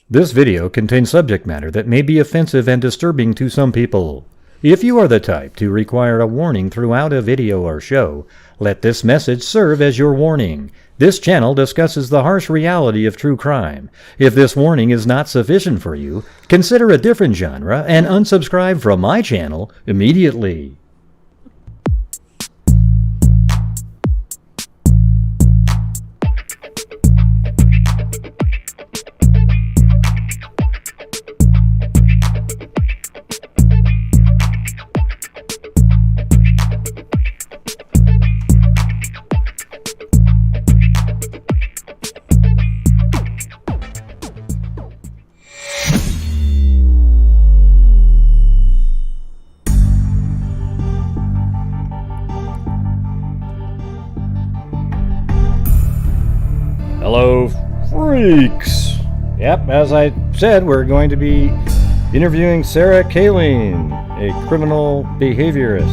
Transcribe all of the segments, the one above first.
This video contains subject matter that may be offensive and disturbing to some people. If you are the type to require a warning throughout a video or show, let this message serve as your warning. This channel discusses the harsh reality of true crime. If this warning is not sufficient for you, consider a different genre and unsubscribe from my channel immediately. Hello, freaks! Yep, as I said, we're going to be interviewing Sarah Cailean, a criminal behaviorist.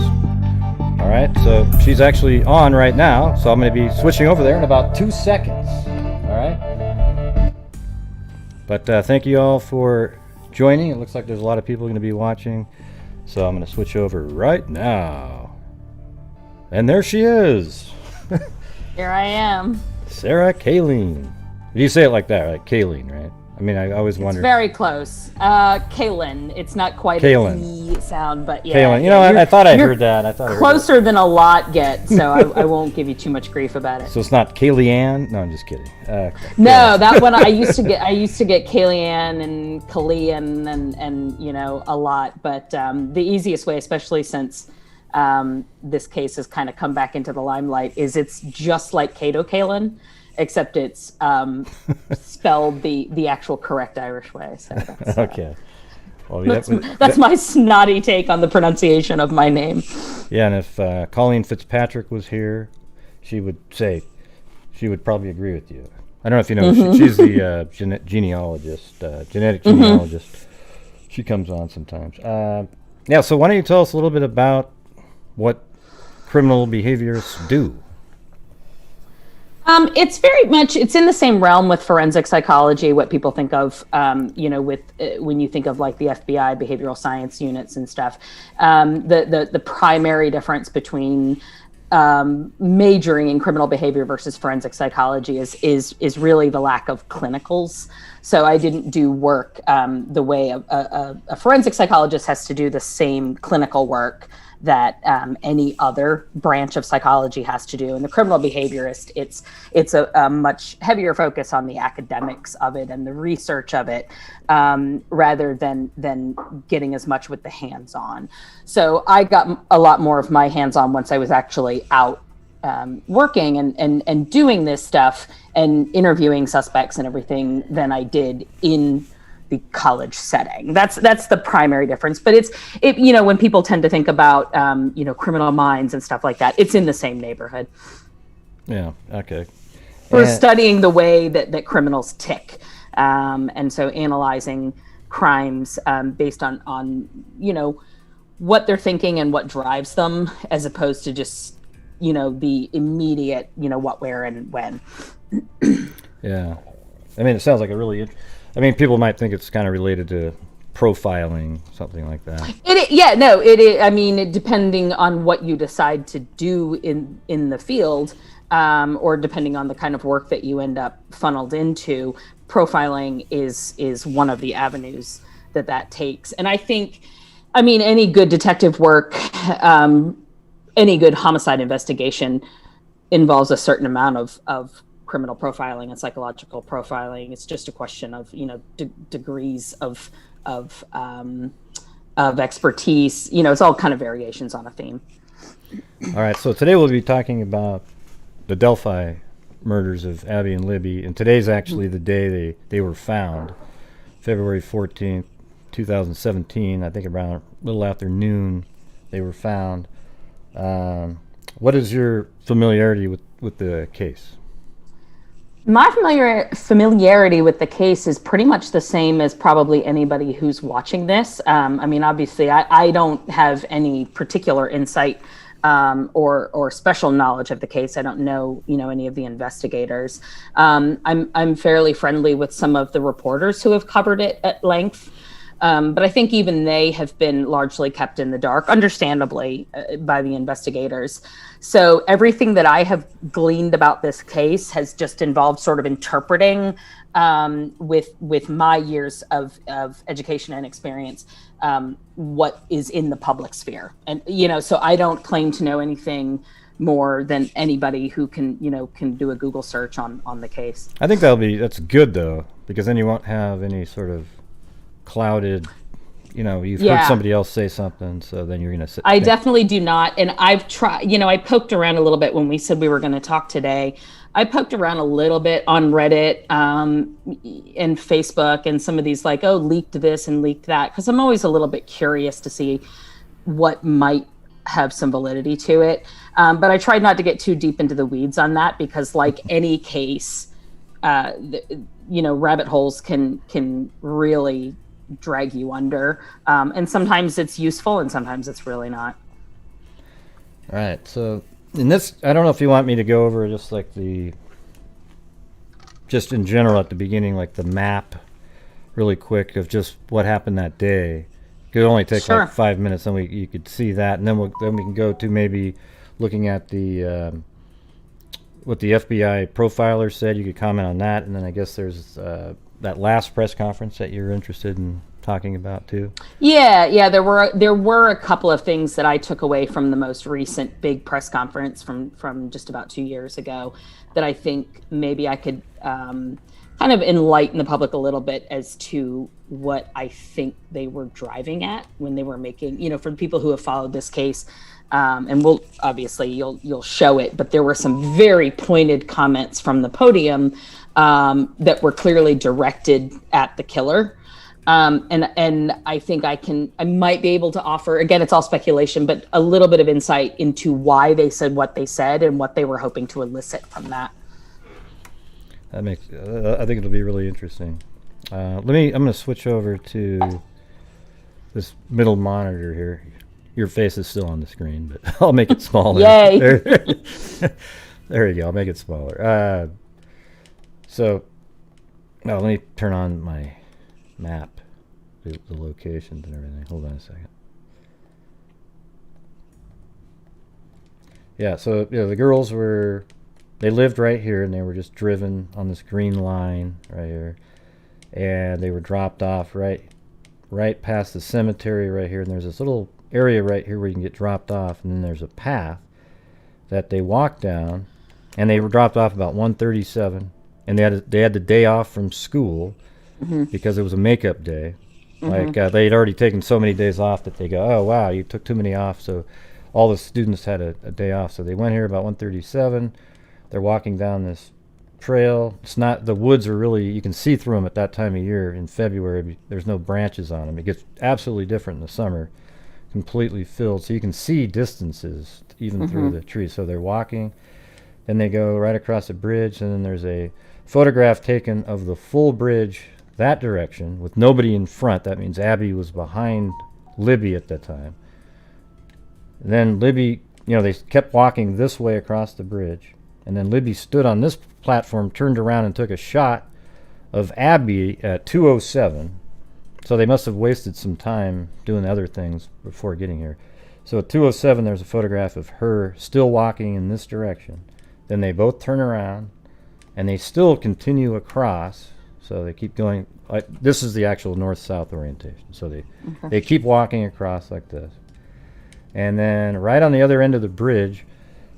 Alright, so she's actually on right now, so I'm going to be switching over there in about 2 seconds. Alright? But thank you all for joining. It looks like there's a lot of people going to be watching, so I'm going to switch over right now. And there she is! Here I am. Sarah Cailean. You say it like that, right? Cailean, right? I mean, I always wondered. It's very close. Cailean. It's not quite Cailean. an E sound, but yeah. Cailean. You know, I thought I heard that. Closer than a lot get, so I won't give you too much grief about it. So it's not Cailean? No, I'm just kidding. No, that one I used to get Cailean and Cailean and you know, a lot, but the easiest way, especially since this case has kind of come back into the limelight, is it's just like Cato Cailean, except it's spelled the actual correct Irish way. So that's, okay. Well, that's my snotty take on the pronunciation of my name. Yeah, and if Colleen Fitzpatrick was here, she would probably agree with you. I don't know if you know, she's the genealogist, genetic genealogist. She comes on sometimes. Yeah, so why don't you tell us a little bit about what criminal behaviorists do? It's very much, it's in the same realm with forensic psychology, what people think of, you know, with when you think of like the FBI behavioral science units and stuff. The primary difference between majoring in criminal behavior versus forensic psychology is really the lack of clinicals. So I didn't do work the way a forensic psychologist has to do the same clinical work that any other branch of psychology has to do. And the criminal behaviorist, it's a much heavier focus on the academics of it and the research of it, rather than getting as much with the hands-on. So I got a lot more of my hands-on once I was actually out working and doing this stuff and interviewing suspects and everything than I did in the college setting. That's the primary difference. But it's you know, when people tend to think about you know, criminal minds and stuff like that, it's in the same neighborhood. Yeah. Okay. We're studying the way that criminals tick, and so analyzing crimes based on you know, what they're thinking and what drives them, as opposed to just, you know, the immediate, you know, what, where, and when. Yeah. I mean, it sounds like a really I mean, people might think it's kind of related to profiling, something like that. I mean, depending on what you decide to do in the field, or depending on the kind of work that you end up funneled into, profiling is one of the avenues that takes. And I think, I mean, any good detective work, any good homicide investigation involves a certain amount of criminal profiling and psychological profiling. It's just a question of, you know, degrees of expertise. You know, it's all kind of variations on a theme. All right, so today we'll be talking about the Delphi murders of Abby and Libby, and today's actually the day they were found, February 14th, 2017. I think around a little after noon they were found. What is your familiarity with the case? My familiarity with the case is pretty much the same as probably anybody who's watching this. I mean, obviously, I don't have any particular insight or special knowledge of the case. I don't know, any of the investigators. I'm fairly friendly with some of the reporters who have covered it at length. But I think even they have been largely kept in the dark, understandably, by the investigators. So everything that I have gleaned about this case has just involved sort of interpreting, with my years of education and experience, what is in the public sphere. And, so I don't claim to know anything more than anybody who can do a Google search on the case. I think that's good, though, because then you won't have any sort of clouded, you've heard somebody else say something, so then you're going to sit. I definitely do not. And I've tried, I poked around a little bit when we said we were going to talk today. I poked around a little bit on Reddit and Facebook and some of these leaked this and leaked that, because I'm always a little bit curious to see what might have some validity to it. But I tried not to get too deep into the weeds on that, because like any case, rabbit holes can really drag you under. And sometimes it's useful and sometimes it's really not. All right. So in this, I don't know if you want me to go over just in general at the beginning, like the map really quick of just what happened that day. It could only take Sure. like 5 minutes, and you could see that, and then we can go to maybe looking at the what the FBI profiler said. You could comment on that, and then I guess there's that last press conference that you're interested in talking about too. Yeah, there were a couple of things that I took away from the most recent big press conference from just about 2 years ago that I think maybe I could kind of enlighten the public a little bit as to what I think they were driving at when they were making, for the people who have followed this case. And we'll obviously you'll show it, but there were some very pointed comments from the podium that were clearly directed at the killer. And I think I might be able to offer, again, it's all speculation, but a little bit of insight into why they said what they said and what they were hoping to elicit from that. That makes, I think it'll be really interesting. I'm going to switch over to this middle monitor here. Your face is still on the screen, but I'll make it smaller. Yay! There you go. I'll make it smaller. So now let me turn on my map, the locations and everything. Hold on a second. Yeah, so the girls they lived right here, and they were just driven on this green line right here, and they were dropped off right past the cemetery right here, and there's this little area right here where you can get dropped off, and then there's a path that they walked down, and they were dropped off about 1:37, and they had the day off from school. Mm-hmm. Because it was a makeup day. Mm-hmm. They had already taken so many days off that they go, oh wow, you took too many off, so all the students had a day off. So they went here about 1:37. They're walking down this trail. It's not, the woods are really, you can see through them at that time of year in February. There's no branches on them. It gets absolutely different in the summer, completely filled, so you can see distances even mm-hmm. through the trees. So they're walking, then they go right across the bridge, and then there's a photograph taken of the full bridge that direction with nobody in front. That means Abby was behind Libby at that time. And then Libby, they kept walking this way across the bridge, and then Libby stood on this platform, turned around, and took a shot of Abby at 2:07. So they must have wasted some time doing other things before getting here. So at 2:07, there's a photograph of her still walking in this direction. Then they both turn around, and they still continue across. So they keep going. This is the actual north-south orientation. So they keep walking across like this. And then right on the other end of the bridge,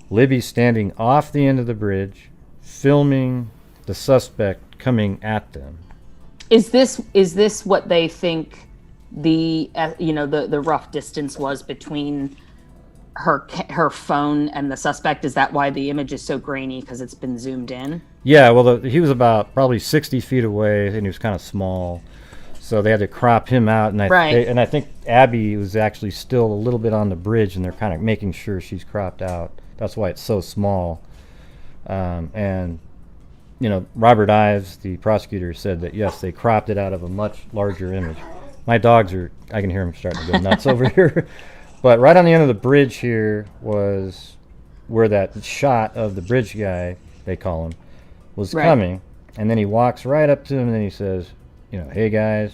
Libby's standing off the end of the bridge, filming the suspect coming at them. Is this what they think the rough distance was between her phone and the suspect? Is that why the image is so grainy, because it's been zoomed in? Yeah, well, he was about probably 60 feet away, and he was kind of small, so they had to crop him out. And I think Abby was actually still a little bit on the bridge, and they're kind of making sure she's cropped out. That's why it's so small. And Robert Ives, the prosecutor, said that yes, they cropped it out of a much larger image. My dogs I can hear them starting to go nuts over here. But right on the end of the bridge here was where that shot of the bridge guy, they call him, was coming. And then he walks right up to him and then he says, hey guys.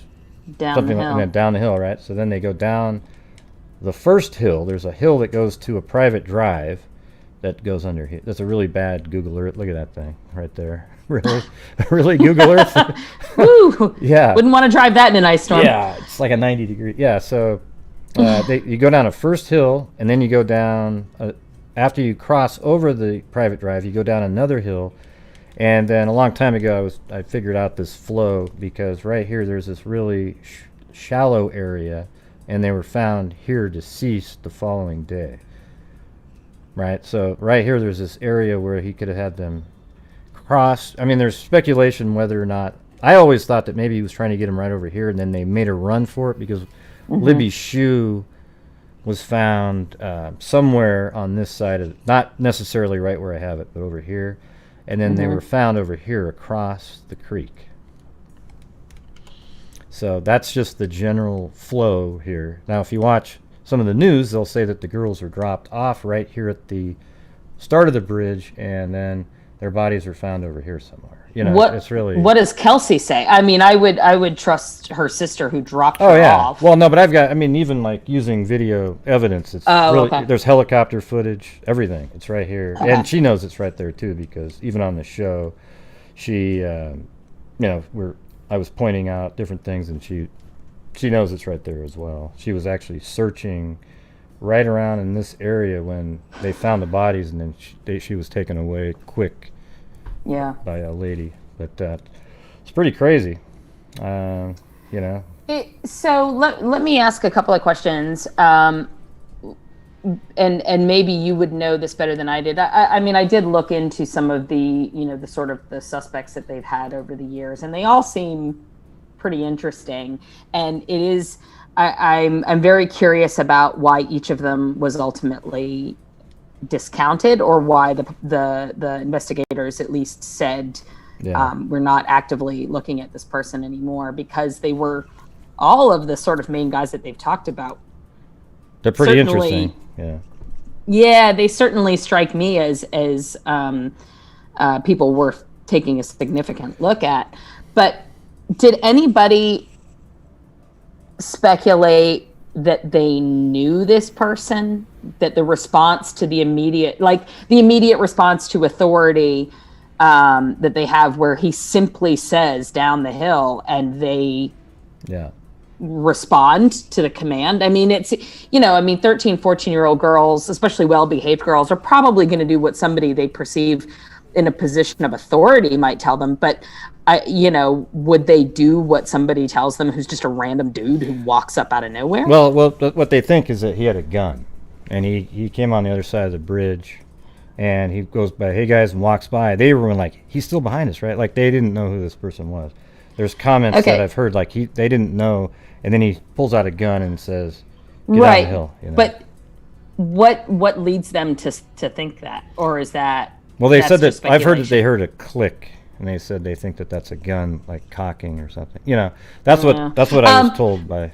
Down the hill. And then down the hill, right? So then they go down the first hill. There's a hill that goes to a private drive that goes under here. That's a really bad Google Earth. Look at that thing right there. Really Google Earth. Woo! Yeah. Wouldn't want to drive that in an ice storm. Yeah, it's like a 90-degree. Yeah, so you go down a first hill, and then you go down, after you cross over the private drive, you go down another hill. And then a long time ago, I figured out this flow because right here there's this really shallow area, and they were found here deceased the following day. Right, so right here there's this area where he could have had them cross. I mean, there's speculation whether or not. I always thought that maybe he was trying to get him right over here, and then they made a run for it because Libby's shoe was found somewhere on this side of, not necessarily right where I have it, but over here. And then they were found over here across the creek. So that's just the general flow here. Now, if you watch some of the news, they'll say that the girls were dropped off right here at the start of the bridge, and then their bodies are found over here somewhere. It's really. What does Kelsi say? I mean, I would trust her sister who dropped her off. Well, no, but even like using video evidence, it's there's helicopter footage, everything. It's right here, and she knows it's right there too because even on the show, she, I was pointing out different things, and she knows it's right there as well. She was actually searching right around in this area when they found the bodies, and then she was taken away quick. Yeah. By a lady, but it's pretty crazy, So let me ask a couple of questions, and maybe you would know this better than I did. I mean, I did look into some of the the sort of the suspects that they've had over the years, and they all seem pretty interesting. And it is, I'm very curious about why each of them was ultimately discounted, or why the investigators at least said we're not actively looking at this person anymore, because they were all of the sort of main guys that they've talked about. They're pretty interesting. Yeah, they certainly strike me as people worth taking a significant look at. But did anybody speculate that they knew this person, that the response to the immediate response to authority that they have, where he simply says down the hill and they respond to the command? I mean, it's 13, 14-year-old girls, especially well-behaved girls, are probably going to do what somebody they perceive in a position of authority might tell them, but would they do what somebody tells them who's just a random dude who walks up out of nowhere? Well, what they think is that he had a gun, and he came on the other side of the bridge, and he goes by, hey guys, and walks by. They were like, he's still behind us, right? Like, they didn't know who this person was. There's comments that I've heard, like they didn't know, and then he pulls out a gun and says, get out of the hill. But what leads them to think that, or is that? Well, they said that I've heard that they heard a click. And they said they think that that's a gun, like cocking or something. That's what I was told by.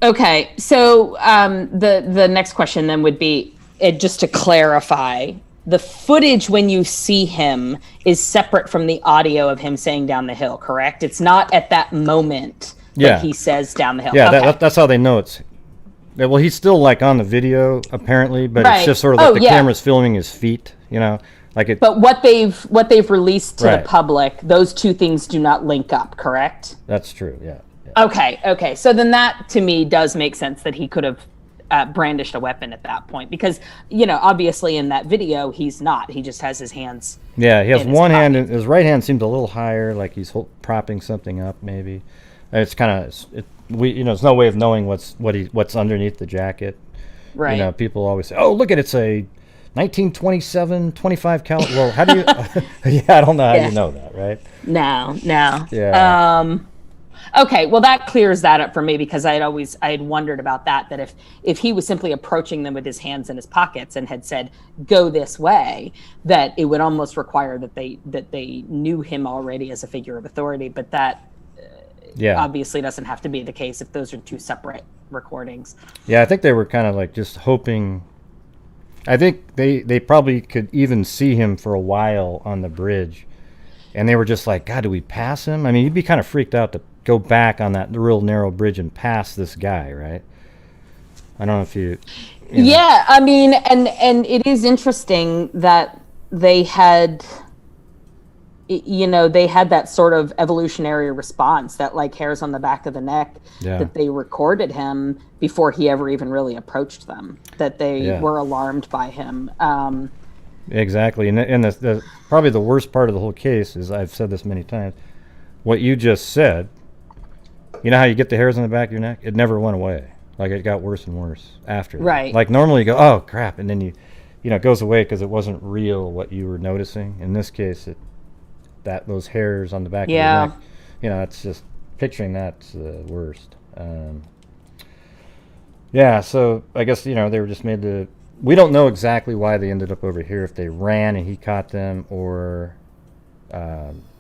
Okay, so the next question then would be, just to clarify, the footage when you see him is separate from the audio of him saying down the hill, correct? It's not at that moment that he says down the hill. Yeah, okay. That's how they know it's. Well, he's still like on the video apparently, but it's just sort of like the camera's filming his feet. But what they've released to the public, those two things do not link up, correct? That's true, yeah. Okay. So then that, to me, does make sense that he could have brandished a weapon at that point. Because, obviously in that video, he's not. He just has his hands. Yeah, he has one hand, and his right hand seems a little higher, like he's propping something up, maybe. It's kind of, there's no way of knowing what's underneath the jacket. Right. People always say, oh, look at it's a 1927 25 caliber. Well, how do you I don't know how you know that, right? No. Yeah. Okay, well that clears that up for me, because I had wondered about that if he was simply approaching them with his hands in his pockets and had said go this way, that it would almost require that they knew him already as a figure of authority, but that obviously doesn't have to be the case if those are two separate recordings. Yeah, I think they were kind of like just hoping. I think they probably could even see him for a while on the bridge, and they were just like, God, do we pass him? I mean, you'd be kind of freaked out to go back on that real narrow bridge and pass this guy, right? I don't know if you know. Yeah, I mean, and it is interesting that they had, they had that sort of evolutionary response, that like hairs on the back of the neck, that they recorded him before he ever even really approached them, that they were alarmed by him. Exactly. And the probably the worst part of the whole case is, I've said this many times, what you just said, you know how you get the hairs on the back of your neck? It never went away. Like, it got worse and worse after. Right. Like, normally you go, oh, crap, and then it goes away because it wasn't real what you were noticing. In this case, those hairs on the back of your neck, it's just, picturing that's the worst. So I guess, they were just made to, we don't know exactly why they ended up over here, if they ran and he caught them, or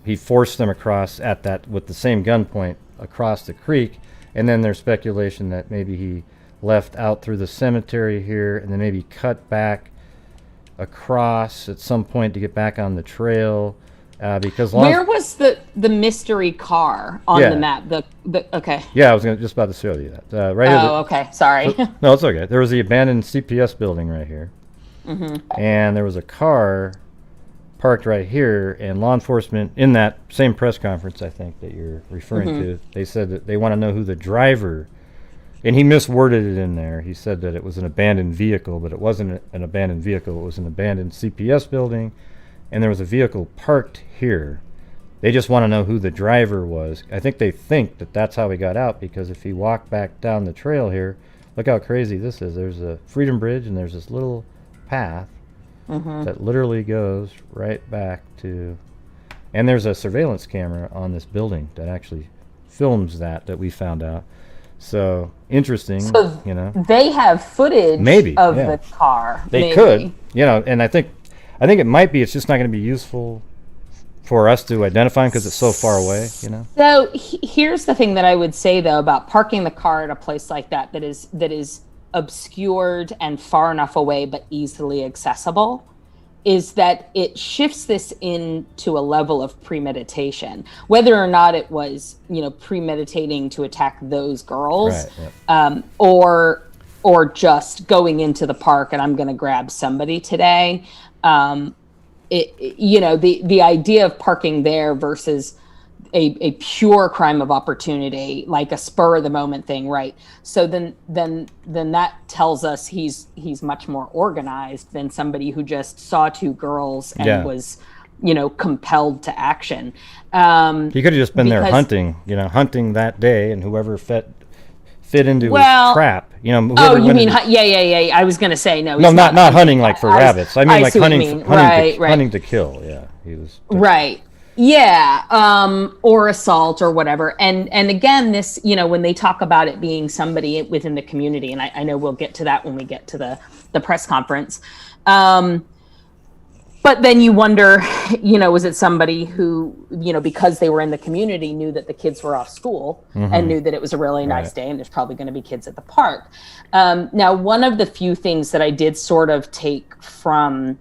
he forced them across with the same gunpoint across the creek. And then there's speculation that maybe he left out through the cemetery here and then maybe cut back across at some point to get back on the trail. Because where was the mystery car on the map? Okay. Yeah, I was just about to show you that. Right here. Okay. Sorry. No, it's okay. There was the abandoned CPS building right here, and there was a car parked right here. And law enforcement, in that same press conference, I think that you're referring to, they said that they want to know who the driver. And he misworded it in there. He said that it was an abandoned vehicle, but it wasn't an abandoned vehicle. It was an abandoned CPS building. And there was a vehicle parked here. They just want to know who the driver was. I think they think that that's how he got out, because if he walked back down the trail here, look how crazy this is. There's a Freedom Bridge, and there's this little path that literally goes right back to... And there's a surveillance camera on this building that actually films that we found out. So, interesting, So they have footage of the car. They could, and I think it might be, it's just not going to be useful for us to identify him because it's so far away, So here's the thing that I would say, though, about parking the car at a place like that is obscured and far enough away but easily accessible, is that it shifts this into a level of premeditation, whether or not it was, premeditating to attack those girls, or just going into the park and I'm going to grab somebody today. The idea of parking there versus a pure crime of opportunity, like a spur of the moment thing, right? So then that tells us he's much more organized than somebody who just saw two girls and was, compelled to action. He could have just been there hunting that day, and whoever fit into his trap, you mean I was going to say no, not hunting like for rabbits. I mean, like hunting to kill. Yeah, he was right. Yeah, or assault or whatever. And again, this, when they talk about it being somebody within the community, and I know we'll get to that when we get to the press conference. But then you wonder, was it somebody who, because they were in the community, knew that the kids were off school and knew that it was a really nice day and there's probably going to be kids at the park. Now, one of the few things that I did sort of take from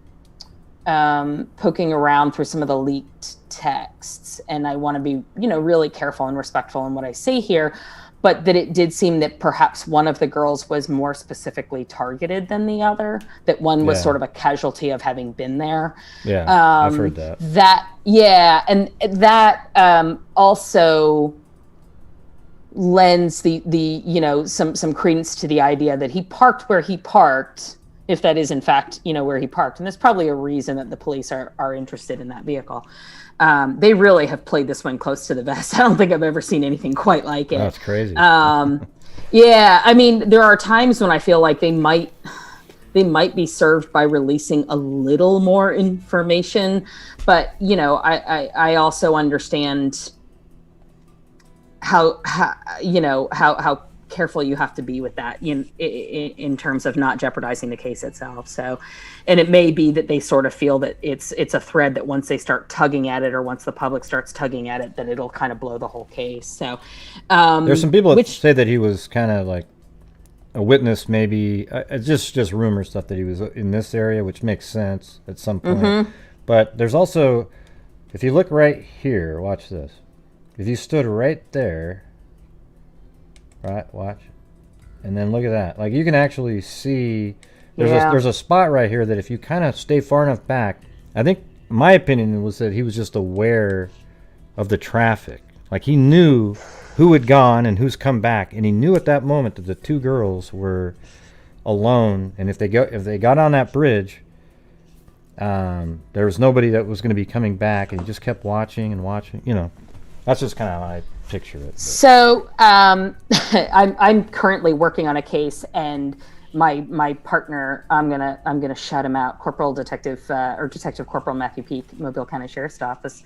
poking around through some of the leaked texts, and I want to be, really careful and respectful in what I say here, but that it did seem that perhaps one of the girls was more specifically targeted than the other, that one was sort of a casualty of having been there. Yeah, I've heard that. And that also lends the some credence to the idea that he parked where he parked, if that is in fact, where he parked. And there's probably a reason that the police are interested in that vehicle. They really have played this one close to the vest. I don't think I've ever seen anything quite like it. That's crazy. Yeah, I mean, there are times when I feel like they might be served by releasing a little more information, but I also understand how careful you have to be with that in terms of not jeopardizing the case itself. So, and it may be that they sort of feel that it's a thread that once they start tugging at it, or once the public starts tugging at it, that it'll kind of blow the whole case. So there's some people that say that he was kind of like a witness, maybe just rumor stuff, that he was in this area, which makes sense at some point. But there's also, if you look right here, watch this. If you stood right there, right, watch, and then look at that. Like, you can actually see there's a spot right here that if you kind of stay far enough back, I think my opinion was that he was just aware of the traffic. Like, he knew who had gone and who's come back, and he knew at that moment that the two girls were alone, and if they got on that bridge, there was nobody that was going to be coming back, and he just kept watching and watching. You know, that's just kind of how I picture it. But. So I'm currently working on a case, and my partner, I'm gonna shout him out, Detective Corporal Matthew Peak, Mobile County Sheriff's Office.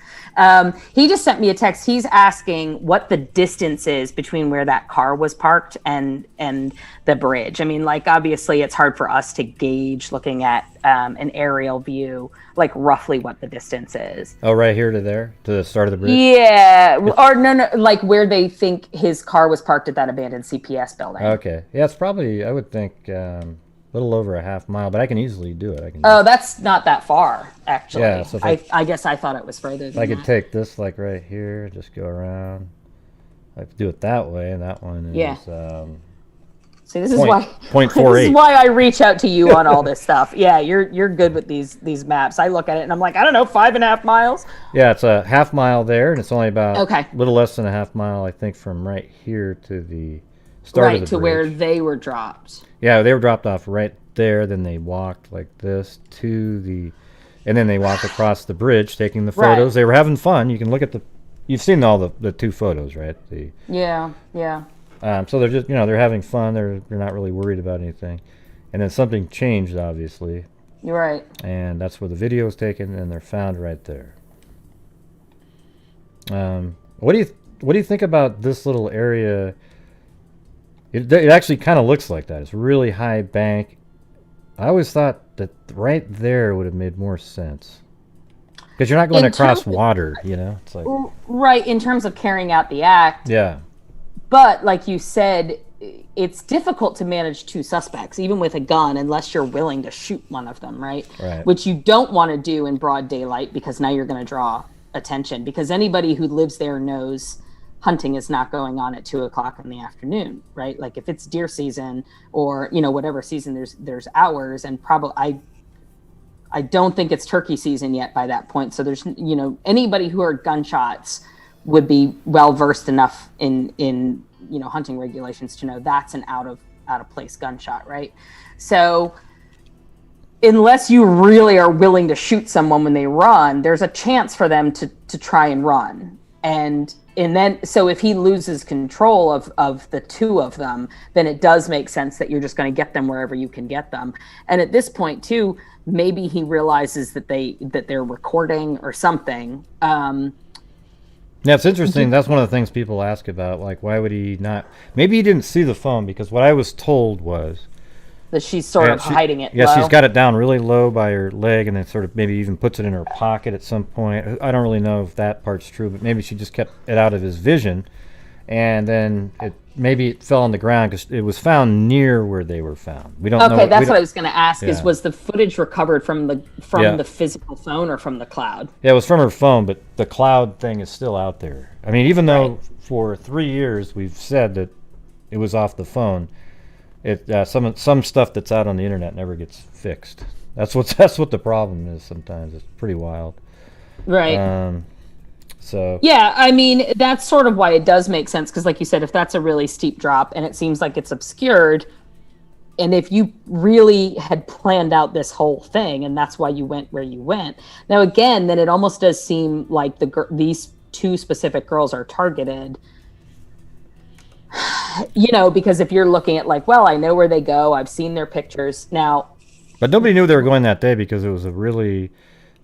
He just sent me a text. He's asking what the distance is between where that car was parked and the bridge. I mean, like, obviously it's hard for us to gauge looking at an aerial view, like roughly what the distance is. Oh, right here to there, to the start of the bridge? Yeah, or no, like where they think his car was parked at that abandoned CPS building. Okay, yeah, it's probably, I would think, a little over a half mile, but I can easily do it. That's not that far, actually. Yeah, so I guess I thought it was further than I could take this, like, right here, just go around. I could do it that way, and that one is... See, this is why 0.48. This is why I reach out to you on all this stuff. Yeah, you're good with these maps. I look at it and I'm like, I don't know, 5.5 miles. Yeah, it's a half mile there, and it's only about a little less than a half mile, I think, from right here to the start of the bridge. Right to where they were dropped. Yeah, they were dropped off right there. Then they walked like this and then they walked across the bridge, taking the photos. Right. They were having fun. You can look at you've seen all the two photos, right? Yeah. So they're just, they're having fun. They're not really worried about anything. And then something changed, obviously. You're right. And that's where the video is taken, and they're found right there. What do you think about this little area? It actually kind of looks like that. It's a really high bank. I always thought that right there would have made more sense. Because you're not going across water, It's like, right, in terms of carrying out the act. Yeah. But like you said, it's difficult to manage two suspects, even with a gun, unless you're willing to shoot one of them, right? Which you don't want to do in broad daylight, because now you're going to draw attention. Because anybody who lives there knows hunting is not going on at 2:00 in the afternoon, right? Like, if it's deer season or whatever season, there's hours, and probably I don't think it's turkey season yet by that point. So there's anybody who heard gunshots would be well versed enough in hunting regulations to know that's an out of place gunshot, right? So unless you really are willing to shoot someone when they run, there's a chance for them to try and run. And then, so if he loses control of the two of them, then it does make sense that you're just going to get them wherever you can get them. And at this point too, maybe he realizes that they're recording or something. Yeah, it's interesting. That's one of the things people ask about. Like, why would he not? Maybe he didn't see the phone, because what I was told was that she's sort of hiding it. Yeah, low. She's got it down really low by her leg, and then sort of maybe even puts it in her pocket at some point. I don't really know if that part's true, but maybe she just kept it out of his vision, and then maybe it fell on the ground because it was found near where they were found. We don't know. Okay, that's what I was going to ask. Yeah. Was the footage recovered from the physical phone or from the cloud? Yeah, it was from her phone, but the cloud thing is still out there. I mean, even though for 3 years we've said that it was off the phone, some stuff that's out on the internet never gets fixed. That's what the problem is. Sometimes it's pretty wild. Right. So yeah, I mean, that's sort of why it does make sense, because like you said, if that's a really steep drop and it seems like it's obscured, and if you really had planned out this whole thing and that's why you went where you went, now again, then it almost does seem like these two specific girls are targeted, because if you're looking at like, well, I know where they go, I've seen their pictures now. But nobody knew they were going that day, because it was a really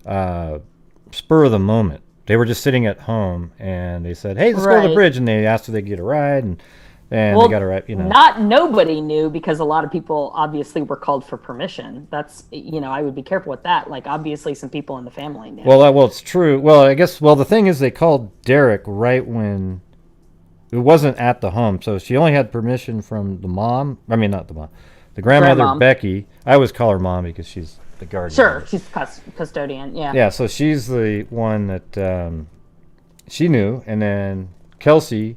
spur of the moment. They were just sitting at home, and they said, "Hey, let's go to the bridge," and they asked if they could get a ride, and and they got to write, Not nobody knew, because a lot of people obviously were called for permission. That's, I would be careful with that. Like, obviously some people in the family knew. Well, it's true. Well, I guess, the thing is they called Derrick right when it wasn't at the home. So she only had permission from the mom. I mean, not the mom. The grandmother, Grandmom. Becky. I always call her mom because she's the guardian. Sure, she's custodian, yeah. Yeah, so she's the one that she knew. And then Kelsi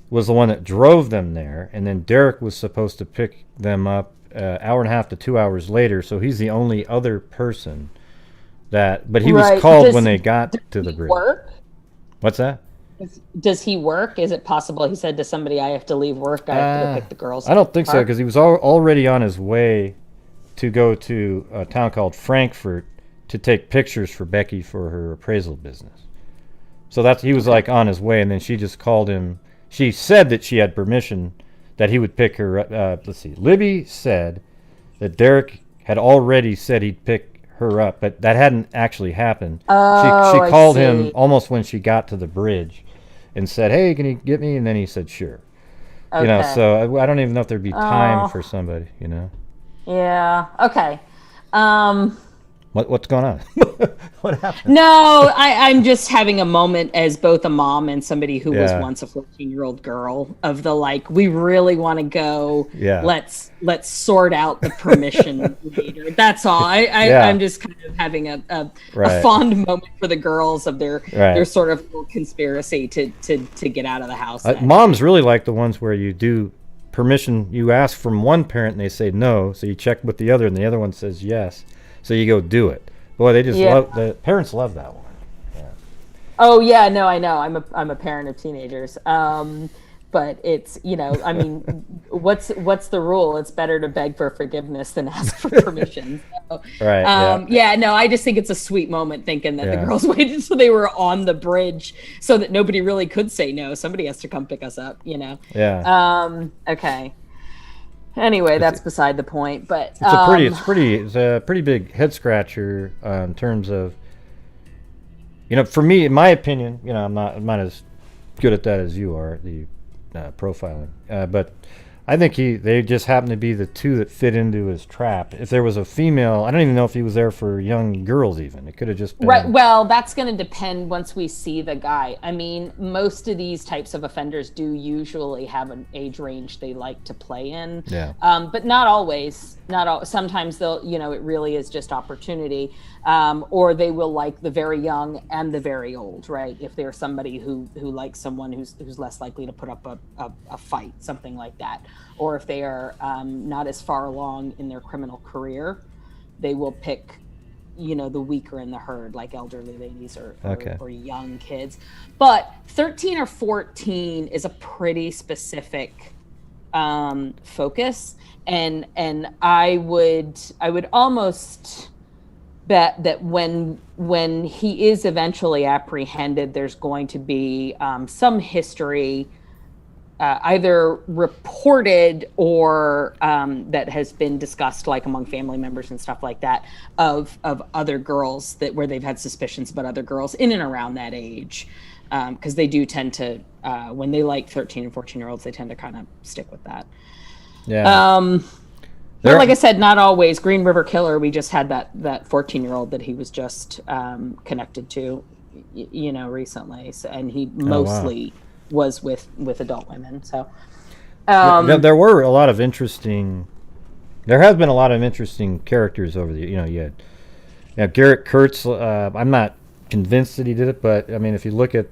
was the one that drove them there, and then Derrick was supposed to pick them up hour and a half to 2 hours later, so he's the only other person but he was called when they got to the bridge. Work? What's that? Does he work? Is it possible he said to somebody, I have to leave work, I have to go pick the girls I don't think so, because he was already on his way to go to a town called Frankfurt to take pictures for Becky for her appraisal business. So he was like on his way, and then she just called him. She said that she had permission that he would pick her up. Let's see. Libby said that Derrick had already said he'd pick her up, but that hadn't actually happened. Oh, she called him almost when she got to the bridge and said, hey, can you get me? And then he said, sure. Okay. So I don't even know if there'd be time for somebody, Yeah, okay. What's going on? What happened? No, I'm just having a moment as both a mom and somebody who was once a 14-year-old girl of the, like, we really want to go. Yeah. Let's sort out the permission later. That's all. I'm just kind of having a fond moment for the girls of their sort of little conspiracy to get out of the house. Moms really like the ones where you do permission. You ask from one parent and they say no, so you check with the other and the other one says yes. So you go do it. Boy, they just the parents love that one. Yeah. Oh yeah, no, I know. I'm a parent of teenagers. But it's, I mean, what's the rule? It's better to beg for forgiveness than ask for permission. So, right. Yeah, no, I just think it's a sweet moment thinking that the girls waited until they were on the bridge so that nobody really could say no. Somebody has to come pick us up, Yeah. Okay. Anyway, that's beside the point, but it's a pretty big head scratcher in terms of, for me, in my opinion, I'm not as good at that as you are, the profiling, but I think they just happen to be the two that fit into his trap. If there was a female, I don't even know if he was there for young girls even. It could have just been... Right, well, that's going to depend once we see the guy. I mean, most of these types of offenders do usually have an age range they like to play in. Yeah. But not always. Sometimes they'll, it really is just opportunity. Or they will like the very young and the very old, right? If they're somebody who likes someone who's less likely to put up a fight, something like that. Or if they are not as far along in their criminal career, they will pick, the weaker in the herd, like elderly ladies or young kids. But 13 or 14 is a pretty specific focus, and I would almost bet that when he is eventually apprehended, there's going to be some history either reported or that has been discussed, like among family members and stuff like that, of other girls where they've had suspicions about other girls in and around that age, because they do tend to when they like 13 and 14-year-olds, they tend to kind of stick with that. Yeah. But like I said, not always. Green River Killer, we just had that 14-year-old that he was just connected to, recently, and he mostly was with adult women. So there were a lot of interesting. There have been a lot of interesting characters over the. You had Garrett Kurtz. I'm not convinced that he did it, but I mean, if you look at,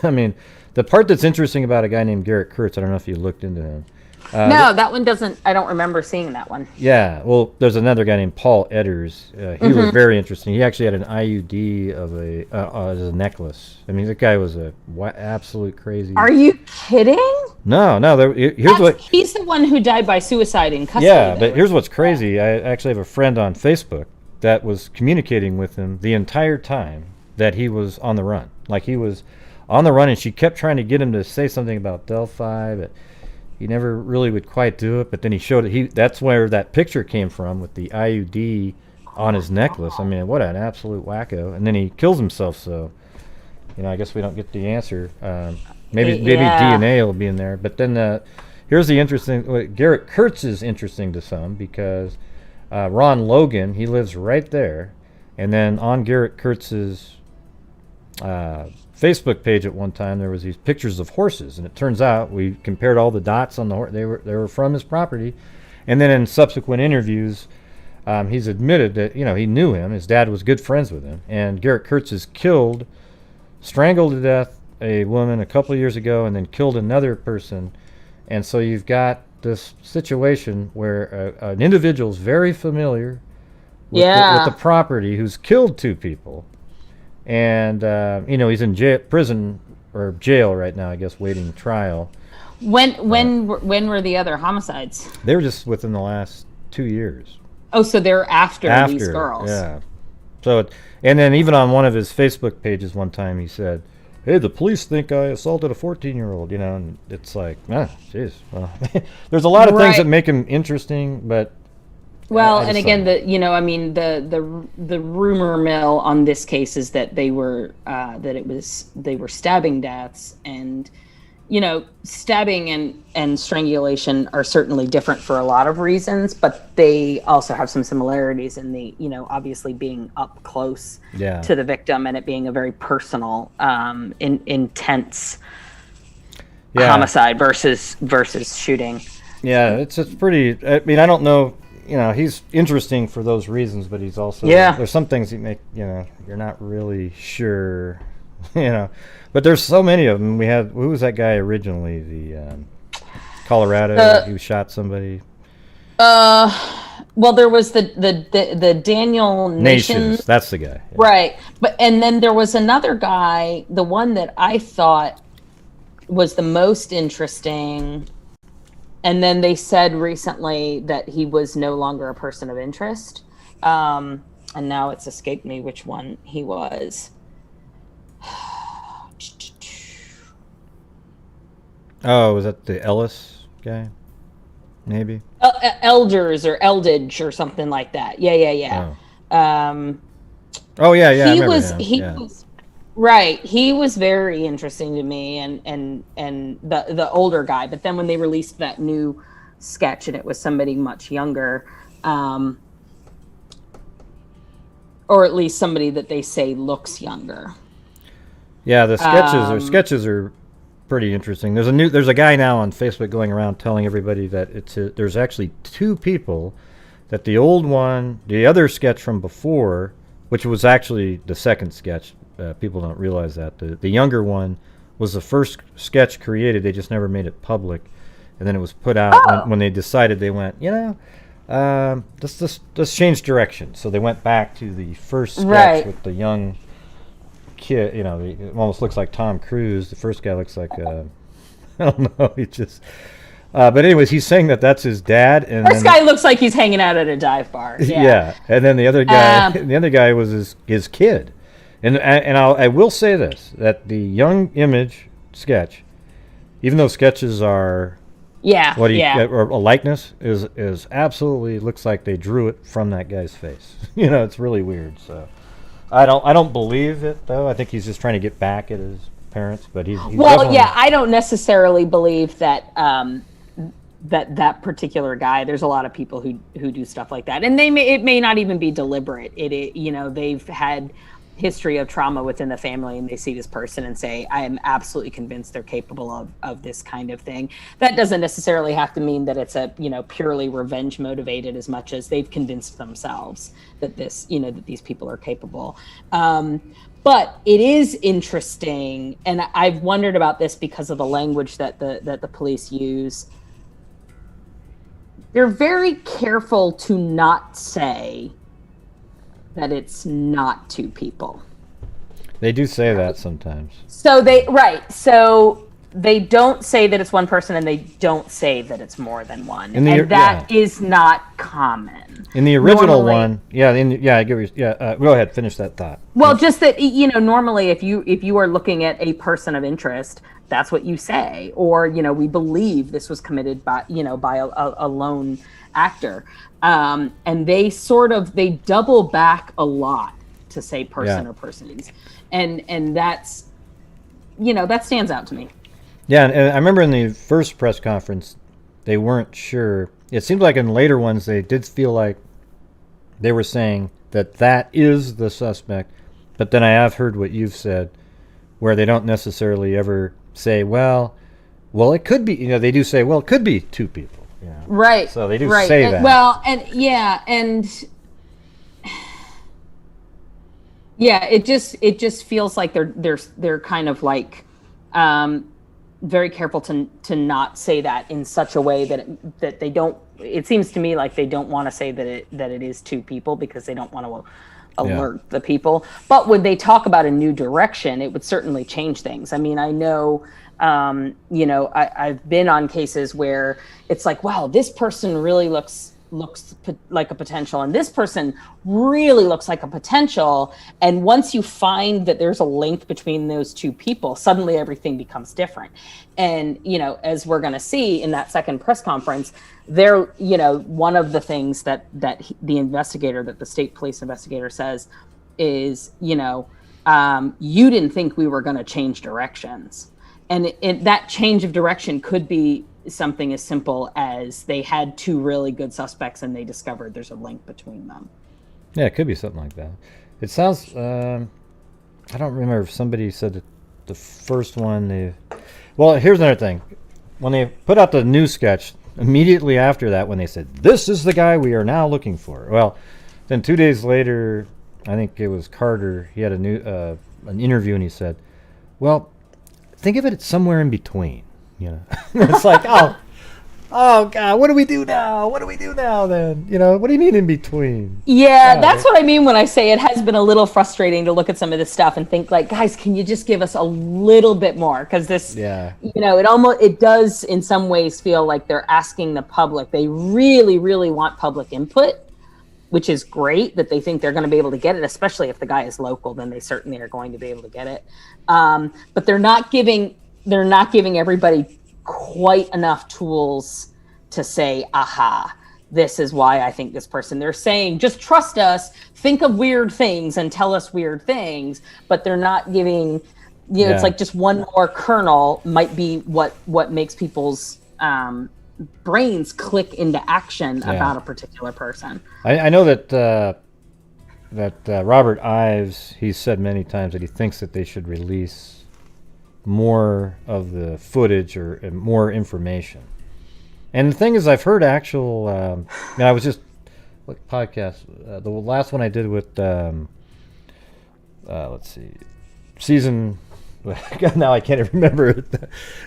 the part that's interesting about a guy named Garrett Kurtz, I don't know if you looked into him. No, that one doesn't. I don't remember seeing that one. Yeah, well, there's another guy named Paul Edders. He was very interesting. He actually had an IUD as a necklace. I mean, that guy was a absolute crazy. Are you kidding? No. He's the one who died by suicide in custody. Yeah, but here's what's crazy. I actually have a friend on Facebook that was communicating with him the entire time that he was on the run. Like, he was on the run, and she kept trying to get him to say something about Delphi, but he never really would quite do it. But then he showed it. That's where that picture came from, with the IUD on his necklace. I mean, what an absolute wacko. And then he kills himself. So, I guess we don't get the answer. Maybe DNA will be in there. But then Here's the interesting. Garrett Kurtz is interesting to some because Ron Logan, he lives right there, and then on Garrett Kurtz's Facebook page at one time there was these pictures of horses, and it turns out we compared all the dots on the horse. They were from his property, and then in subsequent interviews, he's admitted that he knew him. His dad was good friends with him, and Garrett Kurtz has strangled to death a woman a couple of years ago, and then killed another person. And so you've got this situation where an individual is very familiar with, with the property, who's killed two people, and he's in prison or jail right now, I guess, waiting trial. When were the other homicides? They were just within the last 2 years. Oh, so they're after these girls. Yeah. So, and then even on one of his Facebook pages one time, he said, "Hey, the police think I assaulted a 14-year-old," and it's like, jeez. Well, there's a lot of things that make him interesting, but. Well, and again, the rumor mill on this case is that they were stabbing deaths, and stabbing and strangulation are certainly different for a lot of reasons, but they also have some similarities in the obviously being up close to the victim, and it being a very personal, intense homicide versus shooting. Yeah, it's pretty. I mean, I don't know. He's interesting for those reasons, but he's also there's some things that make you're not really sure, But there's so many of them. Who was that guy originally? The Colorado who shot somebody. Well, there was the Daniel Nations. That's the guy, yeah. Right? And then there was another guy, the one that I thought was the most interesting. And then they said recently that he was no longer a person of interest. And now it's escaped me which one he was. Oh, was that the Ellis guy? Maybe? Elders or Eldridge or something like that. Yeah. Oh, yeah. He was right. He was very interesting to me, and the older guy. But then when they released that new sketch and it was somebody much younger, or at least somebody that they say looks younger. Yeah, the sketches are pretty interesting. There's a guy now on Facebook going around telling everybody that there's actually two people, that the old one, the other sketch from before, which was actually the second sketch. People don't realize that the younger one was the first sketch created. They just never made it public, and then it was put out when they decided. They went, let's change direction. So they went back to the first sketch with the young kid. It almost looks like Tom Cruise. The first guy looks like I don't know. He just. But anyways, he's saying that that's his dad, and this guy looks like he's hanging out at a dive bar. Yeah, and then the other guy, was his kid. And I will say this, that the young image sketch, even though sketches are or a likeness, is absolutely looks like they drew it from that guy's face. It's really weird. So I don't believe it though. I think he's just trying to get back at his parents, but he's I don't necessarily believe that that particular guy. There's a lot of people who do stuff like that, and it may not even be deliberate. They've had history of trauma within the family, and they see this person and say, I am absolutely convinced they're capable of this kind of thing. That doesn't necessarily have to mean that it's a purely revenge motivated, as much as they've convinced themselves that that these people are capable. But it is interesting, and I've wondered about this because of the language that the police use. They're very careful to not say that it's not two people. They do say that sometimes. So they don't say that it's one person, and they don't say that it's more than one. That is not common. In the original one, I get go ahead, finish that thought. Well, just that normally if you are looking at a person of interest, that's what you say, or we believe this was committed by a lone actor. And they double back a lot to say person or persons, and that's that stands out to me. Yeah, and I remember in the first press conference, they weren't sure. It seemed like in later ones they did feel like they were saying that is the suspect, but then I have heard what you've said, where they don't necessarily ever say, well, it could be. They do say, well, it could be two people. Right. So they do right. say and, that. Well, and yeah, and yeah, it just feels like they're kind of like very careful to not say that in such a way that they don't. It seems to me like they don't want to say that it is two people because they don't want to alert the people. But when they talk about a new direction, it would certainly change things. I mean, I know, I've been on cases where it's like, wow, this person really looks like a potential, and this person really looks like a potential. And once you find that there's a link between those two people, suddenly everything becomes different. And, as we're going to see in that second press conference, one of the things that the state police investigator says is, you didn't think we were going to change directions. And that change of direction could be something as simple as they had two really good suspects and they discovered there's a link between them. Yeah, it could be something like that. It sounds, I don't remember if somebody said that the first one, well, here's another thing. When they put out the news sketch, immediately after that, when they said, this is the guy we are now looking for. Well, then 2 days later, I think it was Carter, he had an interview and he said, well, think of it somewhere in between. It's like, oh God, what do we do now? What do we do now then? What do you mean in between? Yeah, that's what I mean when I say it has been a little frustrating to look at some of this stuff and think like, guys, can you just give us a little bit more? Because this, it does in some ways feel like they're asking the public. They really, really want public input, which is great that they think they're going to be able to get it, especially if the guy is local, then they certainly are going to be able to get it. But they're not giving everybody quite enough tools to say, aha, this is why I think this person. They're saying, just trust us, think of weird things and tell us weird things, but they're not giving, it's like just one more kernel might be what makes people's brains click into action about a particular person. I know that Robert Ives, he's said many times that he thinks that they should release more of the footage or more information. And the thing is, I've heard actual, I was just, podcast, the last one I did with, let's see, season, now I can't even remember it.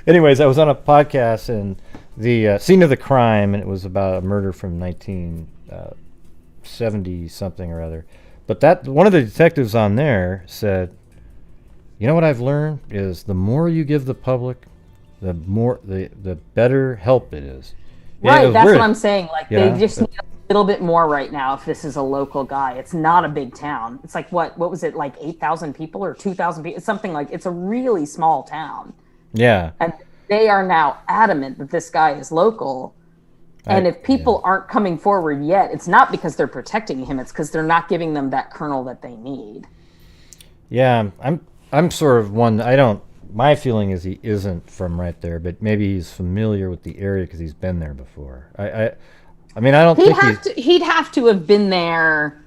Anyways, I was on a podcast and the scene of the crime, and it was about a murder from 1970 something or other. But that one of the detectives on there said, you know what I've learned is the more you give the public, the better help it is. Right, that's weird. What I'm saying. Like they just need a little bit more right now. If this is a local guy, it's not a big town. It's like what was it, like 8,000 people or 2,000 people? It's something like, it's a really small town. Yeah, and they are now adamant that this guy is local. And if people aren't coming forward yet, it's not because they're protecting him. It's because they're not giving them that kernel that they need. Yeah, I'm sort of one. My feeling is he isn't from right there, but maybe he's familiar with the area because he's been there before. I mean, I don't think he'd have to have been there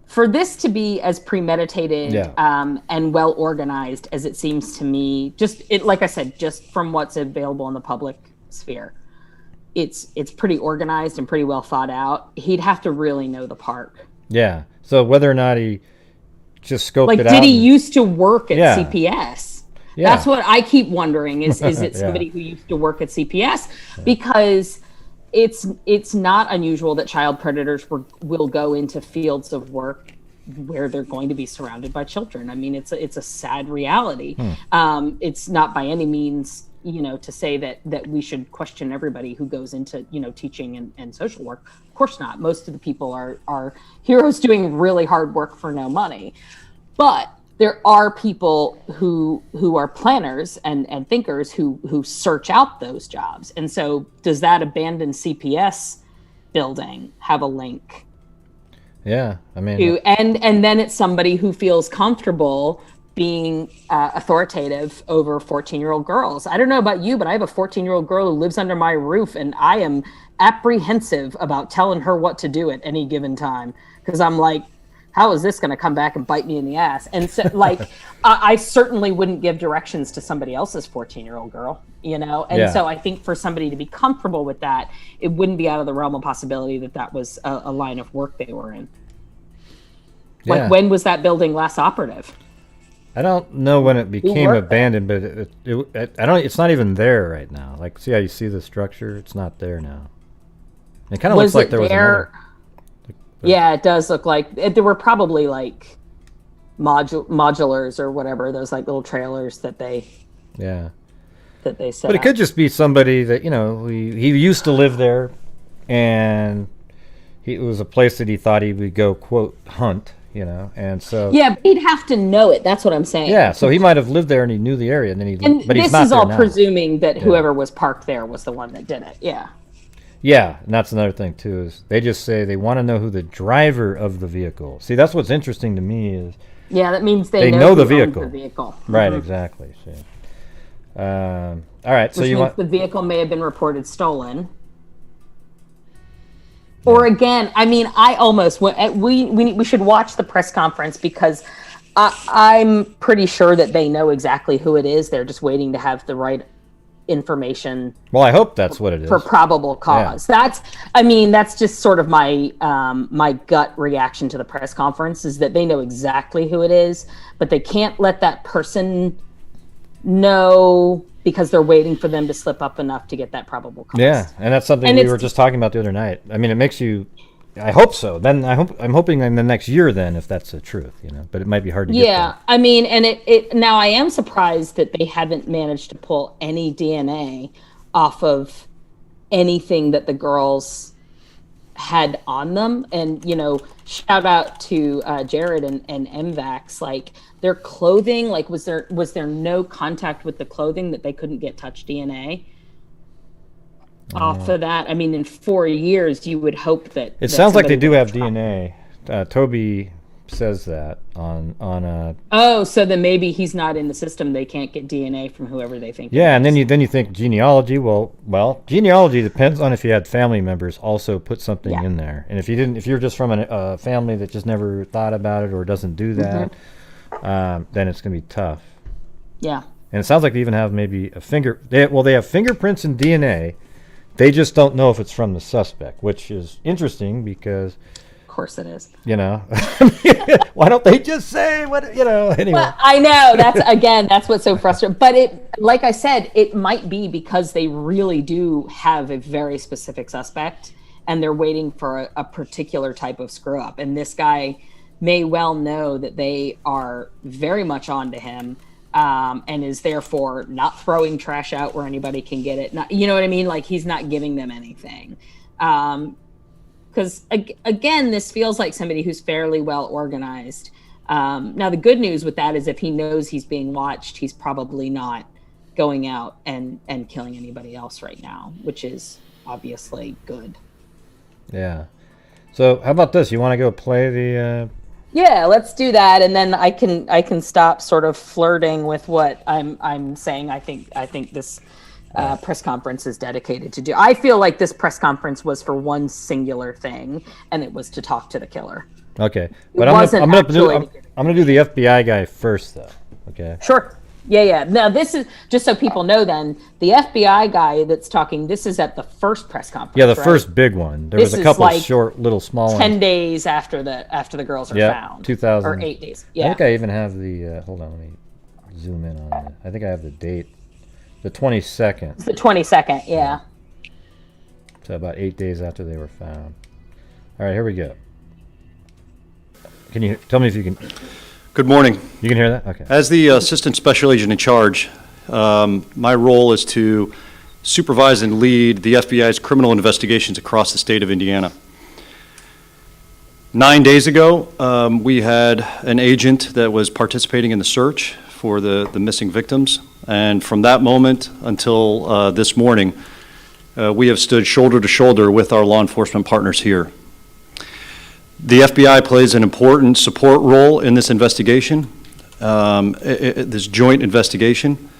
for this to be as premeditated and well organized as it seems to me. Like I said, just from what's available in the public sphere, it's pretty organized and pretty well thought out. He'd have to really know the park. Yeah. So whether or not he just scoped it out. Like, did he used to work at CPS? Yeah. That's what I keep wondering. Is it somebody who used to work at CPS? Because it's not unusual that child predators will go into fields of work where they're going to be surrounded by children. I mean, it's a sad reality. It's not by any means, to say that we should question everybody who goes into, teaching and social work. Of course not. Most of the people are heroes doing really hard work for no money. But there are people who are planners and thinkers who search out those jobs. And so does that abandoned CPS building have a link? Yeah, I mean, and then it's somebody who feels comfortable being authoritative over 14-year-old girls. I don't know about you, but I have a 14-year-old girl who lives under my roof, and I am apprehensive about telling her what to do at any given time, because I'm like, how is this going to come back and bite me in the ass? And so, like, I certainly wouldn't give directions to somebody else's 14-year-old girl, you know? And so I think for somebody to be comfortable with that, it wouldn't be out of the realm of possibility that that was a line of work they were in. Like, when was that building last operative? I don't know when it became abandoned, but it's not even there right now. Like, see how you see the structure? It's not there now. It kind of looks like there was another. Yeah, it does look like there were probably like modulars or whatever, those like little trailers that they set But it up. could just be somebody that, you know, he used to live there, and it was a place that he thought he would go, quote, hunt, you know, and so but he'd have to know it. That's what I'm saying. Yeah, so he might have lived there and he knew the area, and then but he's not there now. This is all presuming that whoever was parked there was the one that did it. Yeah. Yeah, and that's another thing too, is they just say they want to know who the driver of the vehicle. See, that's what's interesting to me is that means they know the who owns vehicle. the vehicle. Right, exactly. So, all right, so which you means want the vehicle may have been reported stolen. Or again, I mean, I almost we should watch the press conference, because I'm pretty sure that they know exactly who it is. They're just waiting to have the right information. Well, I hope that's what it is. For probable cause. Yeah. That's just sort of my my gut reaction to the press conference, is that they know exactly who it is, but they can't let that person know, because they're waiting for them to slip up enough to get that probable cause. Yeah, and that's something we were just talking about the other night. I mean, it makes you. I hope so. Then I'm hoping in the next year, then, if that's the truth, you know. But it might be hard to get there. Yeah, I mean, and it now I am surprised that they haven't managed to pull any DNA off of anything that the girls had on them. And, you know, shout out to Jared and MVAX, like their clothing, like was there no contact with the clothing that they couldn't get touch DNA off of that? I mean, in 4 years, you would hope that it sounds like they do have DNA. Toby says that on so then maybe he's not in the system. They can't get DNA from whoever they think. Yeah, and then you think genealogy. Well, genealogy depends on if you had family members also put something in there, and if you didn't, if you're just from a family that just never thought about it or doesn't do that, then it's gonna be tough. Yeah, and it sounds like they even have maybe a finger. They have fingerprints and DNA. They just don't know if it's from the suspect, which is interesting because. Course it is. You know, why don't they just say what, you know, anyway. Well, I know that's what's so frustrating, but it, like I said, it might be because they really do have a very specific suspect and they're waiting for a particular type of screw up. And this guy may well know that they are very much onto him, and is therefore not throwing trash out where anybody can get it. Not, you know what I mean? Like he's not giving them anything. Because, again, this feels like somebody who's fairly well organized. Now, the good news with that is if he knows he's being watched, he's probably not going out and killing anybody else right now, which is obviously good. Yeah. So how about this? You want to go play the... Yeah, let's do that, and then I can stop sort of flirting with what I'm saying. I think this... press conference is dedicated to do. I feel like this press conference was for one singular thing, and it was to talk to the killer. Okay, but I'm gonna do the FBI guy first, though. Okay. Sure. Yeah. Now this is just so people know. Then the FBI guy that's talking. This is at the first press conference. Yeah, the first big one. There was a couple like short, little, small 10 ones. days after the girls are found. 2000 or 8 days. Yeah. I think I even have the. Hold on, let me zoom in on it. I think I have the date. The 22nd. It's the 22nd, yeah. So about 8 days after they were found. All right, here we go. Can you tell me if you can? Good morning. You can hear that? Okay. As the Assistant Special Agent in charge, my role is to supervise and lead the FBI's criminal investigations across the state of Indiana. 9 days ago, we had an agent that was participating in the search for the missing victims. And from that moment until this morning, we have stood shoulder to shoulder with our law enforcement partners here. The FBI plays an important support role in this investigation. this joint investigation.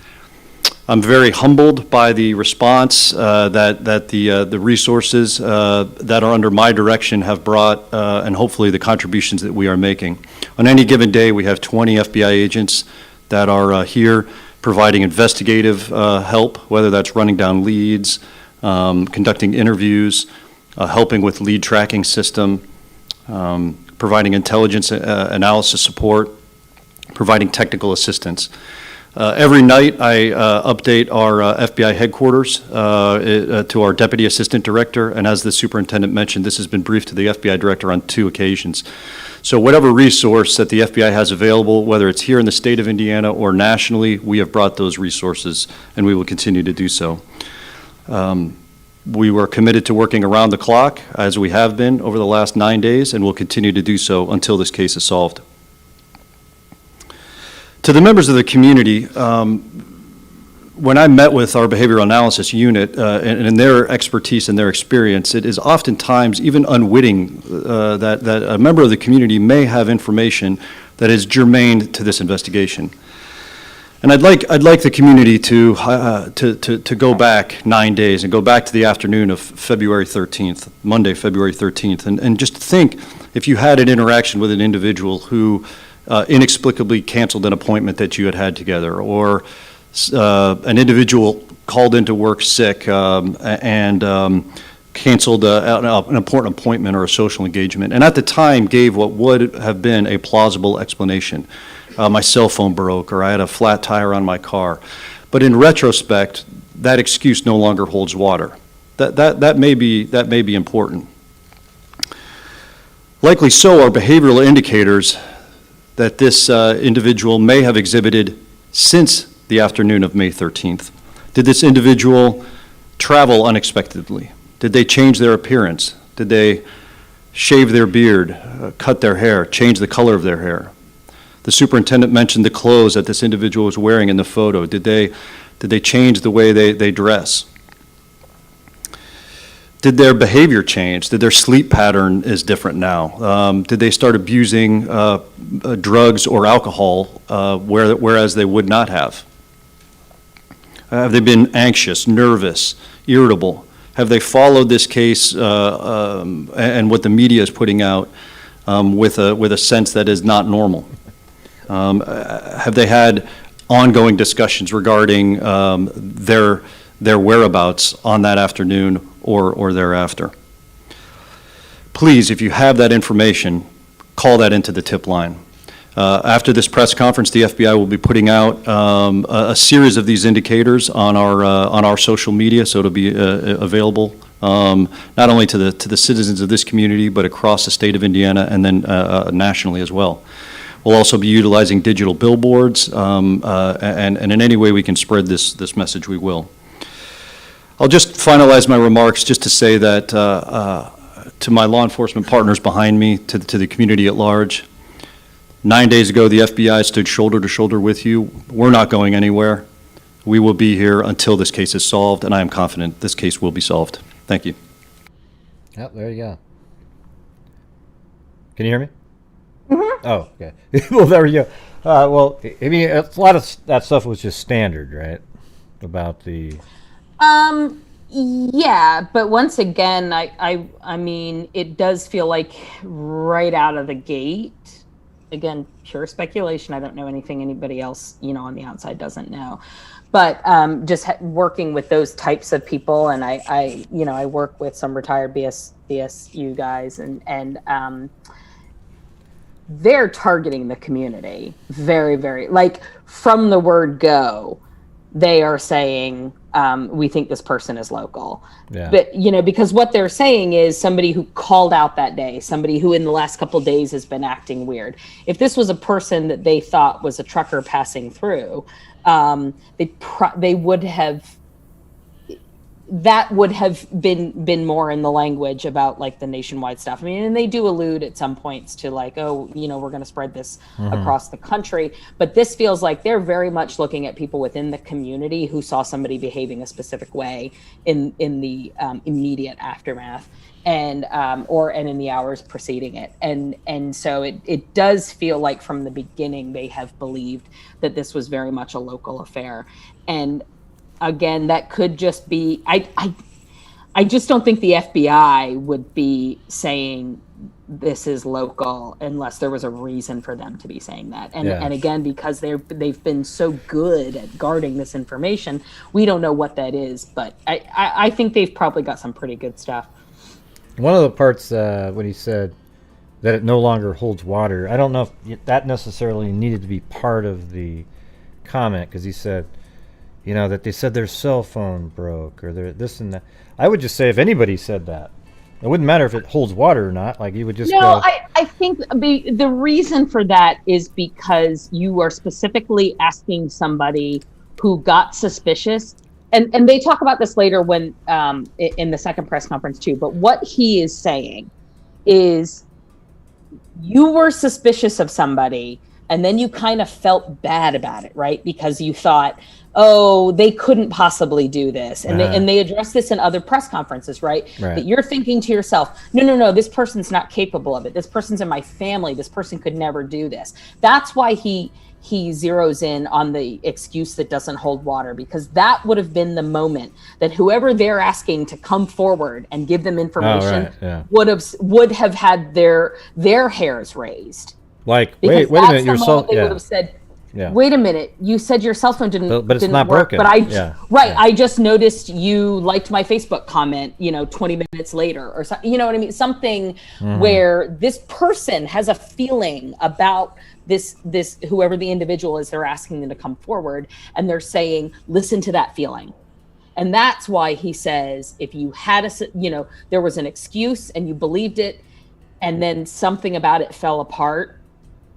I'm very humbled by the response that the resources that are under my direction have brought, and hopefully the contributions that we are making. On any given day, we have 20 FBI agents that are here providing investigative help, whether that's running down leads, conducting interviews, helping with lead tracking system, providing intelligence analysis support, providing technical assistance. Every night, I update our FBI headquarters to our Deputy Assistant Director, and as the Superintendent mentioned, this has been briefed to the FBI Director on 2 occasions. So whatever resource that the FBI has available, whether it's here in the state of Indiana or nationally, we have brought those resources, and we will continue to do so. We were committed to working around the clock, as we have been over the last 9 days, and will continue to do so until this case is solved. To the members of the community, when I met with our behavioral analysis unit and in their expertise and their experience, it is oftentimes even unwitting that a member of the community may have information that is germane to this investigation. And I'd like the community to go back 9 days and go back to the afternoon of February 13th, Monday, February 13th, and just think if you had an interaction with an individual who inexplicably canceled an appointment that you had together, or an individual called into work sick and canceled an important appointment or a social engagement, and at the time gave what would have been a plausible explanation. My cell phone broke, or I had a flat tire on my car. But in retrospect, that excuse no longer holds water. That may be important. Likely so are behavioral indicators that this individual may have exhibited since the afternoon of May 13th. Did this individual travel unexpectedly? Did they change their appearance? Did they shave their beard, cut their hair, change the color of their hair? The superintendent mentioned the clothes that this individual was wearing in the photo. Did they change the way they dress? Did their behavior change? Did their sleep pattern is different now? Did they start abusing drugs or alcohol whereas they would not have? Have they been anxious, nervous, irritable? Have they followed this case and what the media is putting out with a sense that is not normal? Have they had ongoing discussions regarding their whereabouts on that afternoon or thereafter? Please, if you have that information, call that into the tip line. After this press conference, the FBI will be putting out a series of these indicators on our social media, so it'll be available not only to the citizens of this community, but across the state of Indiana and then nationally as well. We'll also be utilizing digital billboards, and in any way we can spread this message, we will. I'll just finalize my remarks just to say that to my law enforcement partners behind me, to the community at large, 9 days ago the FBI stood shoulder to shoulder with you. We're not going anywhere. We will be here until this case is solved, and I am confident this case will be solved. Thank you. Yep, there you go. Can you hear me? Mm-hmm. Oh, okay. Well, there you go. Well, I mean, a lot of that stuff was just standard, right? About the... Yeah, but once again, I mean, it does feel like right out of the gate, again, pure speculation. I don't know anything anybody else, on the outside doesn't know. But just working with those types of people, and I work with some retired BSU guys, and they're targeting the community very, very, like from the word go, they are saying, we think this person is local. Yeah. But, because what they're saying is somebody who called out that day, somebody who in the last couple of days has been acting weird. If this was a person that they thought was a trucker passing through, they would have that would have been more in the language about like the nationwide stuff. I mean, and they do allude at some points to like, oh, you know, we're going to spread this across the country. But this feels like they're very much looking at people within the community who saw somebody behaving a specific way in the immediate aftermath and in the hours preceding it. And so it does feel like from the beginning they have believed that this was very much a local affair. And again, that could just be, I just don't think the FBI would be saying this is local unless there was a reason for them to be saying that. And again, because they've been so good at guarding this information, we don't know what that is, but I think they've probably got some pretty good stuff. One of the parts when he said that it no longer holds water, I don't know if that necessarily needed to be part of the comment, because he said, you know, that they said their cell phone broke or their this and that. I would just say if anybody said that, it wouldn't matter if it holds water or not. Like you would just go. I think the reason for that is because you are specifically asking somebody who got suspicious. And they talk about this later when in the second press conference too. But what he is saying is you were suspicious of somebody and then you kind of felt bad about it, right? Because you thought, oh, they couldn't possibly do this. And they address this in other press conferences, right? That you're thinking to yourself, no, this person's not capable of it. This person's in my family. This person could never do this. That's why he zeroes in on the excuse that doesn't hold water, because that would have been the moment that whoever they're asking to come forward and give them information would have had their hairs raised. Like, because wait a minute, your cell. They would have said, wait a minute, you said your cell phone didn't not work, broken. but I just noticed you liked my Facebook comment, 20 minutes later or something, you know what I mean? Something where this person has a feeling about this whoever the individual is they're asking them to come forward, and they're saying, listen to that feeling. And that's why he says, if you had there was an excuse and you believed it, and then something about it fell apart.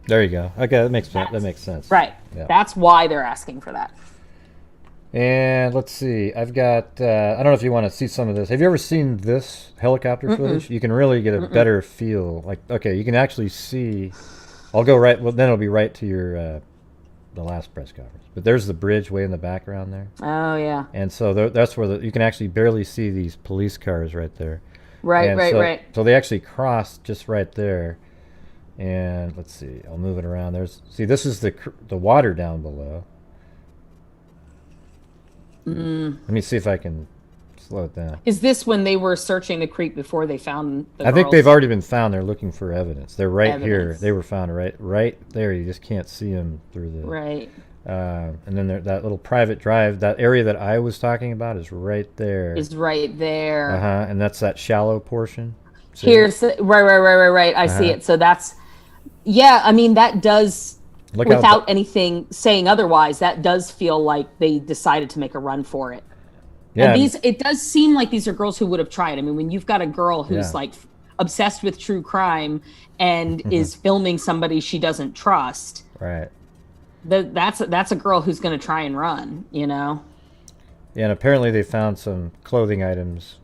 There you go. Okay, that makes sense. Right. Yeah. That's why they're asking for that. And let's see. I've got. I don't know if you want to see some of this. Have you ever seen this helicopter footage? You can really get a better feel. Like, okay, you can actually see. I'll go right. Well, then it'll be right to your the last press conference. But there's the bridge way in the background there. Oh yeah. And so that's where you can actually barely see these police cars right there. Right. So they actually crossed just right there. And let's see, I'll move it around. This is the water down below. Let me see if I can slow it down. Is this when they were searching the creek before they found the I think they've already been found. They're looking for evidence. They're right here. They were found right there. You just can't see them through the... Right. And then that little private drive, that area that I was talking about is right there. Is right there. And that's that shallow portion. See? Here's right. I see it. So that's... Yeah, I mean, that does, without anything saying otherwise, that does feel like they decided to make a run for it. Yeah. And it does seem like these are girls who would have tried. I mean, when you've got a girl who's like obsessed with true crime and is filming somebody she doesn't trust, right? That's a girl who's going to try and run, Yeah, and apparently they found some clothing items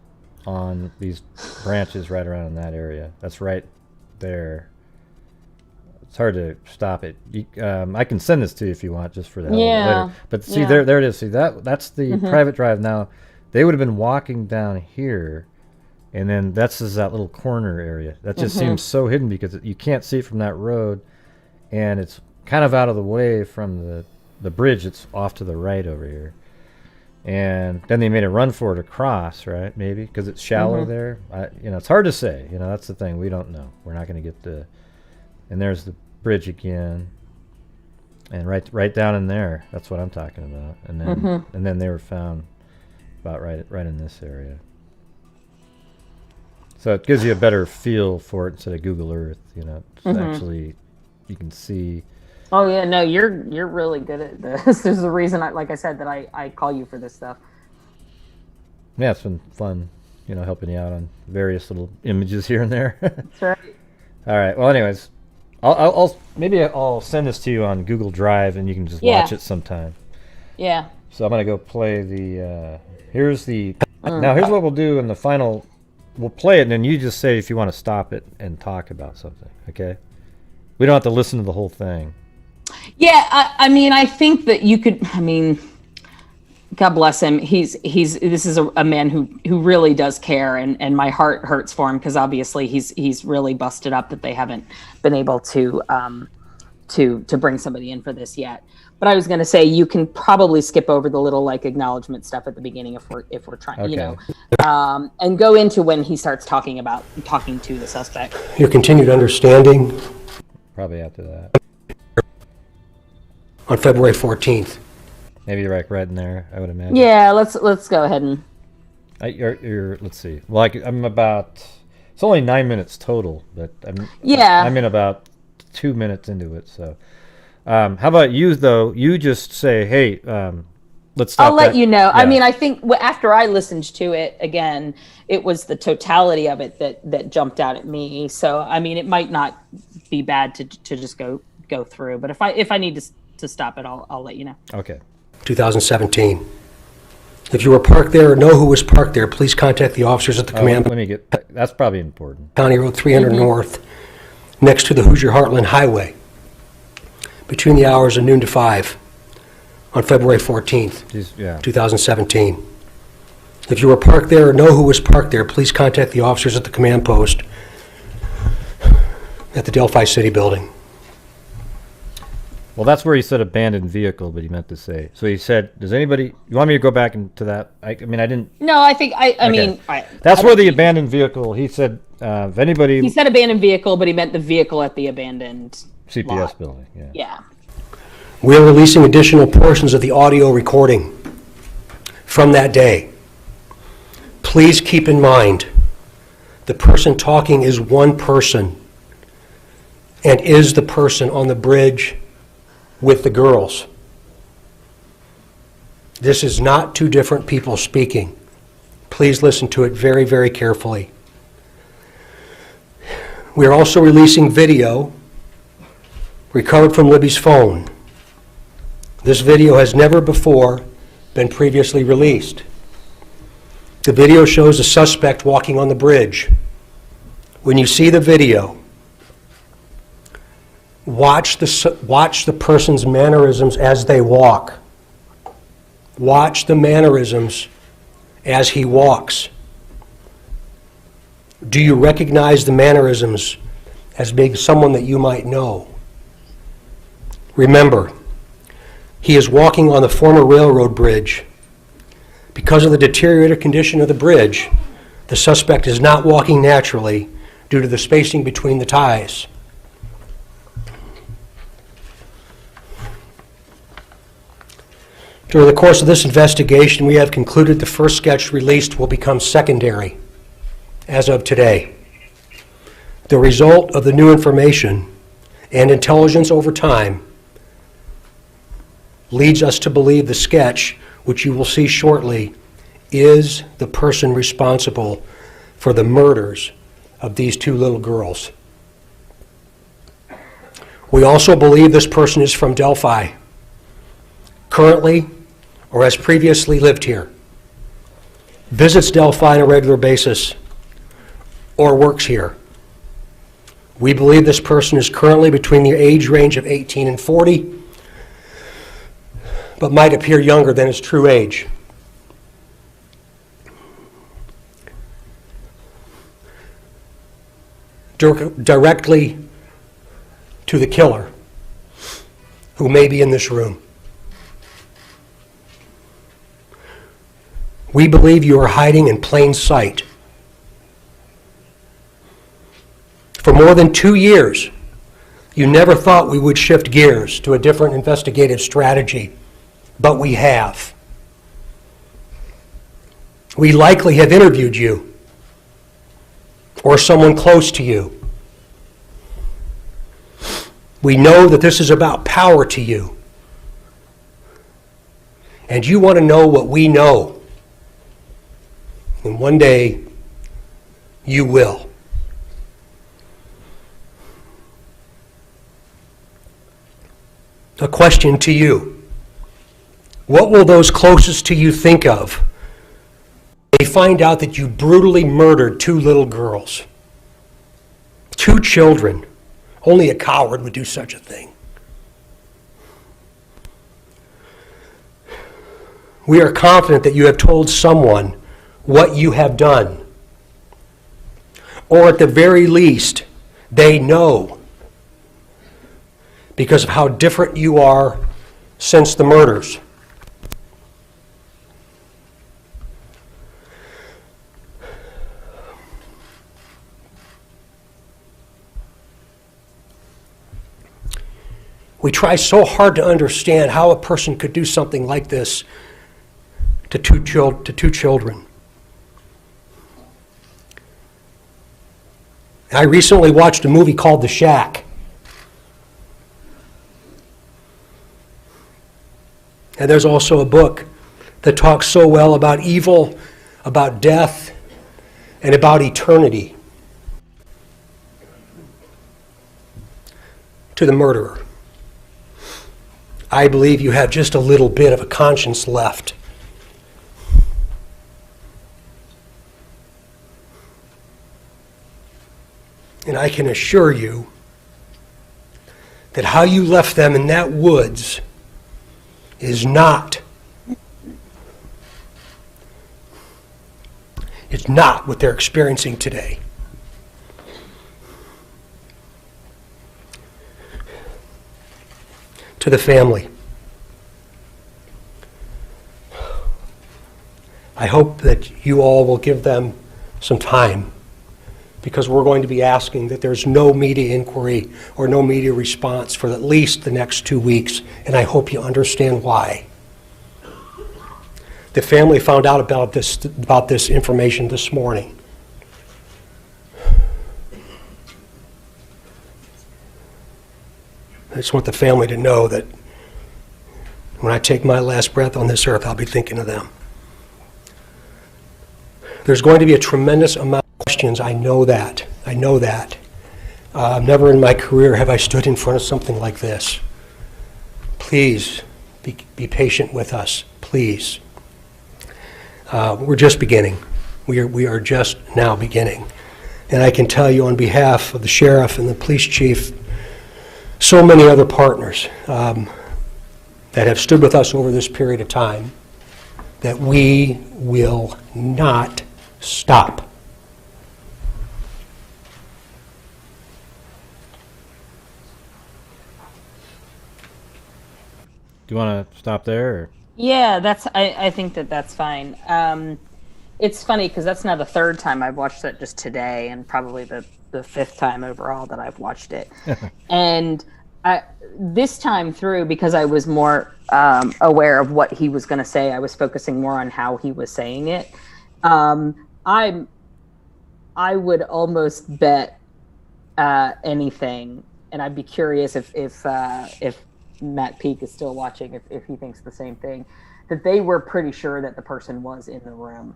on these branches right around in that area. That's right there. It's hard to stop it. I can send this to you if you want, just for that later. But see, there it is. See, that's the private drive. Now, they would have been walking down here, and then that's just that little corner area. That just seems so hidden because you can't see it from that road, and it's kind of out of the way from the bridge. It's off to the right over here. And then they made a run for it across, right? Maybe because it's shallow there. It's hard to say. That's the thing. We don't know. We're not going to get the... And there's the bridge again, and right down in there. That's what I'm talking about. And then they were found about right in this area. So it gives you a better feel for it instead of Google Earth. It's actually you can see. Oh yeah, no, you're really good at this. There's a reason, like I said, that I call you for this stuff. Yeah, it's been fun, helping you out on various little images here and there. That's right. All right. Well, anyways. I'll send this to you on Google Drive, and you can just watch it sometime. Yeah. So I'm gonna go play the. Here's the. Now, here's what we'll do in the final. We'll play it, and then you just say if you want to stop it and talk about something, okay? We don't have to listen to the whole thing. Yeah, I mean, I think that you could, I mean, God bless him. This is a man who really does care, and my heart hurts for him because obviously he's really busted up that they haven't been able to bring somebody in for this yet. But I was going to say you can probably skip over the little like acknowledgement stuff at the beginning if we're trying, Okay. And go into when he starts talking to the suspect. Your continued understanding Probably after that. on February 14th. Maybe right in there, I would imagine. Yeah, let's go ahead and. You're let's see. Well, I'm about. It's only 9 minutes total, but I'm in about 2 minutes into it. So, how about you though? You just say, hey, let's stop. I'll let you know. Yeah. I mean, I think after I listened to it again, it was the totality of it that jumped out at me. So, I mean, it might not be bad to just go through, but if I need to stop it, I'll let you know. Okay. 2017. If you were parked there or know who was parked there, please contact the officers at the command Let me get. That's probably important. County Road 300 North, next to the Hoosier Heartland Highway, between the hours of noon to 5 on February 14th, Yeah. 2017. If you were parked there or know who was parked there, please contact the officers at the command post at the Delphi City Building. Well, that's where he said abandoned vehicle, but he meant to say. So he said, "Does anybody? You want me to go back into that? I mean, I didn't. No, I think I mean That's where the abandoned vehicle. He said, if anybody. he said abandoned vehicle, but he meant the vehicle at the abandoned CPS lot. building. Yeah. Yeah. We are releasing additional portions of the audio recording from that day. Please keep in mind, the person talking is one person and is the person on the bridge with the girls. This is not two different people speaking. Please listen to it very, very carefully. We are also releasing video recovered from Libby's phone. This video has never before been previously released. The video shows a suspect walking on the bridge. When you see the video, watch the person's mannerisms as they walk. Watch the mannerisms as he walks. Do you recognize the mannerisms as being someone that you might know? Remember, he is walking on the former railroad bridge. Because of the deteriorated condition of the bridge, the suspect is not walking naturally due to the spacing between the ties. During the course of this investigation, we have concluded the first sketch released will become secondary as of today. The result of the new information and intelligence over time leads us to believe the sketch, which you will see shortly, is the person responsible for the murders of these two little girls. We also believe this person is from Delphi, currently or has previously lived here, visits Delphi on a regular basis, or works here. We believe this person is currently between the age range of 18 and 40, but might appear younger than his true age. Directly to the killer, who may be in this room. We believe you are hiding in plain sight. For more than 2 years, you never thought we would shift gears to a different investigative strategy, but we have. We likely have interviewed you or someone close to you. We know that this is about power to you, and you want to know what we know. And one day, you will. A question to you. What will those closest to you think of they find out that you brutally murdered 2 little girls, 2 children. Only a coward would do such a thing. We are confident that you have told someone what you have done. Or at the very least, they know because of how different you are since the murders. We try so hard to understand how a person could do something like this to two children. I recently watched a movie called The Shack. And there's also a book that talks so well about evil, about death, and about eternity. To the murderer, I believe you have just a little bit of a conscience left. And I can assure you that how you left them in that woods is not, it's not what they're experiencing today. To the family, I hope that you all will give them some time, because we're going to be asking that there's no media inquiry or no media response for at least the next 2 weeks, and I hope you understand why. The family found out about this information this morning. I just want the family to know that when I take my last breath on this earth, I'll be thinking of them. There's going to be a tremendous amount of questions. I know that. Never in my career have I stood in front of something like this. Please be patient with us, please. We're just beginning. We are just now beginning. And I can tell you on behalf of the sheriff and the police chief, so many other partners that have stood with us over this period of time, that we will not stop. Do you want to stop there? Or? Yeah, I think that's fine. It's funny because that's now the 3rd time I've watched that just today, and probably the 5th time overall that I've watched it. And this time through, because I was more aware of what he was going to say, I was focusing more on how he was saying it. I would almost bet anything, and I'd be curious if Matt Peak is still watching, if he thinks the same thing, that they were pretty sure that the person was in the room,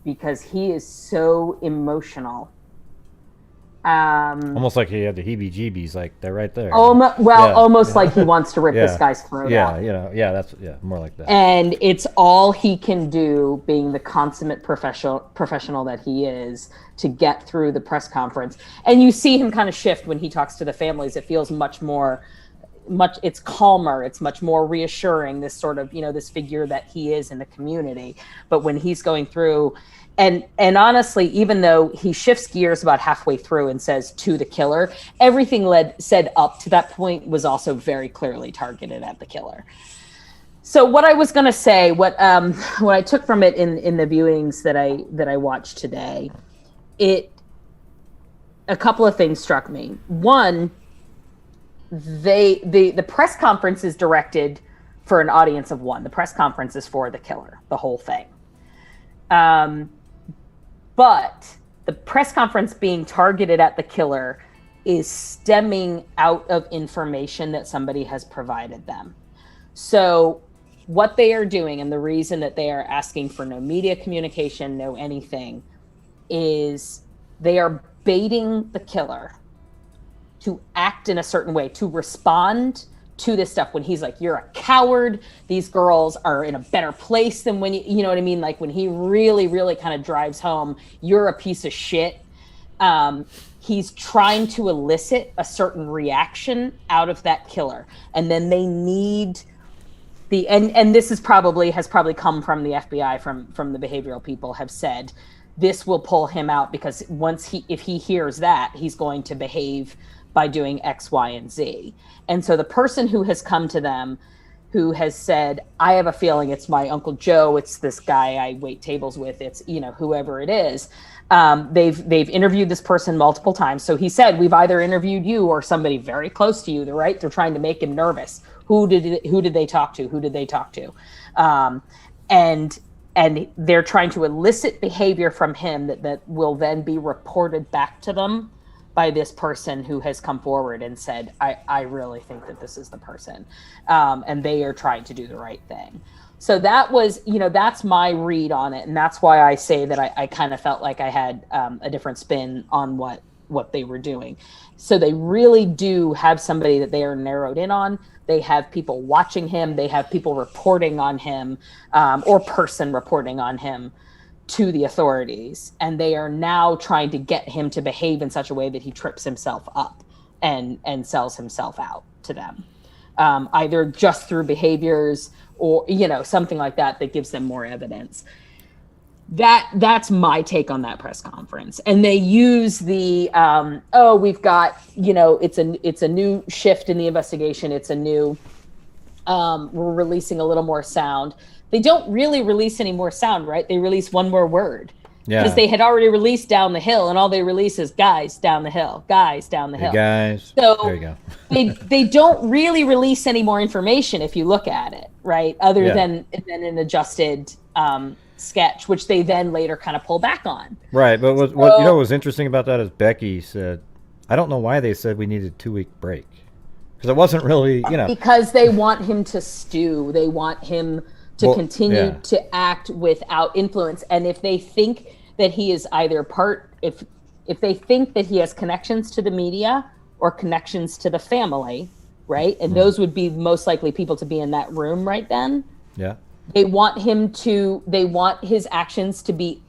because he is so emotional. Almost like he had the heebie-jeebies, like they're right there. Almost like he wants to rip this guy's throat out. That's more like that. And it's all he can do, being the consummate professional that he is, to get through the press conference. And you see him kind of shift when he talks to the families. It feels it's calmer, it's much more reassuring, this sort of, this figure that he is in the community. But when he's going through, and honestly, even though he shifts gears about halfway through and says to the killer, everything said up to that point was also very clearly targeted at the killer. So what I was going to say, what I took from it in the viewings that I watched today, a couple of things struck me. One, the press conference is directed for an audience of 1. The press conference is for the killer, the whole thing. But the press conference being targeted at the killer is stemming out of information that somebody has provided them. So what they are doing, and the reason that they are asking for no media communication, no anything, is they are baiting the killer to act in a certain way, to respond to this stuff when he's like, you're a coward. These girls are in a better place than when you know what I mean? Like when he really, really kind of drives home, you're a piece of shit. He's trying to elicit a certain reaction out of that killer. And then they need and this has probably come from the FBI, from the behavioral people have said, this will pull him out because if he hears that, he's going to behave by doing X, Y, and Z. And so the person who has come to them, who has said, I have a feeling it's my Uncle Joe, it's this guy I wait tables with, it's, whoever it is. They've interviewed this person multiple times. So he said, we've either interviewed you or somebody very close to you. They're trying to make him nervous. Who did they talk to? Who did they talk to? And they're trying to elicit behavior from him that will then be reported back to them by this person who has come forward and said, I really think that this is the person. And they are trying to do the right thing. So that was, that's my read on it. And that's why I say that I kind of felt like I had a different spin on what they were doing. So they really do have somebody that they are narrowed in on. They have people watching him. They have people reporting on him, or person reporting on him to the authorities. And they are now trying to get him to behave in such a way that he trips himself up and sells himself out to them, either just through behaviors or, something like that gives them more evidence. That's my take on that press conference. And they use the, we've got, it's a new shift in the investigation. It's a new, we're releasing a little more sound. They don't really release any more sound, right? They release one more word. Yeah. Because they had already released Down the Hill, and all they release is guys down the hill, guys down the hill. Hey guys. So there you go. they don't really release any more information if you look at it, right? Other than an adjusted sketch, which they then later kind of pull back on. Right, but what was interesting about that is Becky said, I don't know why they said we needed a 2-week break. Because it wasn't really, Because they want him to stew. They want him to continue to act without influence. And if they think that he is either if they think that he has connections to the media or connections to the family, right? And those would be most likely people to be in that room right then. Yeah. They want his actions to be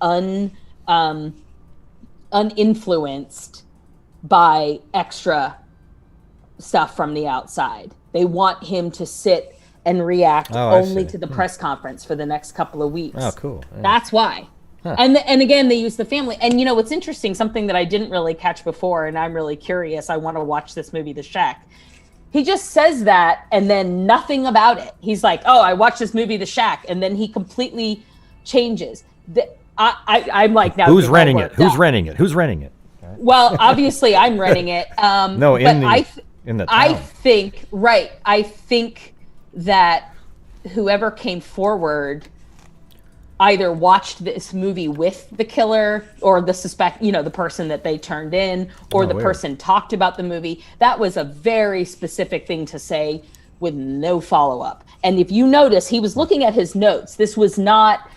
uninfluenced by extra stuff from the outside. They want him to sit and react only to the press conference for the next couple of weeks. Oh, cool. Yeah. That's why. Huh. And again, they use the family. And what's interesting, something that I didn't really catch before, and I'm really curious, I want to watch this movie, The Shack. He just says that and then nothing about it. He's like, oh, I watched this movie, The Shack. And then he completely changes. I'm like, now who's renting it? Who's renting it? Who's renting it? Right. Well, obviously I'm renting it. No, in the town. I think that whoever came forward either watched this movie with the killer or the suspect, the person that they turned in, or the person talked about the movie. That was a very specific thing to say with no follow-up. And if you notice, he was looking at his notes. This was not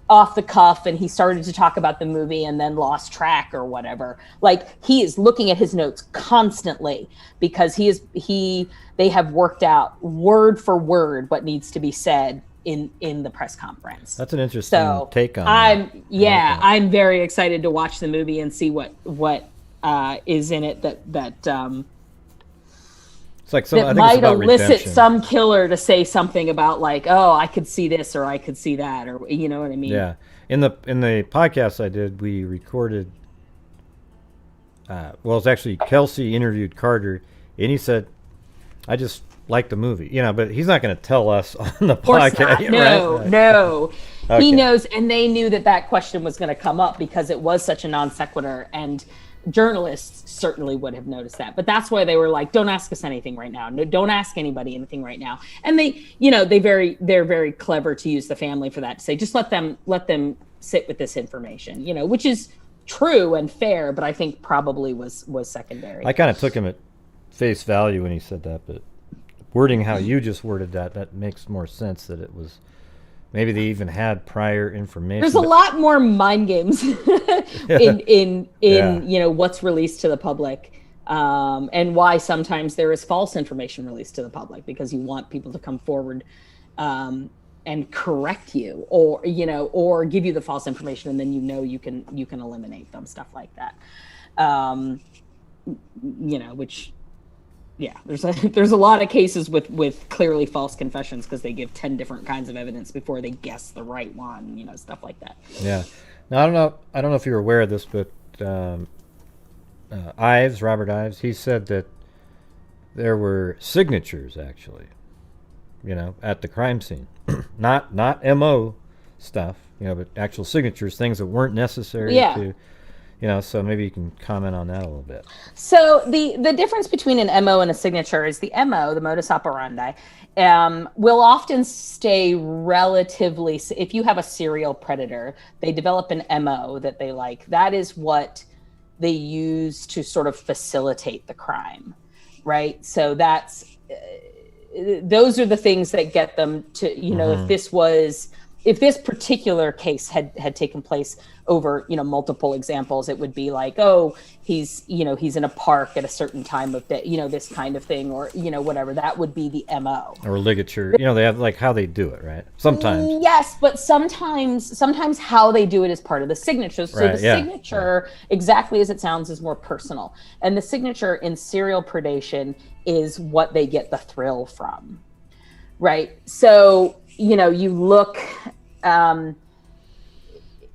off the cuff and he started to talk about the movie and then lost track or whatever. Like, he is looking at his notes constantly because they have worked out word for word what needs to be said in the press conference. That's an interesting take on that. I'm very excited to watch the movie and see what is in it that it's like that might elicit some killer to say something about like, oh, I could see this or I could see that, or you know what I mean? Yeah. In the podcast I did, we recorded it's actually Kelsi interviewed Carter and he said, I just like the movie, but he's not going to tell us on the podcast. No. Okay. He knows, and they knew that question was going to come up because it was such a non sequitur, and journalists certainly would have noticed that. But that's why they were like, "Don't ask us anything right now. No, don't ask anybody anything right now." And they're very clever to use the family for that, to say, just let them sit with this information, which is true and fair, but I think probably was secondary. I kind of took him at face value when he said that, but wording how you just worded that makes more sense, that it was maybe they even had prior information. There's a lot more mind games in what's released to the public and why sometimes there is false information released to the public because you want people to come forward and correct you, or or give you the false information, and then you can eliminate them, stuff like that. Which, yeah, there's a lot of cases with clearly false confessions because they give 10 different kinds of evidence before they guess the right one, stuff like that. Yeah. Now I don't know if you're aware of this, but Robert Ives, he said that there were signatures actually, at the crime scene, not MO stuff, but actual signatures, things that weren't necessary to. So maybe you can comment on that a little bit. So the difference between an MO and a signature is the MO, the modus operandi, will often stay relatively. If you have a serial predator, they develop an MO that they like. That is what they use to sort of facilitate the crime, right? So those are the things that get them to, if this particular case had taken place over, multiple examples, it would be like, oh, he's in a park at a certain time of day, this kind of thing, or, whatever. That would be the MO. Or ligature. They have like how they do it, right? Sometimes. Yes, but sometimes how they do it is part of the signature. So the signature, exactly as it sounds, is more personal. And the signature in serial predation is what they get the thrill from, right? So, you look,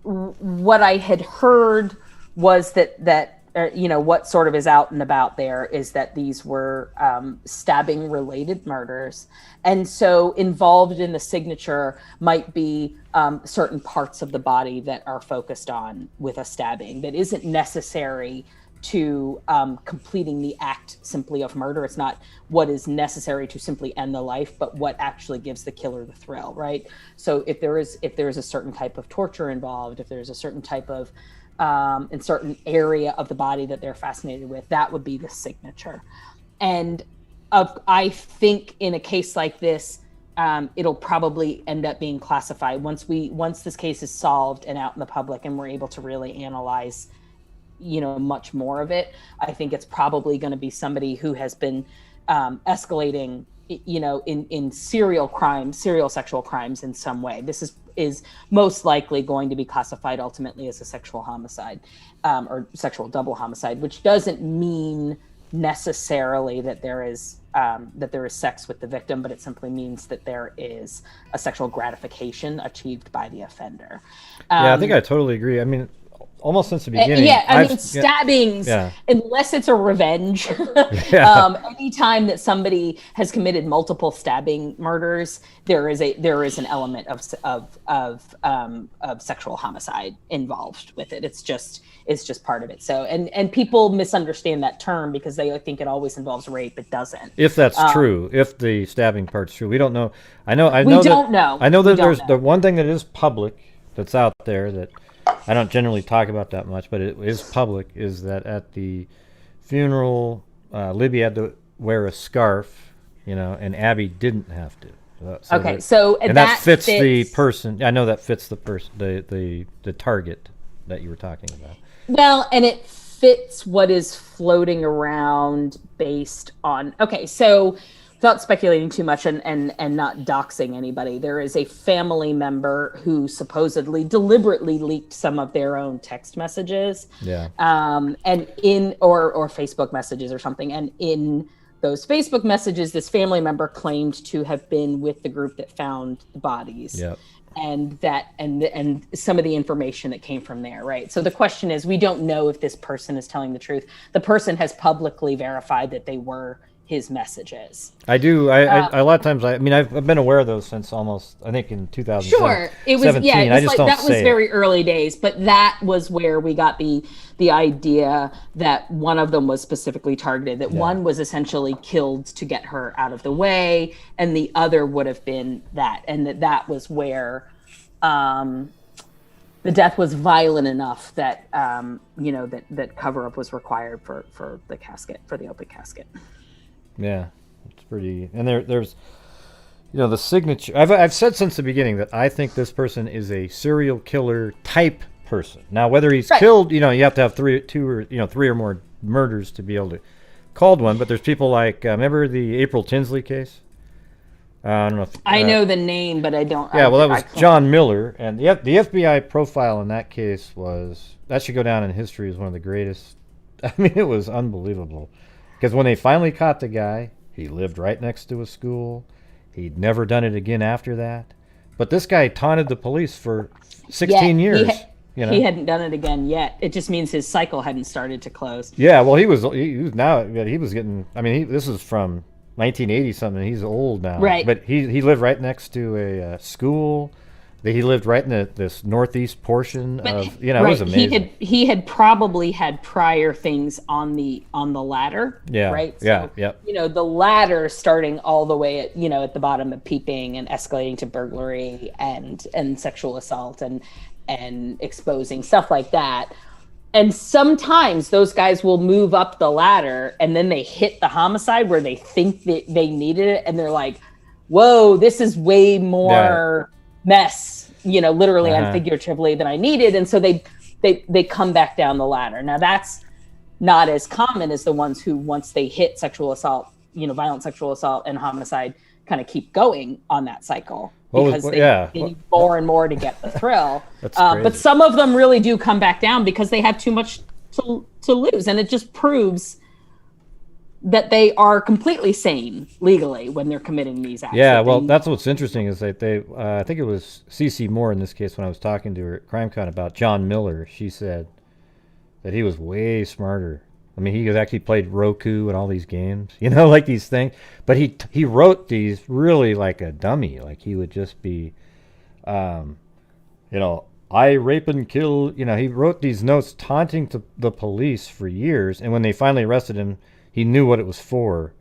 what I had heard was that what sort of is out and about there is that these were stabbing related murders. And so involved in the signature might be certain parts of the body that are focused on with a stabbing that isn't necessary to completing the act simply of murder. It's not what is necessary to simply end the life, but what actually gives the killer the thrill, right? So if there is a certain type of torture involved, if there's a certain type of in certain area of the body that they're fascinated with, that would be the signature. And I think in a case like this, it'll probably end up being classified once this case is solved and out in the public and we're able to really analyze much more of it. I think it's probably going to be somebody who has been escalating, in serial sexual crimes in some way. This is most likely going to be classified ultimately as a sexual homicide, or sexual double homicide, which doesn't mean necessarily that there is sex with the victim, but it simply means that there is a sexual gratification achieved by the offender. I think I totally agree. I mean, almost since the beginning. Stabbings, unless it's a revenge, anytime that somebody has committed multiple stabbing murders, there is an element of sexual homicide involved with it. It's just part of it. So, and people misunderstand that term because they think it always involves rape. It doesn't. If that's true, if the stabbing part's true, we don't know. I know that there's the one thing that is public that's out there that I don't generally talk about that much, but it is public, is that at the funeral, Libby had to wear a scarf, and Abby didn't have to. That fits the person. I know that fits the person, the target that you were talking about. Well, and it fits what is floating around based on. Okay, so without speculating too much and not doxing anybody, there is a family member who supposedly deliberately leaked some of their own text messages, and or Facebook messages or something. And in those Facebook messages, this family member claimed to have been with the group that found the bodies. Yep. And some of the information that came from there, right? So the question is, we don't know if this person is telling the truth. The person has publicly verified that they were his messages. I do. A lot of times, I've been aware of those since almost, I think, in 2017. Sure, it was. Yeah, it was that was very early days, but that was where we got the idea that one of them was specifically targeted. That one was essentially killed to get her out of the way, and the other would have been that, and that was where the death was violent enough that that cover up was required for the casket, for the open casket. Yeah, it's pretty. And there's, the signature. I've said since the beginning that I think this person is a serial killer type person. Now, whether he's killed, you have to have three or more murders to be able to called one, but there's people like remember the April Tinsley case? I don't know. If, I know the name, but I don't. Yeah, well, that I was can't- John Miller, and the FBI profile in that case that should go down in history as one of the greatest. I mean, it was unbelievable, because when they finally caught the guy, he lived right next to a school. He'd never done it again after that. But this guy taunted the police for 16 years. He hadn't done it again yet. It just means his cycle hadn't started to close. Yeah, well, he was getting. I mean, this is from 1980 something. He's old now, Right? But he lived right next to a school. He lived right in this northeast portion of. It was amazing. He had probably had prior things on the ladder. Yeah. Right. Yeah. So, Yep. the ladder starting all the way at at the bottom of peeping and escalating to burglary and sexual assault and exposing stuff like that. And sometimes those guys will move up the ladder and then they hit the homicide where they think that they needed it. And they're like, whoa, this is way more mess, literally and figuratively than I needed. And so they come back down the ladder. Now that's not as common as the ones who, once they hit sexual assault, violent sexual assault and homicide, kind of keep going on that cycle. Because they need more and more to get the thrill. But some of them really do come back down because they have too much to lose. And it just proves that they are completely sane legally when they're committing these acts. Yeah, well, that's what's interesting is that I think it was C.C. Moore in this case when I was talking to her at CrimeCon about John Miller. She said that he was way smarter. I mean, he actually played Roku and all these games, like these things. But he wrote these really like a dummy. Like he would just be, I rape and kill. He wrote these notes taunting to the police for years. And when they finally arrested him, he knew what it was for.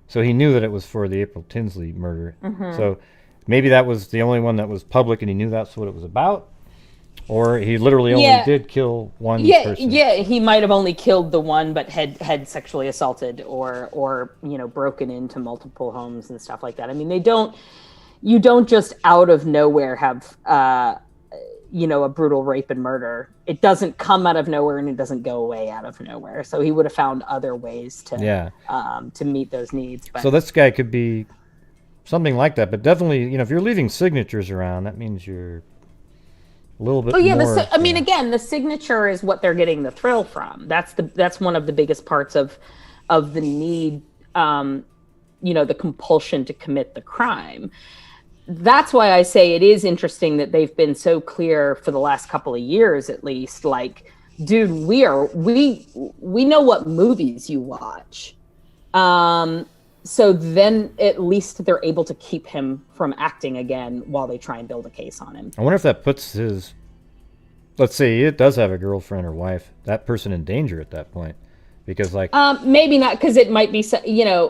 So he knew that it was for the April Tinsley murder. Mm-hmm. So maybe that was the only one that was public and he knew that's what it was about. Or he literally only did kill one person. Yeah, he might have only killed the one, but had sexually assaulted or broken into multiple homes and stuff like that. I mean, you don't just out of nowhere have a brutal rape and murder. It doesn't come out of nowhere and it doesn't go away out of nowhere. So he would have found other ways to meet those needs. But. So this guy could be something like that, but definitely, if you're leaving signatures around, that means you're a little bit more. Again, the signature is what they're getting the thrill from. That's one of the biggest parts of the need, the compulsion to commit the crime. That's why I say it is interesting that they've been so clear for the last couple of years, at least, like, dude, we know what movies you watch. So then at least they're able to keep him from acting again while they try and build a case on him. I wonder if that puts let's say it does have a girlfriend or wife, that person in danger at that point. Because maybe not, because it might be,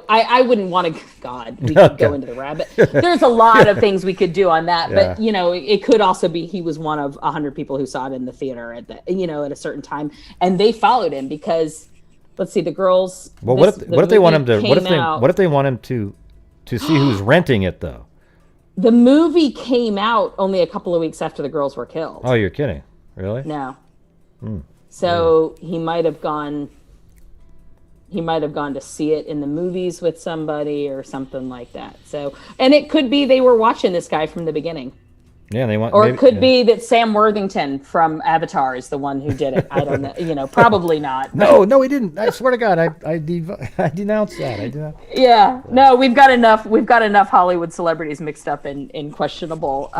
I wouldn't want to, God, we could go into the rabbit. There's a lot of things we could do on that, but it could also be he was one of 100 people who saw it in the theater at a certain time, and they followed him because, let's see, the girls. Well, what if they want him to? What if they want him to see who's renting it though? The movie came out only a couple of weeks after the girls were killed. Oh, you're kidding? Really? No. So he might have gone. He might have gone to see it in the movies with somebody or something like that. So, and it could be they were watching this guy from the beginning. Yeah, they want. Or it could be that Sam Worthington from Avatar is the one who did it. I don't know. Probably not. No, he didn't. I swear to God, I denounce that. I do not. Yeah. No, we've got enough Hollywood celebrities mixed up in questionable,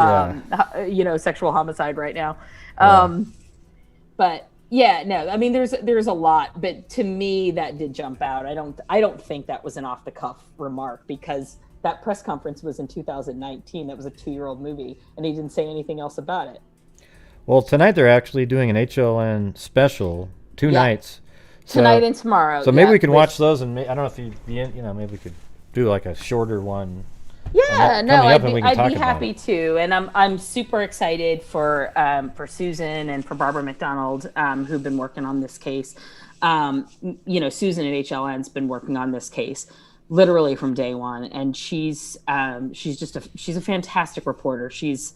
sexual homicide right now. But. Yeah, no, I mean, there's a lot, but to me that did jump out. I don't think that was an off the cuff remark because that press conference was in 2019. That was a 2-year-old movie, and he didn't say anything else about it. Well, tonight they're actually doing an HLN special, 2 nights. Tonight and tomorrow. So maybe we could watch those, and I don't know if you'd be in, maybe we could do like a shorter one. Yeah, no, I'd be happy to, and I'm super excited for Susan and for Barbara McDonald, who've been working on this case. Susan at HLN's been working on this case literally from day one, and she's a fantastic reporter. She's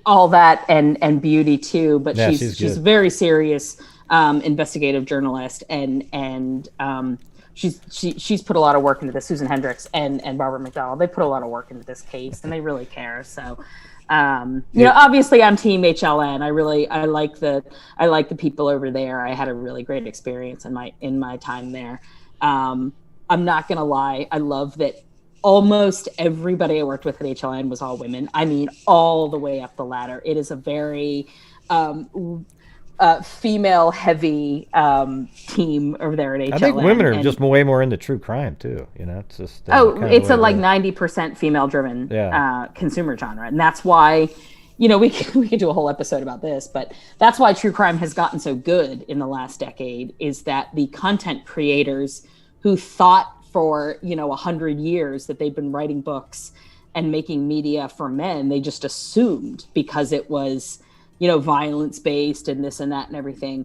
all that and beauty too, but she's a very serious investigative journalist and she's put a lot of work into this. Susan Hendricks and Barbara McDonald, they put a lot of work into this case, and they really care. So, you know, obviously I'm team HLN. I like the people over there. I had a really great experience in my time there. I'm not gonna lie, I love that almost everybody I worked with at HLN was all women. I mean, all the way up the ladder. It is a very female heavy team over there at HLN. I think women are just way more into true crime too. You know, it's just it's a like 90% female driven consumer genre, and that's why, you know, we could do a whole episode about this, but that's why true crime has gotten so good in the last decade, is that the content creators who thought for, you know, 100 years that they've been writing books and making media for men, they just assumed because it was, you know, violence based and this and that and everything.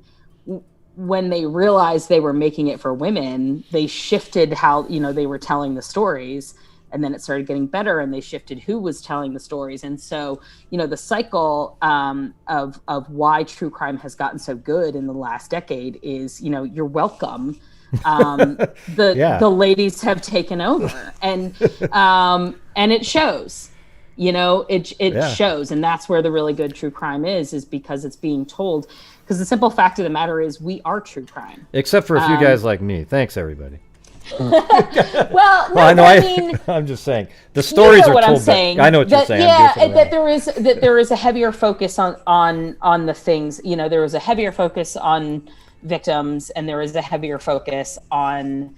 When they realized they were making it for women, they shifted how, you know, they were telling the stories, and then it started getting better, and they shifted who was telling the stories. And so, you know, the cycle of why true crime has gotten so good in the last decade is, you know, you're welcome. The ladies have taken over, and it shows. You know, it shows, and that's where the really good true crime is because it's being told. Because the simple fact of the matter is, we are true crime. Except for a few guys like me. Thanks, everybody. Well, no, I know. I mean, I'm just saying the stories are what told. I'm saying. I know what you're saying. Yeah, that there is a heavier focus on the things. You know, there is a heavier focus on victims, and there is a heavier focus on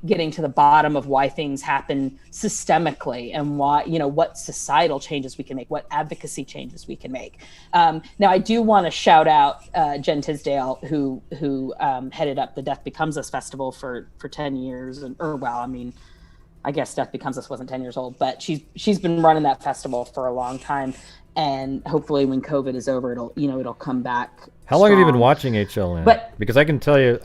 getting to the bottom of why things happen systemically, and why, you know, what societal changes we can make, what advocacy changes we can make. Now, I do want to shout out Jen Tisdale, who headed up the Death Becomes Us festival for 10 years, I guess Death Becomes Us wasn't 10 years old, but she's been running that festival for a long time, and hopefully when COVID is over, it'll come back. How long have you been watching HLN? Because I can tell you,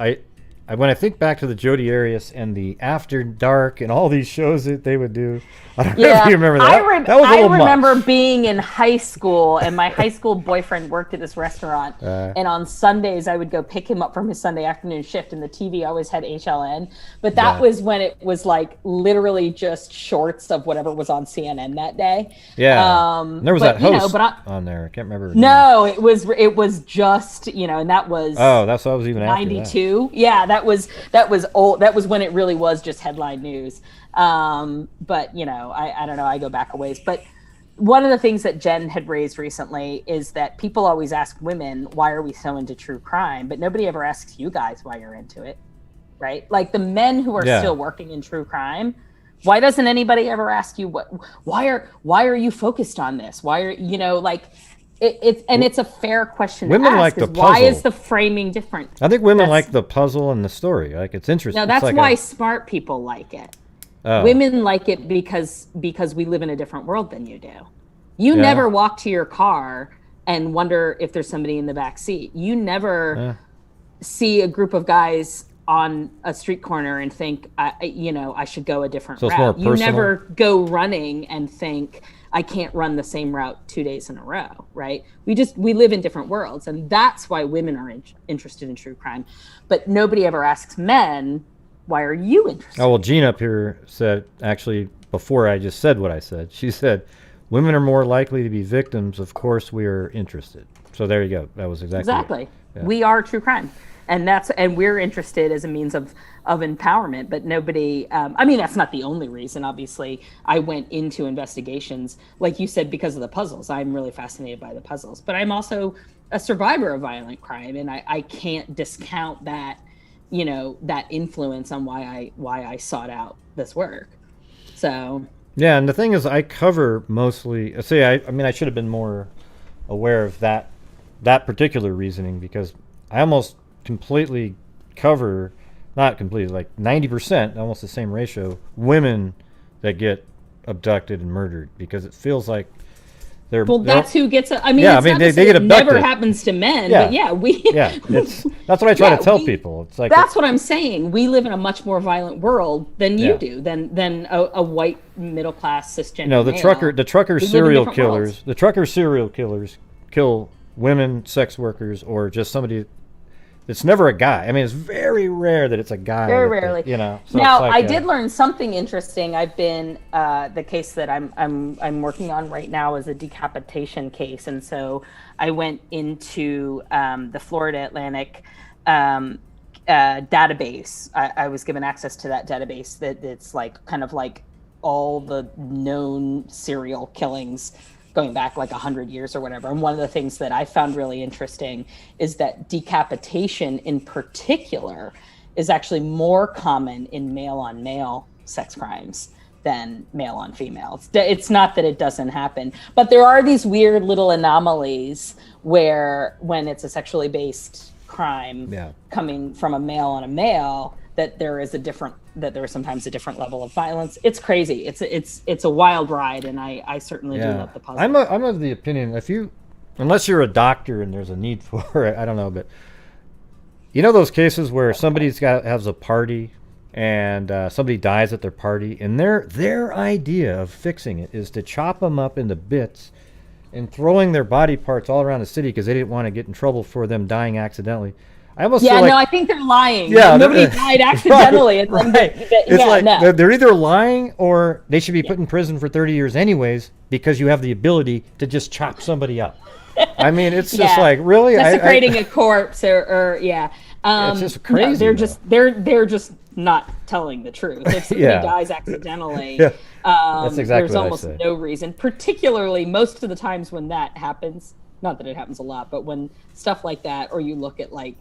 when I think back to the Jodi Arias and the After Dark and all these shows that they would do, I don't know if you remember that. That was a little remember much. Being in high school, and my high school boyfriend worked at this restaurant, and on Sundays I would go pick him up from his Sunday afternoon shift, and the TV always had HLN. But that was when it was like literally just shorts of whatever was on CNN that day. Yeah, there was that host on there. I can't remember. No, it was just, you know, and that was that's what I was even after 92. Yeah, that was old. That was when it really was just headline news. But you know, I don't know, I go back a ways. But one of the things that Jen had raised recently is that people always ask women, why are we so into true crime? But nobody ever asks you guys why you're into it, right? Like the men who are still working in true crime, why doesn't anybody ever ask you why are you focused on this? Why are, you know, like it's a fair question women to ask. Like the puzzle. Why is the framing different? I think women like the puzzle and the story. Like, it's interesting. No, that's why smart people like it. Women like it because we live in a different world than you do. You never walk to your car and wonder if there's somebody in the back seat. You never see a group of guys on a street corner and think, I should go a different route. You never go running and think, I can't run the same route 2 days in a row, right? We live in different worlds, and that's why women are interested in true crime. But nobody ever asks men, why are you interested? Oh, well, Jean up here said, actually, before I just said what I said, she said, women are more likely to be victims. Of course, we are interested. So there you go. That was exactly. Yeah. We are true crime. And we're interested as a means of empowerment, but nobody, that's not the only reason. Obviously, I went into investigations, like you said, because of the puzzles. I'm really fascinated by the puzzles, but I'm also a survivor of violent crime, and I can't discount that, you know, that influence on why I sought out this work. So. Yeah, and the thing is, I cover mostly, I should have been more aware of that particular reasoning, because I almost completely cover, not completely, like 90%, almost the same ratio, women that get abducted and murdered, because it feels like that's who gets it. They get abducted. It never happens to men, but that's what I try to tell people. It's like, that's what I'm saying. We live in a much more violent world than you do, than a white middle class cisgender. No, the trucker serial killers. The trucker serial killers kill women, sex workers, or just somebody It's never a guy. I mean, it's very rare that it's a guy. Very that rarely. you know. So now, it's like, I did learn something interesting. I've been the case that I'm working on right now is a decapitation case, and so I went into the Florida Atlantic database. I was given access to that database it's like kind of like all the known serial killings going back like 100 years or whatever. And one of the things that I found really interesting is that decapitation in particular is actually more common in male on male sex crimes than male on female. It's not that it doesn't happen, but there are these weird little anomalies where when it's a sexually based crime coming from a male on a male, that there is sometimes a different level of violence. It's crazy. It's a wild ride, and I certainly do love the puzzle. I'm of the opinion unless you're a doctor and there's a need for it, I don't know, but you know those cases where has a party and somebody dies at their party, and their idea of fixing it is to chop them up into bits and throwing their body parts all around the city because they didn't want to get in trouble for them dying accidentally. I almost feel like, I think they're lying. Yeah, nobody died accidentally. Right. They're either lying or they should be put in prison for 30 years anyways because you have the ability to just chop somebody up. I mean, it's just like, really? Desecrating a corpse or it's just crazy. No, they're just not telling the truth. If somebody dies accidentally, that's exactly there's what almost no reason. Particularly most of the times when that happens, not that it happens a lot, but when stuff like that, or you look at like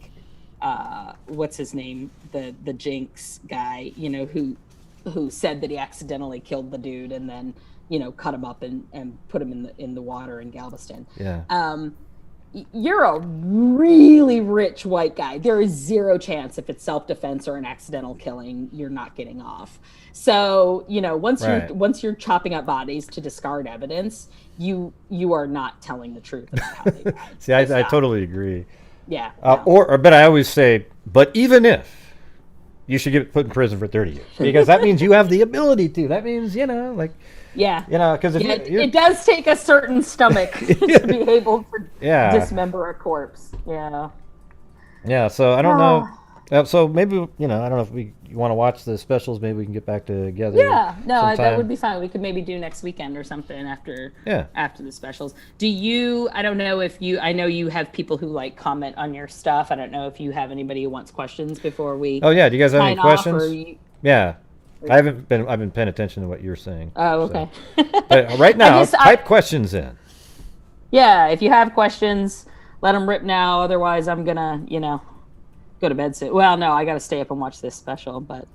what's his name, the Jinx guy, you know, who said that he accidentally killed the dude and then, you know, cut him up and put him in the water in Galveston. You're a really rich white guy. There is zero chance if it's self-defense or an accidental killing, you're not getting off. So, you know, once you're chopping up bodies to discard evidence, you are not telling the truth about how they died. See, I totally agree. Yeah. But I always say, but even if you should get put in prison for 30 years, because that means you have the ability to. That means, you know, like, yeah, you know, because it does take a certain stomach to be able to dismember a corpse. Yeah. So I don't know. So maybe, you know, I don't know if you want to watch the specials. Maybe we can get back together. Yeah. No, sometime. that would be fine. We could maybe do next weekend or something after the specials. I don't know if I know you have people who like comment on your stuff. I don't know if you have anybody who wants questions before we. Oh yeah. Do you guys have any questions? I've been paying attention to what you're saying. Oh, okay. So. But right now, type questions in. Yeah, if you have questions, let them rip now. Otherwise, I'm gonna, you know, go to bed soon. Well, no, I got to stay up and watch this special, but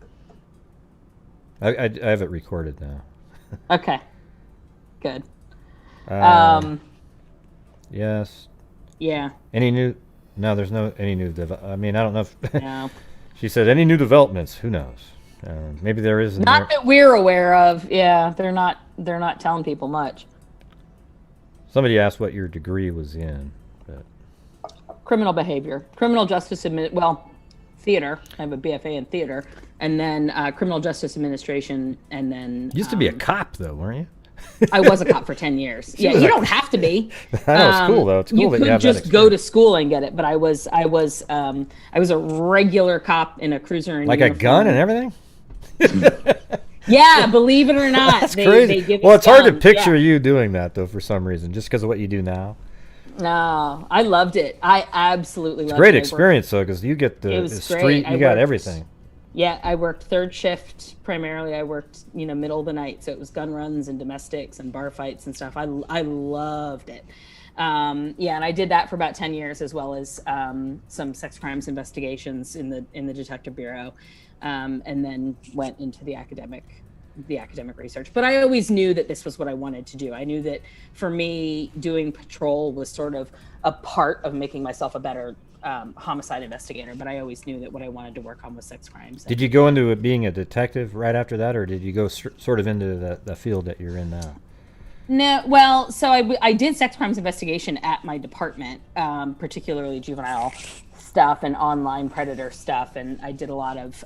I have it recorded now. Okay, good. Yes. Yeah. Any new? No, there's no any new. I mean, I don't know if. No. She said any new developments. Who knows? Maybe there is. Not that we're aware of. Yeah, they're not telling people much. Somebody asked what your degree was in. But. Criminal behavior, criminal justice theater. I have a BFA in theater, and then criminal justice administration, and then. You used to be a cop, though, weren't you? I was a cop for 10 years. Yeah, you don't have to be. I know, it's cool though. It's cool that you have that. You could just go to school and get it. But I was a regular cop in a cruiser. Like uniform. A gun and everything. Yeah, believe it or not. That's crazy. It's hard to picture you doing that though for some reason, just because of what you do now. No, I loved it. I absolutely loved it. It's a great experience though, because you get the street, you got everything. Yeah, I worked third shift primarily. I worked, middle of the night, so it was gun runs and domestics and bar fights and stuff. I loved it. And I did that for about 10 years, as well as some sex crimes investigations in the Detective Bureau, and then went into the academic research. But I always knew that this was what I wanted to do. I knew that for me, doing patrol was sort of a part of making myself a better homicide investigator, but I always knew that what I wanted to work on was sex crimes. Did you go into being a detective right after that, or did you go sort of into the field that you're in now? No, well, so I did sex crimes investigation at my department, particularly juvenile stuff and online predator stuff, and I did a lot of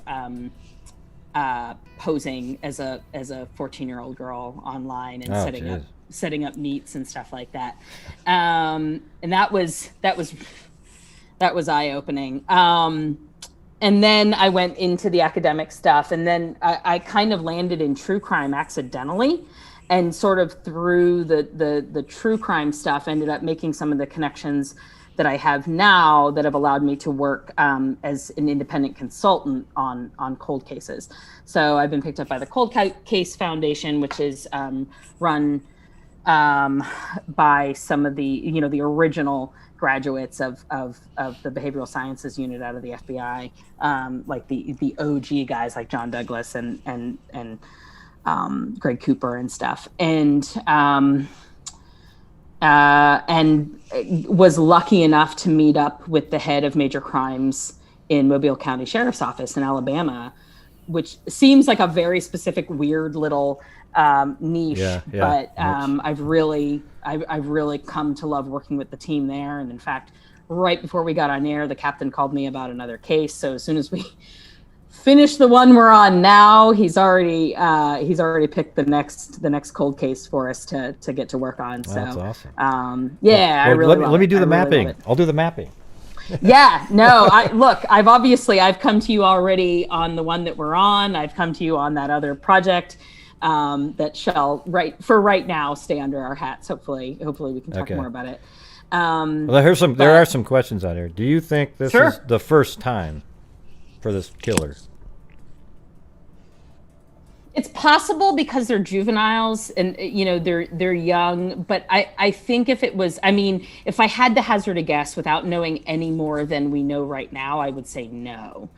posing as a 14-year-old girl online and setting up meets and stuff like that, and that was That was eye-opening. And then I went into the academic stuff, and then I kind of landed in true crime accidentally, and sort of through the true crime stuff ended up making some of the connections that I have now that have allowed me to work as an independent consultant on cold cases. So I've been picked up by the Cold Case Foundation, which is run by some of the the original graduates of the behavioral sciences unit out of the FBI, like the OG guys like John Douglas and Greg Cooper and stuff, and was lucky enough to meet up with the head of major crimes in Mobile County Sheriff's Office in Alabama, which seems like a very specific, weird little niche, but I've really come to love working with the team there. And in fact, right before we got on air, the captain called me about another case. So as soon as we finish the one we're on now, he's already picked the next cold case for us to get to work on. So that's awesome. I really let me do the mapping. I'll do the mapping. Yeah, no, I've come to you already on the one that we're on. I've come to you on that other project that shall right now stay under our hats. Hopefully we can talk more about it. There are some questions out here. Do you think this is the first time for this killer? It's possible because they're juveniles and they're young, but I think if I had to hazard a guess without knowing any more than we know right now, I would say no.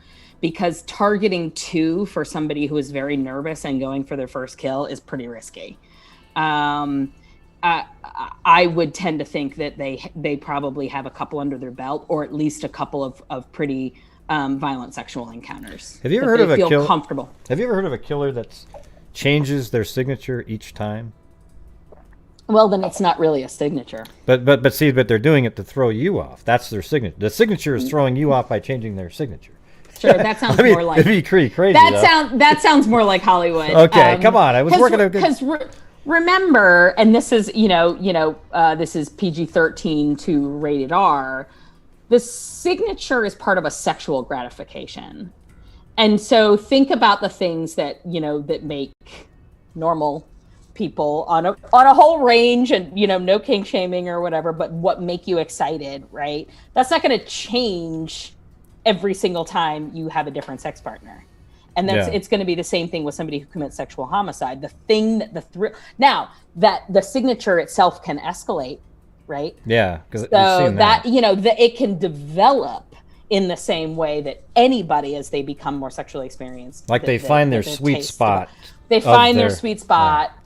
Because targeting 2 for somebody who is very nervous and going for their first kill is pretty risky. I would tend to think that they probably have a couple under their belt, or at least a couple of pretty violent sexual encounters. Have you ever heard of a killer? Comfortable. Have you ever heard of a killer that changes their signature each time? Well, then it's not really a signature. But they're doing it to throw you off. That's their signature. The signature is throwing you off by changing their signature. Sure, that sounds more like. It'd be crazy. That sounds more like Hollywood. Okay, come on. I was working a good. Because remember, and this is this is PG-13 to rated R. The signature is part of a sexual gratification, and so think about the things that that make normal people on a whole range, and no kink shaming or whatever, but what make you excited, right? That's not going to change every single time you have a different sex partner. And it's going to be the same thing with somebody who commits sexual homicide. The thing that now that the signature itself can escalate, right? Yeah, because it can develop in the same way that anybody, as they become more sexually experienced, like they find their sweet spot. They find their sweet spot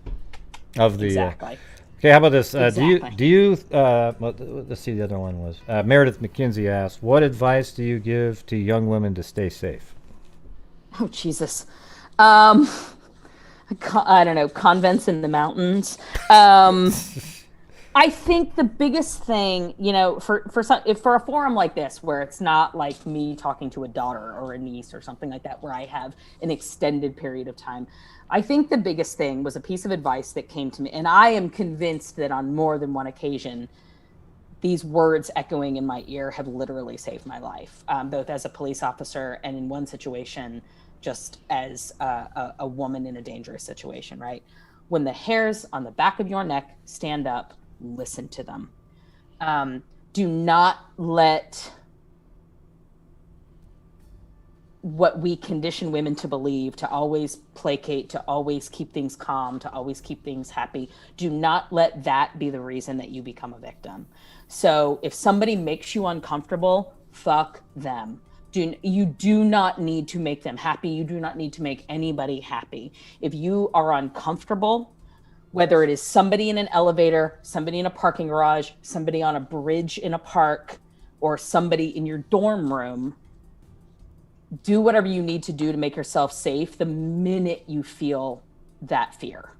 of the exactly. Okay, how about this? Exactly. Do you let's see, the other one was Meredith McKenzie asked, what advice do you give to young women to stay safe? Oh, Jesus. I don't know, convents in the mountains. I think the biggest thing, for a forum like this, where it's not like me talking to a daughter or a niece or something like that, where I have an extended period of time, I think the biggest thing was a piece of advice that came to me, and I am convinced that on more than one occasion, these words echoing in my ear have literally saved my life, both as a police officer and in one situation, just as a woman in a dangerous situation, right? When the hairs on the back of your neck stand up, listen to them. Do not let what we condition women to believe, to always placate, to always keep things calm, to always keep things happy. Do not let that be the reason that you become a victim. So if somebody makes you uncomfortable, fuck them. You do not need to make them happy. You do not need to make anybody happy. If you are uncomfortable, whether it is somebody in an elevator, somebody in a parking garage, somebody on a bridge in a park, or somebody in your dorm room, do whatever you need to do to make yourself safe the minute you feel that fear.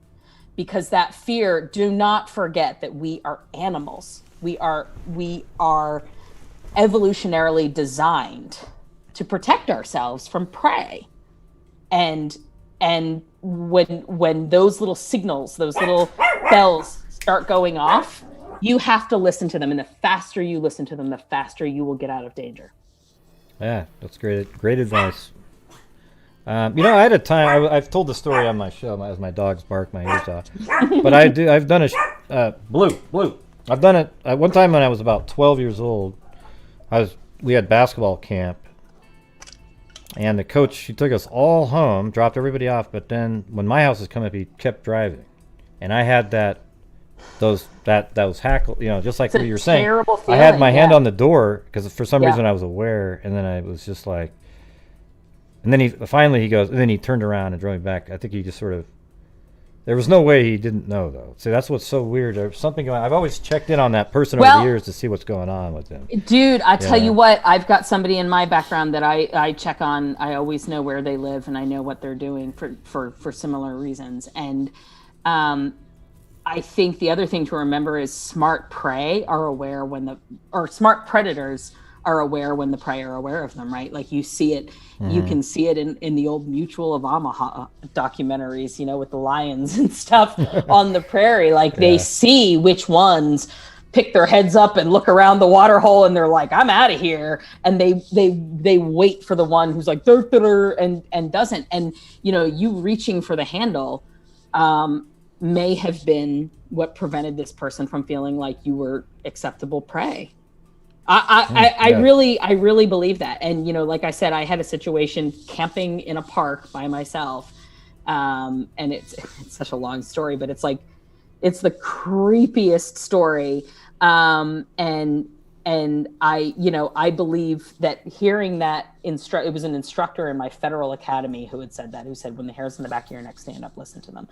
Because that fear, do not forget that we are animals. We are evolutionarily designed to protect ourselves from prey. And when those little signals, those little bells start going off, You have to listen to them, and the faster you listen to them, the faster you will get out of danger. Yeah, that's great advice. I had a time. I've told the story on my show as my dogs bark my ears off. But I've done blue. I've done it one time when I was about 12 years old. We had basketball camp, and the coach, he took us all home, dropped everybody off. But then when my house was coming up, he kept driving, and I had those hackle, just like what you were saying. Terrible feeling, I had my hand on the door because for some reason I was aware, and then I was just like. And then he goes, and then he turned around and drove me back. I think he just sort of, there was no way he didn't know, though. See, that's what's so weird. There's something going on. I've always checked in on that person over the years to see what's going on with him. Dude, I tell you what, I've got somebody in my background that I check on. I always know where they live, and I know what they're doing for similar reasons. And I think the other thing to remember is smart prey are aware smart predators are aware when the prey are aware of them, right? Like you see it, you can see it in the old Mutual of Omaha documentaries, with the lions and stuff on the prairie. Like they see which ones pick their heads up and look around the water hole, and they're like, I'm out of here. And they wait for the one who's like, and doesn't. And, you reaching for the handle may have been what prevented this person from feeling like you were acceptable prey. I really believe that. And, like I said, I had a situation camping in a park by myself. And it's such a long story, but it's the creepiest story. And I believe that hearing that it was an instructor in my federal academy who had said that, who said, when the hairs on the back of your neck stand up, listen to them.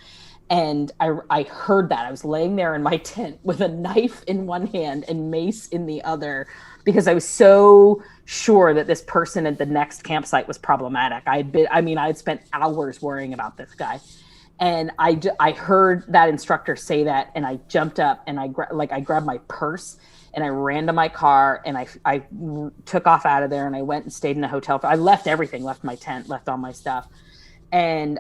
And I heard that. I was laying there in my tent with a knife in one hand and mace in the other, because I was so sure that this person at the next campsite was problematic. I had spent hours worrying about this guy. And I heard that instructor say that, and I jumped up and I grabbed my purse and I ran to my car and I took off out of there, and I went and stayed in a hotel. I left everything, left my tent, left all my stuff. And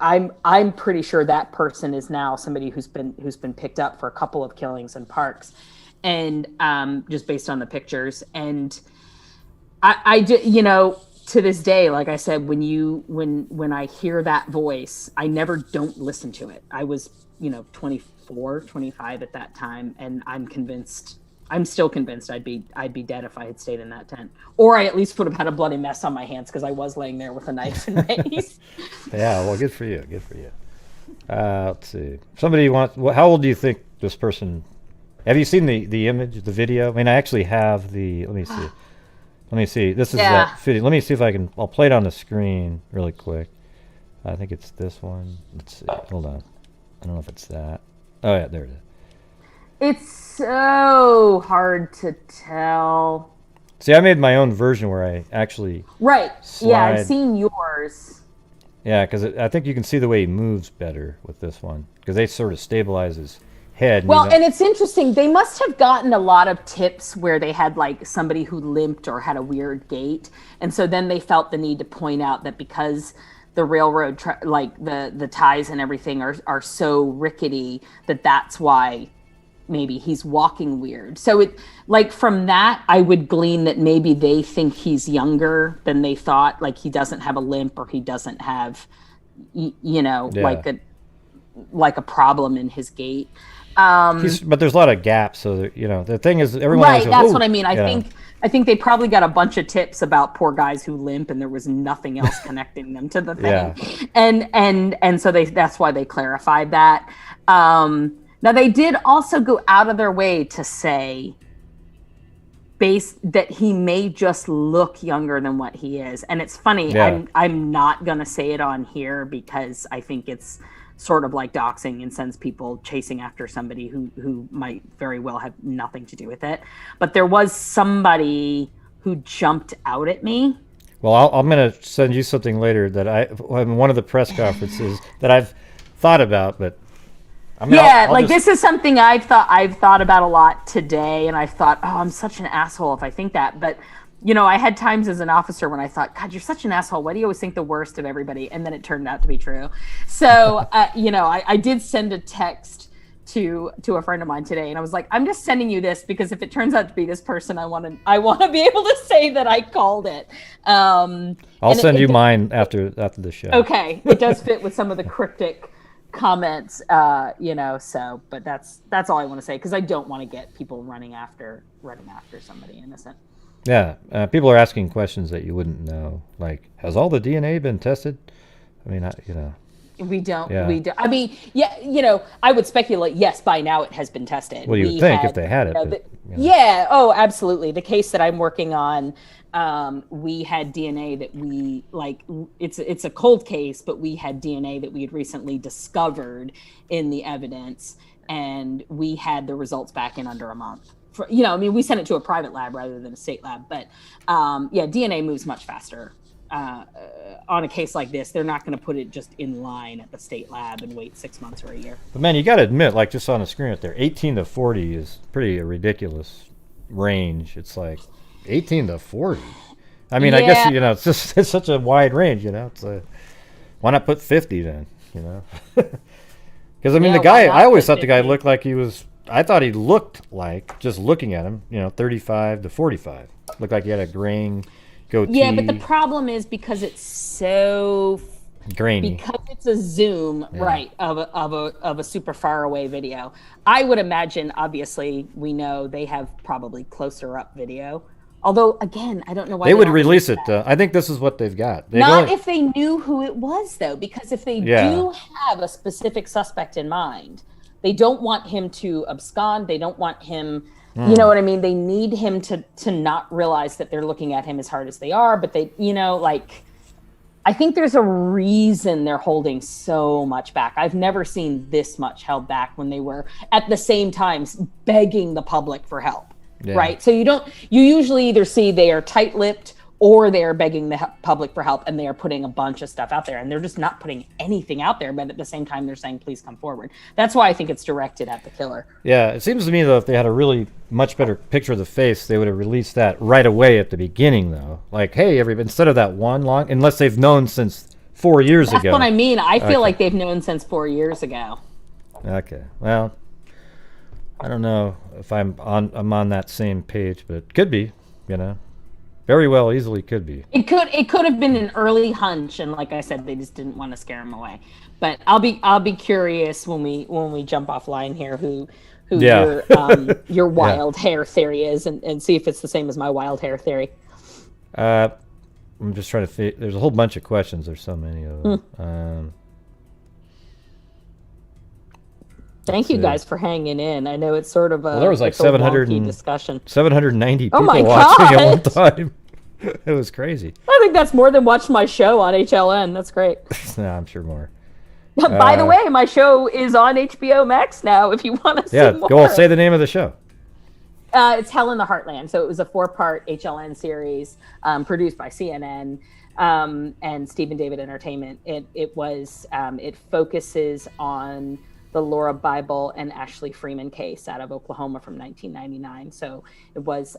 I'm pretty sure that person is now somebody who's been picked up for a couple of killings in parks, and just based on the pictures. And I to this day, like I said, when I hear that voice, I never don't listen to it. I was 24, 25 at that time, and I'm still convinced I'd be dead if I had stayed in that tent, or I at least would have had a bloody mess on my hands, because I was laying there with a knife and mace. Yeah, well, good for you. Let's see. How old do you think this person? Have you seen the image, the video? I mean, I actually have the. Let me see. This is that video. Let me see if I'll play it on the screen really quick. I think it's this one. Let's see. Hold on. I don't know if it's that. Oh yeah, there it is. It's so hard to tell. See, I made my own version where I actually slide. Yeah, I've seen yours. Yeah, because I think you can see the way he moves better with this one, because they sort of stabilize his head. And it's interesting. They must have gotten a lot of tips where they had like somebody who limped or had a weird gait, and so then they felt the need to point out that because the railroad, the ties and everything are so rickety, that's why maybe he's walking weird. So from that, I would glean that maybe they think he's younger than they thought. Like he doesn't have a limp, or he doesn't have, like a problem in his gait. But there's a lot of gaps. So the thing is, everyone. Right, that's what I mean. I think they probably got a bunch of tips about poor guys who limp, and there was nothing else connecting them to the thing. Yeah. And so that's why they clarified that. Now they did also go out of their way to say that he may just look younger than what he is. And it's funny, I'm not gonna say it on here because I think it's sort of like doxing and sends people chasing after somebody who might very well have nothing to do with it. But there was somebody who jumped out at me. Well, I'm going to send you something later that in one of the press conferences that I've thought about, but this is something I've thought about a lot today, and I've thought, oh, I'm such an asshole if I think that. But I had times as an officer when I thought, God, you're such an asshole. Why do you always think the worst of everybody? And then it turned out to be true. So, I did send a text to a friend of mine today, and I was like, I'm just sending you this because if it turns out to be this person, I want to be able to say that I called it. I'll send you mine after the show. Okay, it does fit with some of the cryptic comments, so, but that's all I want to say, because I don't want to get people running after somebody innocent. Yeah, people are asking questions that you wouldn't know, like, has all the DNA been tested? I mean, We don't. Yeah. We don't. I mean, yeah, I would speculate, yes, by now it has been tested. Well, you would think if they had it. Yeah, oh, absolutely. The case that I'm working on, we had DNA that we, like, it's a cold case, but we had DNA that we had recently discovered in the evidence, and we had the results back in under a month. We sent it to a private lab rather than a state lab, but DNA moves much faster. On a case like this, they're not going to put it just in line at the state lab and wait 6 months or a year. But man, you got to admit, like just on the screen right there, 18 to 40 is pretty a ridiculous range. It's like 18 to 40. I mean, I guess, it's such a wide range, It's why not put 50 then, Because, I mean, the guy, I always thought the guy looked like I thought he looked like, just looking at him, 35 to 45. Looked like he had a graying goatee. Yeah, but the problem is because it's so grainy. Because it's a zoom, right, of a super far away video. I would imagine, obviously, we know they have probably closer up video. Although, again, I don't know why they would release it. I think this is what they've got. If they knew who it was, though, because if they do have a specific suspect in mind, they don't want him to abscond. They don't want him, you know what I mean? They need him to not realize that they're looking at him as hard as they are. But they, I think there's a reason they're holding so much back. I've never seen this much held back when they were at the same time begging the public for help, right? So you usually either see they are tight-lipped or they are begging the public for help, and they are putting a bunch of stuff out there, and they're just not putting anything out there, but at the same time they're saying, please come forward. That's why I think it's directed at the killer. Yeah, it seems to me, though, if they had a really much better picture of the face, they would have released that right away at the beginning, though. Like, hey, instead of that one long, unless they've known since 4 years ago. That's what I mean. I feel like they've known since 4 years ago. Okay, well, I don't know if I'm on that same page, but it could be, Very well, easily could be. It could have been an early hunch, and like I said, they just didn't want to scare him away. But I'll be curious when we jump offline here who your wild hair theory is, and see if it's the same as my wild hair theory. I'm just trying to there's a whole bunch of questions. There's so many of them. Thank you guys for hanging in. I know it's sort of there was like 700 discussion. 790 people watching at one time. It was crazy. I think that's more than watched my show on HLN. That's great. No, I'm sure more. By the way, my show is on HBO Max now. If you want to see more. Go say the name of the show. It's Hell in the Heartland. So it was a 4-part HLN series produced by CNN and Stephen David Entertainment. It focuses on the Laura Bible and Ashley Freeman case out of Oklahoma from 1999. So it was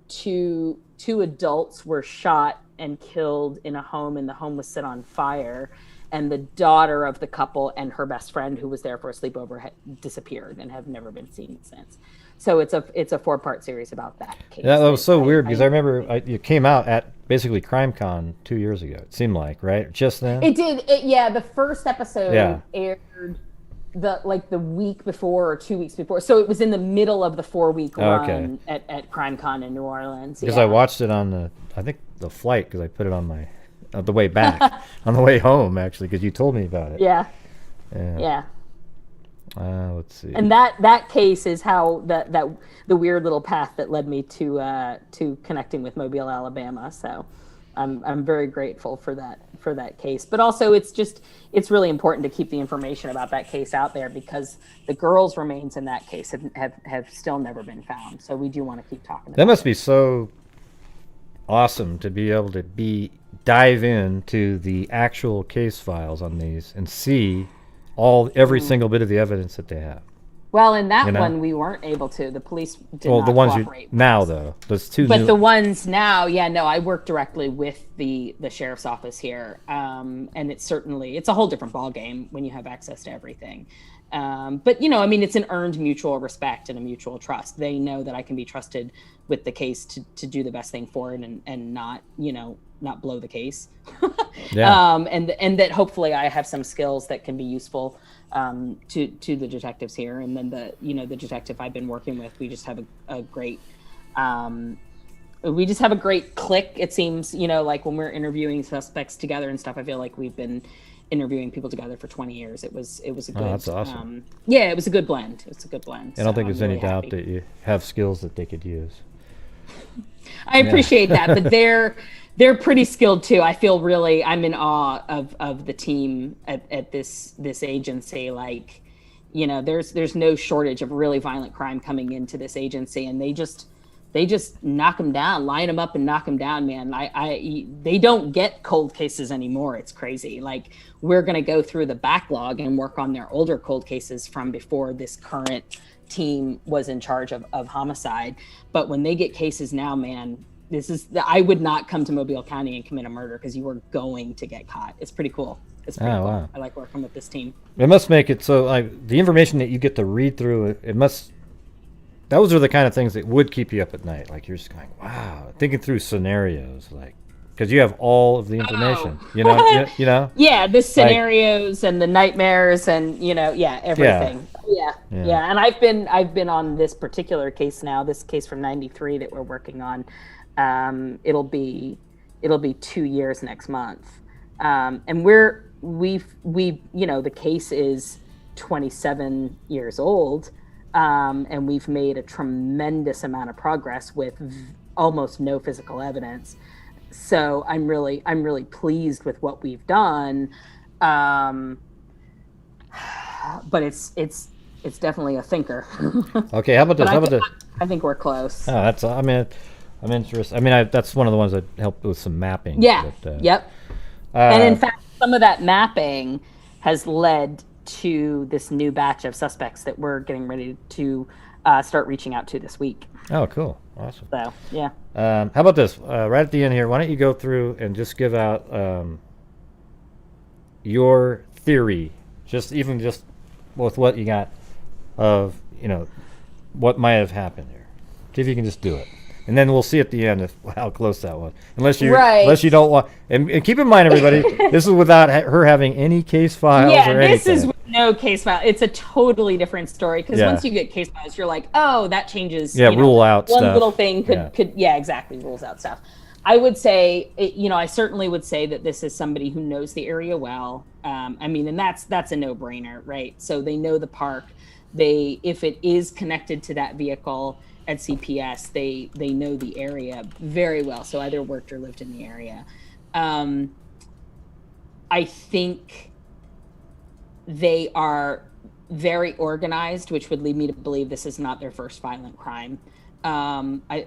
two adults were shot and killed in a home, and the home was set on fire. And the daughter of the couple and her best friend, who was there for a sleepover, had disappeared and have never been seen since. So it's a 4-part series about that case. Yeah, that was so weird because I remember it came out at basically CrimeCon 2 years ago. It seemed like, right? Just then. It did. The first episode aired the week before or 2 weeks before. So it was in the middle of the 4-week run at CrimeCon in New Orleans. Because I watched it on the flight, because I put it on my the way back on the way home, actually, because you told me about it. Yeah. Let's see. And that case is how the weird little path that led me to connecting with Mobile, Alabama. So I'm very grateful for that case. But also it's really important to keep the information about that case out there, because the girls' remains in that case have still never been found. So we do want to keep talking about that. Must be so awesome to be able to dive into the actual case files on these and see every single bit of the evidence that they have. Well, in that one, we weren't able to. The police did not cooperate. Now, though, those two. But the ones now, I work directly with the sheriff's office here, and it's a whole different ballgame when you have access to everything. But you know, I mean, it's an earned mutual respect and a mutual trust. They know that I can be trusted with the case to do the best thing for it and not, you know, not blow the case. Yeah. And that hopefully I have some skills that can be useful to the detectives here. And then the detective I've been working with, we just have a great click. It seems, you know, like when we're interviewing suspects together and stuff, I feel like we've been interviewing people together for 20 years. It was a good, that's awesome. Yeah, it was a good blend. It's a good blend. I don't think there's I'm any really doubt happy. that you have skills that they could use. I appreciate that, but they're pretty skilled too. I'm in awe of the team at this agency. Like, you know, there's no shortage of really violent crime coming into this agency, and they just knock them down, line them up and knock them down, man. They don't get cold cases anymore. It's crazy. Like, we're going to go through the backlog and work on their older cold cases from before this current team was in charge of homicide. But when they get cases now, man, I would not come to Mobile County and commit a murder because you are going to get caught. It's pretty cool. It's pretty cool. Wow. I like working with this team. It must make it so, like, the information that you get to read through, those are the kind of things that would keep you up at night. Like, you're just going, wow, thinking through scenarios, like, because you have all of the information, you know? Yeah, the scenarios and the nightmares and, you know, everything. Yeah. And I've been on this particular case now, this case from '93 that we're working on. It'll be 2 years next month. And we've you know, the case is 27 years old. And we've made a tremendous amount of progress with almost no physical evidence. So I'm really pleased with what we've done. But it's definitely a thinker. Okay, how about this? I think we're close. Oh, I'm interested. I mean, that's one of the ones that helped with some mapping. Yeah. But, Yep. And in fact, some of that mapping has led to this new batch of suspects that we're getting ready to start reaching out to this week. Oh, cool. Awesome. So, yeah. How about this? Right at the end here, why don't you go through and just give out your theory, just with what you got of, you know, what might have happened here. See if you can just do it. And then we'll see at the end how close that was. Unless you don't want. And keep in mind, everybody, this is without her having any case files or anything. Yeah, this is with no case file. It's a totally different story because once you get case files, you're like, oh, that changes. Yeah, rule out one stuff. Little thing could exactly, rules out stuff. I would say, I certainly would say that this is somebody who knows the area well. I mean, and that's a no-brainer, right? So they know the park. If it is connected to that vehicle at CPS, they know the area very well. So either worked or lived in the area. I think they are very organized, which would lead me to believe this is not their first violent crime.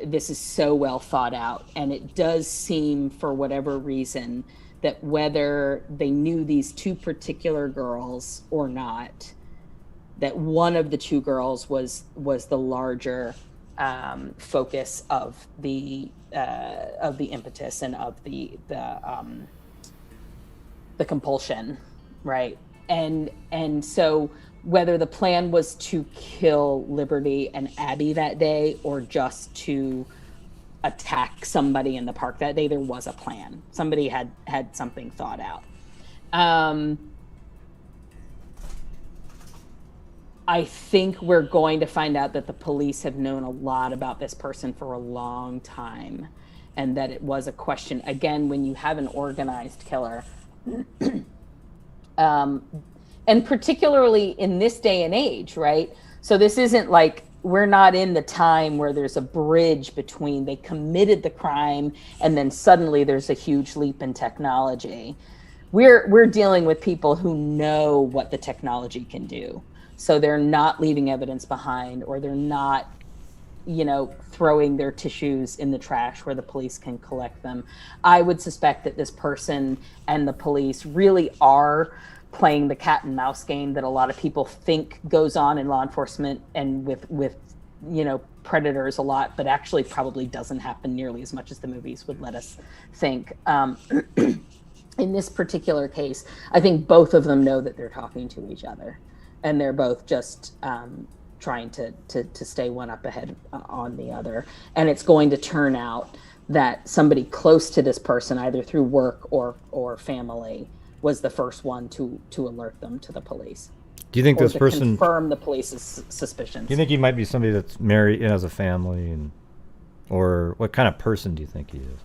This is so well thought out, and it does seem, for whatever reason, that whether they knew these two particular girls or not, that one of the two girls was the larger focus of the impetus and of the compulsion, right? And so whether the plan was to kill Liberty and Abby that day or just to attack somebody in the park that day, there was a plan. Somebody had something thought out. I think we're going to find out that the police have known a lot about this person for a long time, and that it was a question, again, when you have an organized killer, and particularly in this day and age, right? So this isn't like, we're not in the time where there's a bridge between they committed the crime and then suddenly there's a huge leap in technology. We're dealing with people who know what the technology can do. So they're not leaving evidence behind, or they're not, throwing their tissues in the trash where the police can collect them. I would suspect that this person and the police really are playing the cat and mouse game that a lot of people think goes on in law enforcement and with predators a lot, but actually probably doesn't happen nearly as much as the movies would let us think. In this particular case, I think both of them know that they're talking to each other. and they're both just trying to stay one up ahead on the other. And it's going to turn out that somebody close to this person, either through work or family, was the first one to alert them to the police. Do you think or this to person confirm the police's suspicions? Do you think he might be somebody that's married and has a family, or what kind of person do you think he is?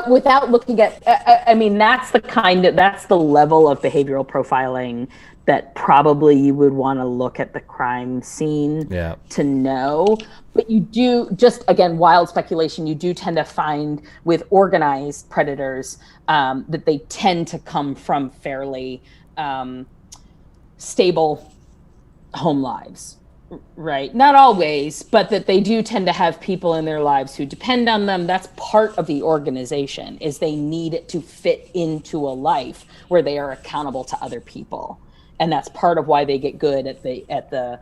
Without looking at, I mean, that's the level of behavioral profiling that probably you would want to look at the crime scene to know. But you do, just again, wild speculation, you do tend to find with organized predators that they tend to come from fairly stable home lives, right? Not always, but that they do tend to have people in their lives who depend on them. That's part of the organization, is they need it to fit into a life where they are accountable to other people. And that's part of why they get good at the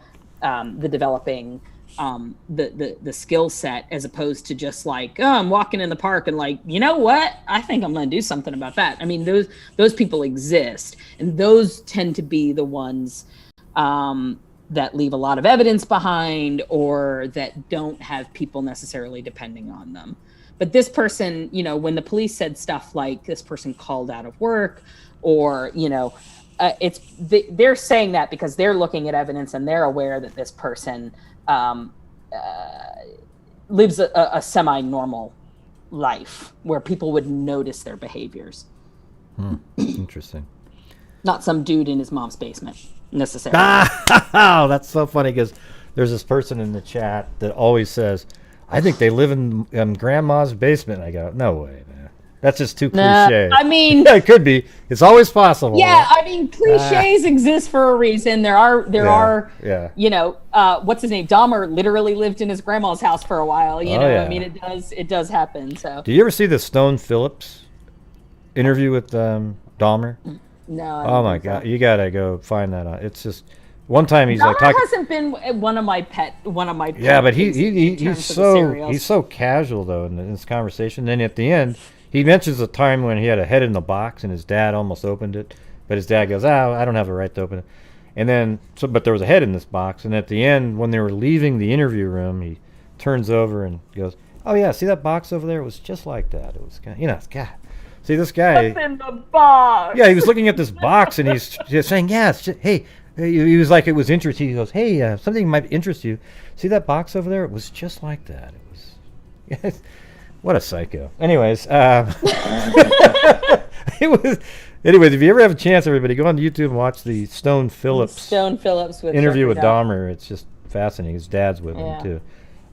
developing the skill set, as opposed to just like, oh, I'm walking in the park and like, you know what? I think I'm going to do something about that. I mean, those people exist, and those tend to be the ones that leave a lot of evidence behind, or that don't have people necessarily depending on them. But this person, you know, when the police said stuff like this person called out of work, or, you know, they're saying that because they're looking at evidence and they're aware that this person lives a semi-normal life where people would notice their behaviors. Interesting. Not some dude in his mom's basement, necessarily. Oh, that's so funny, because there's this person in the chat that always says, I think they live in grandma's basement. I go, no way, man. That's just too cliche. I mean, yeah, it could be. It's always possible. Yeah, I mean, cliches exist for a reason. There are, you know, what's his name? Dahmer literally lived in his grandma's house for a while. You know, I mean, it does happen. So. Do you ever see the Stone Phillips interview with Dahmer? No. Oh my God, you gotta go find that out. It's just one time he's Dahmer like hasn't been one of my pet. Yeah, but he's so casual though in this conversation. Then at the end, he mentions a time when he had a head in the box and his dad almost opened it, but his dad goes, I don't have a right to open it. And then, but there was a head in this box, and at the end, when they were leaving the interview room, he turns over and goes, oh yeah, see that box over there? It was just like that. It was kind of, you know, God. See this guy. What's in the box? Yeah, he was looking at this box and he's just saying, yeah, it's just, hey, he was like, it was interesting. He goes, hey, something might interest you. See that box over there? It was just like that. It was, what a psycho. Anyways, anyways, if you ever have a chance, everybody, go on YouTube and watch the Stone Phillips with interview with Dahmer. It's just fascinating. His dad's with him too.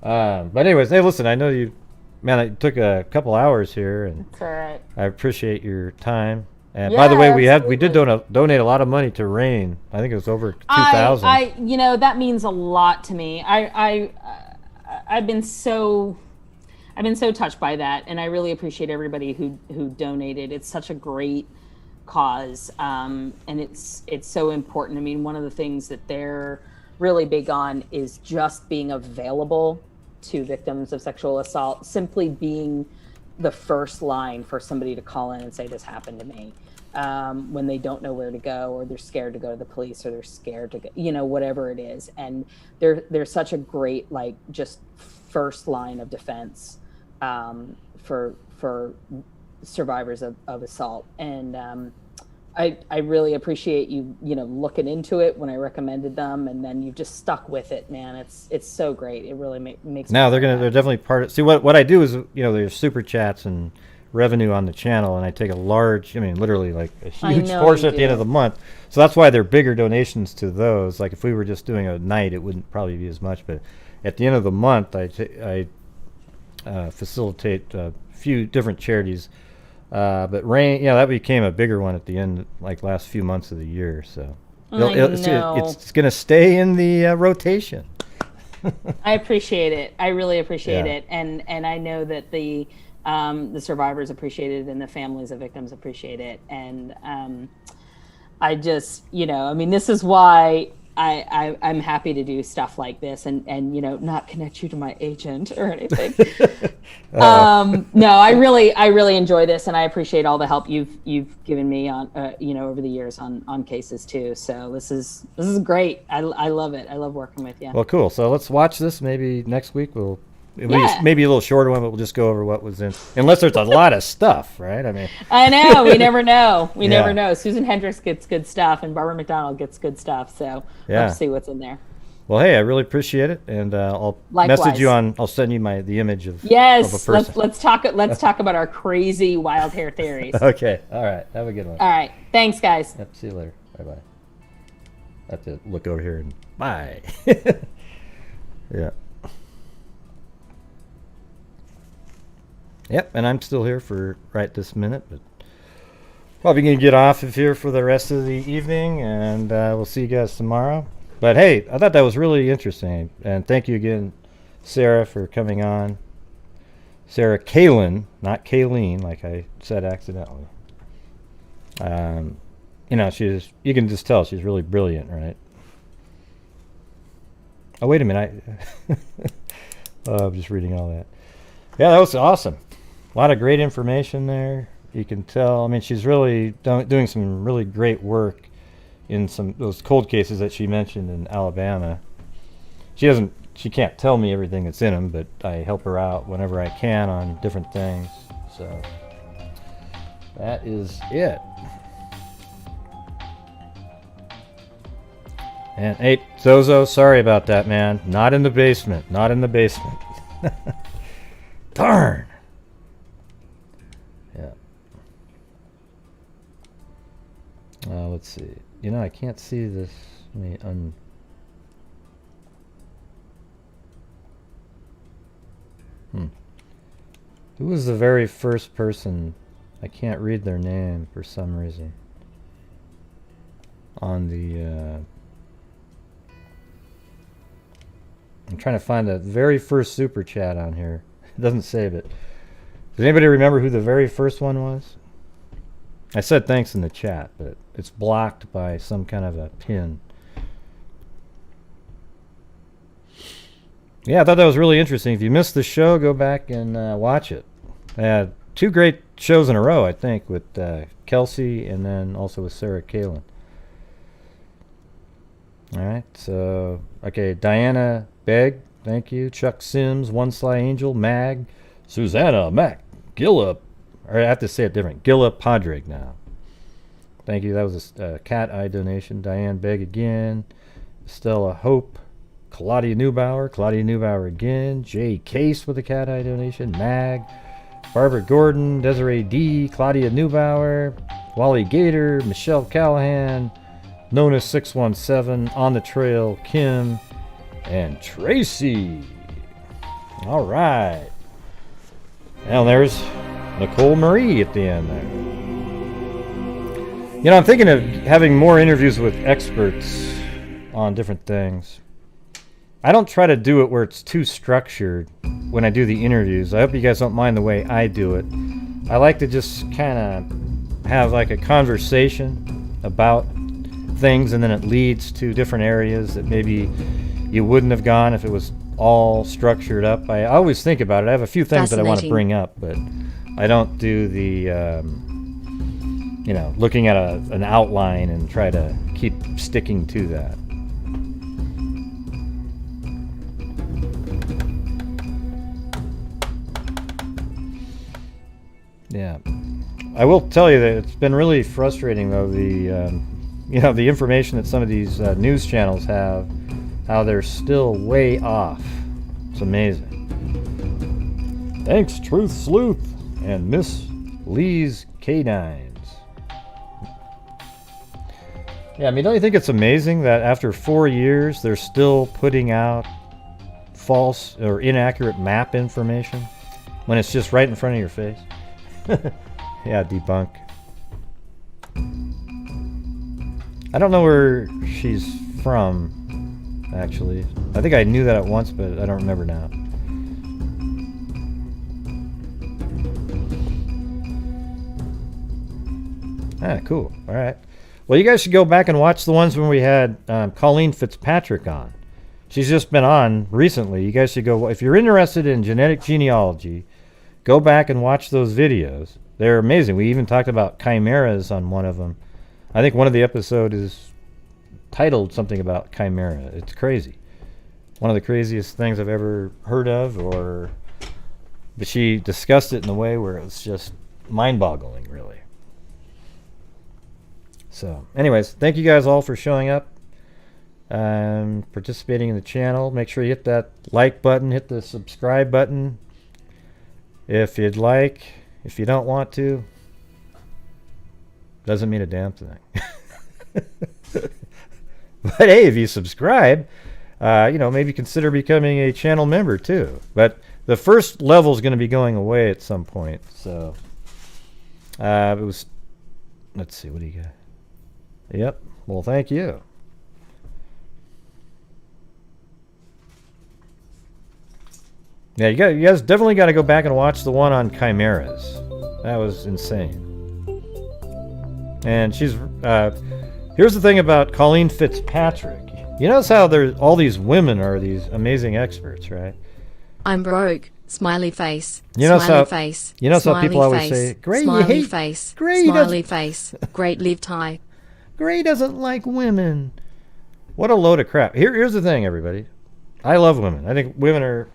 But anyways, hey, listen, I know you. Man, it took a couple hours here, and it's all right. I appreciate your time. And by the way, we did donate a lot of money to RAIN. I think it was over 2,000. You know, that means a lot to me. I've been so touched by that, and I really appreciate everybody who donated. It's such a great cause, and it's so important. I mean, one of the things that they're really big on is just being available to victims of sexual assault, simply being the first line for somebody to call in and say, this happened to me, when they don't know where to go, or they're scared to go to the police, or they're scared to go, you know, whatever it is. And they're such a great, like, just first line of defense for survivors of assault. And I really appreciate you know, looking into it when I recommended them, and then you just stuck with it, man. It's so great. It really makes. Now they're definitely part of. See, what I do is, you know, there's super chats and revenue on the channel, and I take a large, I mean, literally like a huge portion at the end of the month. So that's why they're bigger donations to those. Like if we were just doing a night, it wouldn't probably be as much. But at the end of the month, I facilitate a few different charities. But RAIN, you know, that became a bigger one at the end, like last few months of the year. So it's going to stay in the rotation. I appreciate it. I really appreciate it, and I know that the survivors appreciate it, and the families of victims appreciate it. And I just, you know, I mean, this is why I'm happy to do stuff like this and not connect you to my agent or anything. No, I really enjoy this, and I appreciate all the help you've given me on over the years on cases too. So this is great. I love it. I love working with you. Well, cool. So let's watch this. Maybe next week we'll maybe a little shorter one, but we'll just go over what was in. Unless there's a lot of stuff, right? I mean, I know we never know. We never know. Susan Hendricks gets good stuff, and Barbara McDonald gets good stuff. So let's see what's in there. Well, hey, I really appreciate it, and I'll message you on. I'll send you the image of yes. Of a person. Let's talk about our crazy wild hair theories. Okay. All right. Have a good one. All right. Thanks, guys. Yep. See you later. Bye bye. I have to look over here and bye. Yeah. Yep, and I'm still here for right this minute, but probably going to get off of here for the rest of the evening, and we'll see you guys tomorrow. But hey, I thought that was really interesting, and thank you again, Sarah, for coming on. Sarah Cailean, not Cailean, like I said accidentally. You can just tell she's really brilliant, right? Oh, wait a minute. I'm just reading all that. Yeah, that was awesome. A lot of great information there. You can tell. I mean, she's really doing some really great work in those cold cases that she mentioned in Alabama. She can't tell me everything that's in them, but I help her out whenever I can on different things. So that is it. And hey, Zozo, sorry about that, man. Not in the basement. Not in the basement. Darn. Yeah. Let's see. I can't see this. Let me Who was the very first person? I can't read their name for some reason. On the I'm trying to find the very first super chat on here. It doesn't save it. Does anybody remember who the very first one was? I said thanks in the chat, but it's blocked by some kind of a pin. Yeah, I thought that was really interesting. If you missed the show, go back and watch it. I had 2 great shows in a row, I think, with Kelsi and then also with Sarah Cailean. All right, so, okay, Diana Begg, thank you. Chuck Sims, One Sly Angel, Mag, Susanna Mac, Gilla, or I have to say it different, Gilla Podrick now. Thank you, that was a cat eye donation. Diane Begg again, Stella Hope, Claudia Neubauer again, Jay Case with a cat eye donation, Mag, Barbara Gordon, Desiree D, Claudia Neubauer, Wally Gator, Michelle Callahan, Nona 617, On the Trail, Kim, and Tracy. All right. Now there's Nicole Marie at the end there. I'm thinking of having more interviews with experts on different things. I don't try to do it where it's too structured when I do the interviews. I hope you guys don't mind the way I do it. I like to just kind of have like a conversation about things, and then it leads to different areas that maybe you wouldn't have gone if it was all structured up. I always think about it. I have a few things that I want to bring up, but I don't do the looking at an outline and try to keep sticking to that. Yeah, I will tell you that it's been really frustrating though, the information that some of these news channels have, how they're still way off. It's amazing. Thanks, Truth Sleuth and Miss Lee's Canines. Yeah, I mean, don't you think it's amazing that after 4 years they're still putting out false or inaccurate map information when it's just right in front of your face? Yeah, debunk. I don't know where she's from, actually. I think I knew that at once, but I don't remember now. Ah, cool. All right. Well, you guys should go back and watch the ones when we had Colleen Fitzpatrick on. She's just been on recently. You guys should go. If you're interested in genetic genealogy, go back and watch those videos. They're amazing. We even talked about chimeras on one of them. I think one of the episodes is titled something about chimera. It's crazy. One of the craziest things I've ever heard of, but she discussed it in a way where it's just mind-boggling, really. So, anyways, thank you guys all for showing up, participating in the channel. Make sure you hit that like button, hit the subscribe button if you'd like. If you don't want to, doesn't mean a damn thing. But hey, if you subscribe, maybe consider becoming a channel member too. But the first level is going to be going away at some point. So it was. Let's see. What do you got? Yep. Well, thank you. Yeah, you guys definitely got to go back and watch the one on chimeras. That was insane. And she's here's the thing about Colleen Fitzpatrick. You notice how there's all these women are these amazing experts, right? I'm broke. Smiley face. You know smiley how face. you know how smiley people always face, say, "Gray, smiley you hate face. Gray Smiley doesn't face. Great live tie. Gray doesn't like women." What a load of crap. Here's the thing, everybody. I love women. I think women are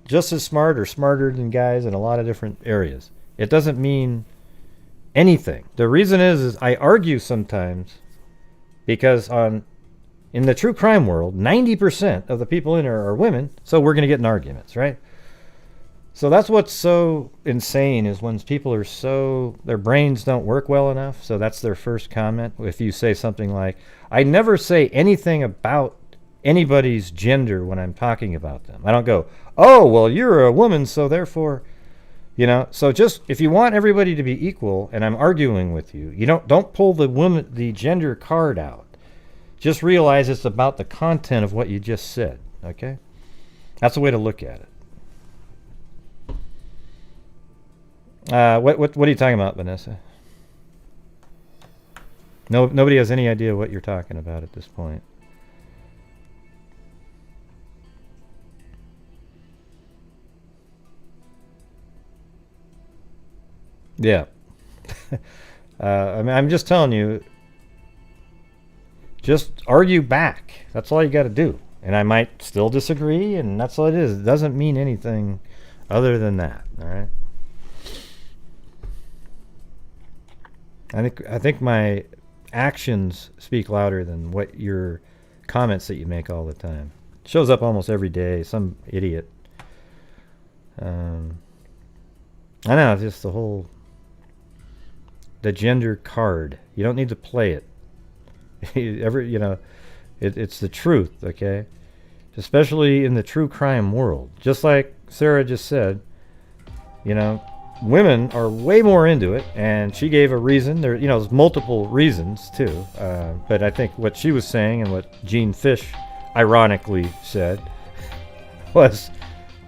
just as smart or smarter than guys in a lot of different areas. It doesn't mean anything. The reason is I argue sometimes because in the true crime world, 90% of the people in there are women, so we're going to get in arguments, right? So that's what's so insane is when people are their brains don't work well enough, so that's their first comment. If you say something like, I never say anything about anybody's gender when I'm talking about them. I don't go, oh, well, you're a woman, so therefore, so just if you want everybody to be equal and I'm arguing with you, don't pull the gender card out. Just realize it's about the content of what you just said, okay? That's the way to look at it. What are you talking about, Vanessa? No, nobody has any idea what you're talking about at this point. Yeah. I'm just telling you, just argue back. That's all you got to do. And I might still disagree, and that's all it is. It doesn't mean anything other than that, all right? I think my actions speak louder than what your comments that you make all the time. It shows up almost every day, some idiot. I know, just the gender card. You don't need to play it. It's the truth, okay? Especially in the true crime world. Just like Sarah just said, women are way more into it, and she gave a reason. There's multiple reasons too. But I think what she was saying and what Gene Fish ironically said was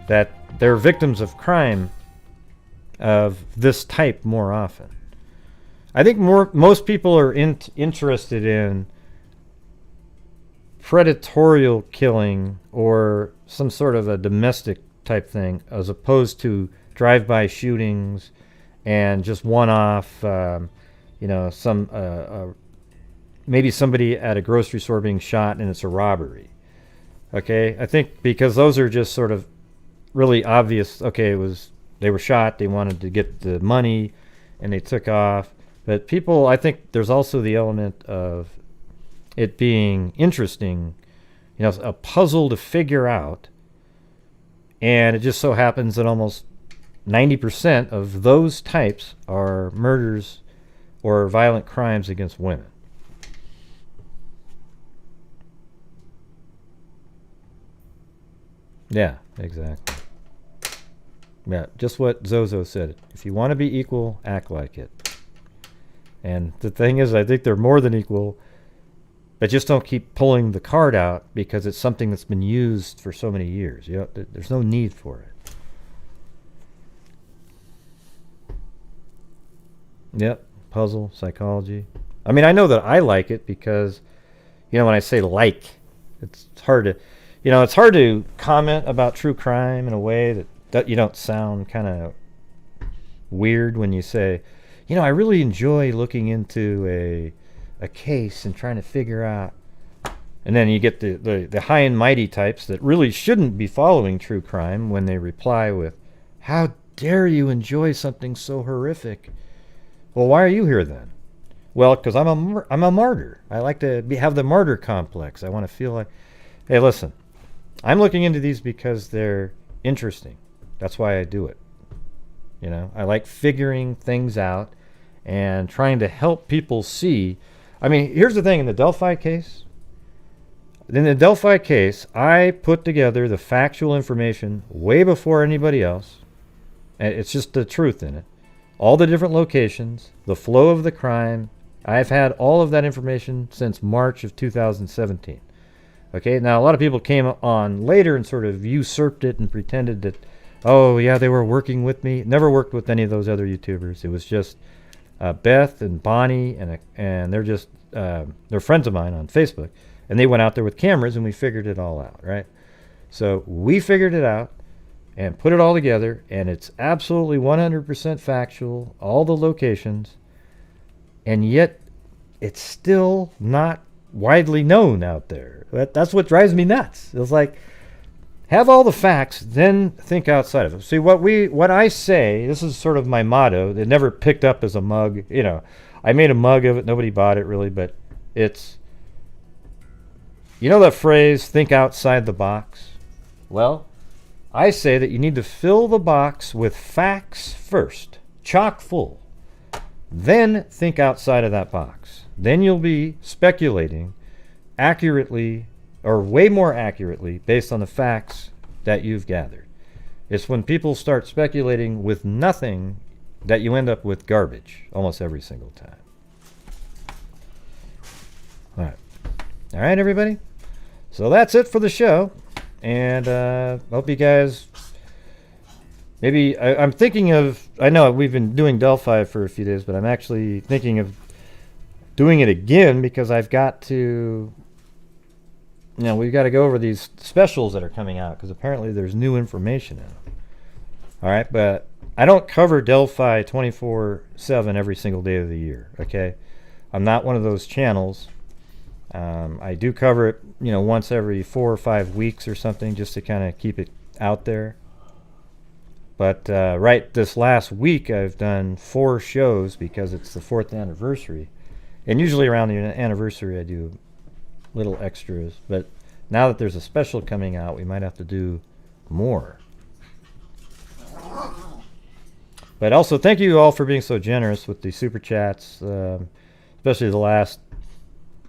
that they're victims of crime of this type more often. I think most people are interested in predatorial killing or some sort of a domestic type thing as opposed to drive-by shootings and just one-off, maybe somebody at a grocery store being shot and it's a robbery. Okay, I think because those are just sort of really obvious. Okay, they were shot, they wanted to get the money, and they took off. But people, I think there's also the element of it being interesting, a puzzle to figure out. And it just so happens that almost 90% of those types are murders or violent crimes against women. Yeah, exactly. Yeah, just what Zozo said. If you want to be equal, act like it. And the thing is, I think they're more than equal, but just don't keep pulling the card out because it's something that's been used for so many years. There's no need for it. Yep, puzzle, psychology. I mean, I know that I like it because, you know, when I say like, it's hard to, you know, it's hard to comment about true crime in a way that you don't sound kind of weird when you say, you know, I really enjoy looking into a case and trying to figure out. And then you get the high and mighty types that really shouldn't be following true crime when they reply with, how dare you enjoy something so horrific? Well, why are you here then? Well, because I'm a martyr. I like to have the martyr complex. I want to feel like, hey, listen, I'm looking into these because they're interesting. That's why I do it. You know, I like figuring things out and trying to help people see. I mean, here's the thing in the Delphi case. In the Delphi case, I put together the factual information way before anybody else. It's just the truth in it. All the different locations, the flow of the crime. I've had all of that information since March of 2017. Okay, now a lot of people came on later and sort of usurped it and pretended that, oh yeah, they were working with me. Never worked with any of those other YouTubers. It was just Beth and Bonnie, and they're just they're friends of mine on Facebook. And they went out there with cameras, and we figured it all out, right? So we figured it out and put it all together, and it's absolutely 100% factual, all the locations, and yet it's still not widely known out there. That's what drives me nuts. It's like, have all the facts, then think outside of it. See, what I say, this is sort of my motto. It never picked up as a mug. You know, I made a mug of it. Nobody bought it really, but it's, you know that phrase, think outside the box? Well, I say that you need to fill the box with facts first, chock full. Then think outside of that box. Then you'll be speculating accurately, or way more accurately, based on the facts that you've gathered. It's when people start speculating with nothing that you end up with garbage almost every single time. All right, everybody. So that's it for the show. And hope you guys, maybe, I'm thinking of, I know we've been doing Delphi for a few days, but I'm actually thinking of doing it again because I've got to, you know, we've got to go over these specials that are coming out because apparently there's new information in them. All right, but I don't cover Delphi 24/7 every single day of the year, okay? I'm not one of those channels. I do cover it, you know, once every 4 or 5 weeks or something just to kind of keep it out there. But right this last week I've done 4 shows because it's the 4th anniversary. And usually around the anniversary I do little extras. But now that there's a special coming out, we might have to do more. But also thank you all for being so generous with the super chats, especially the last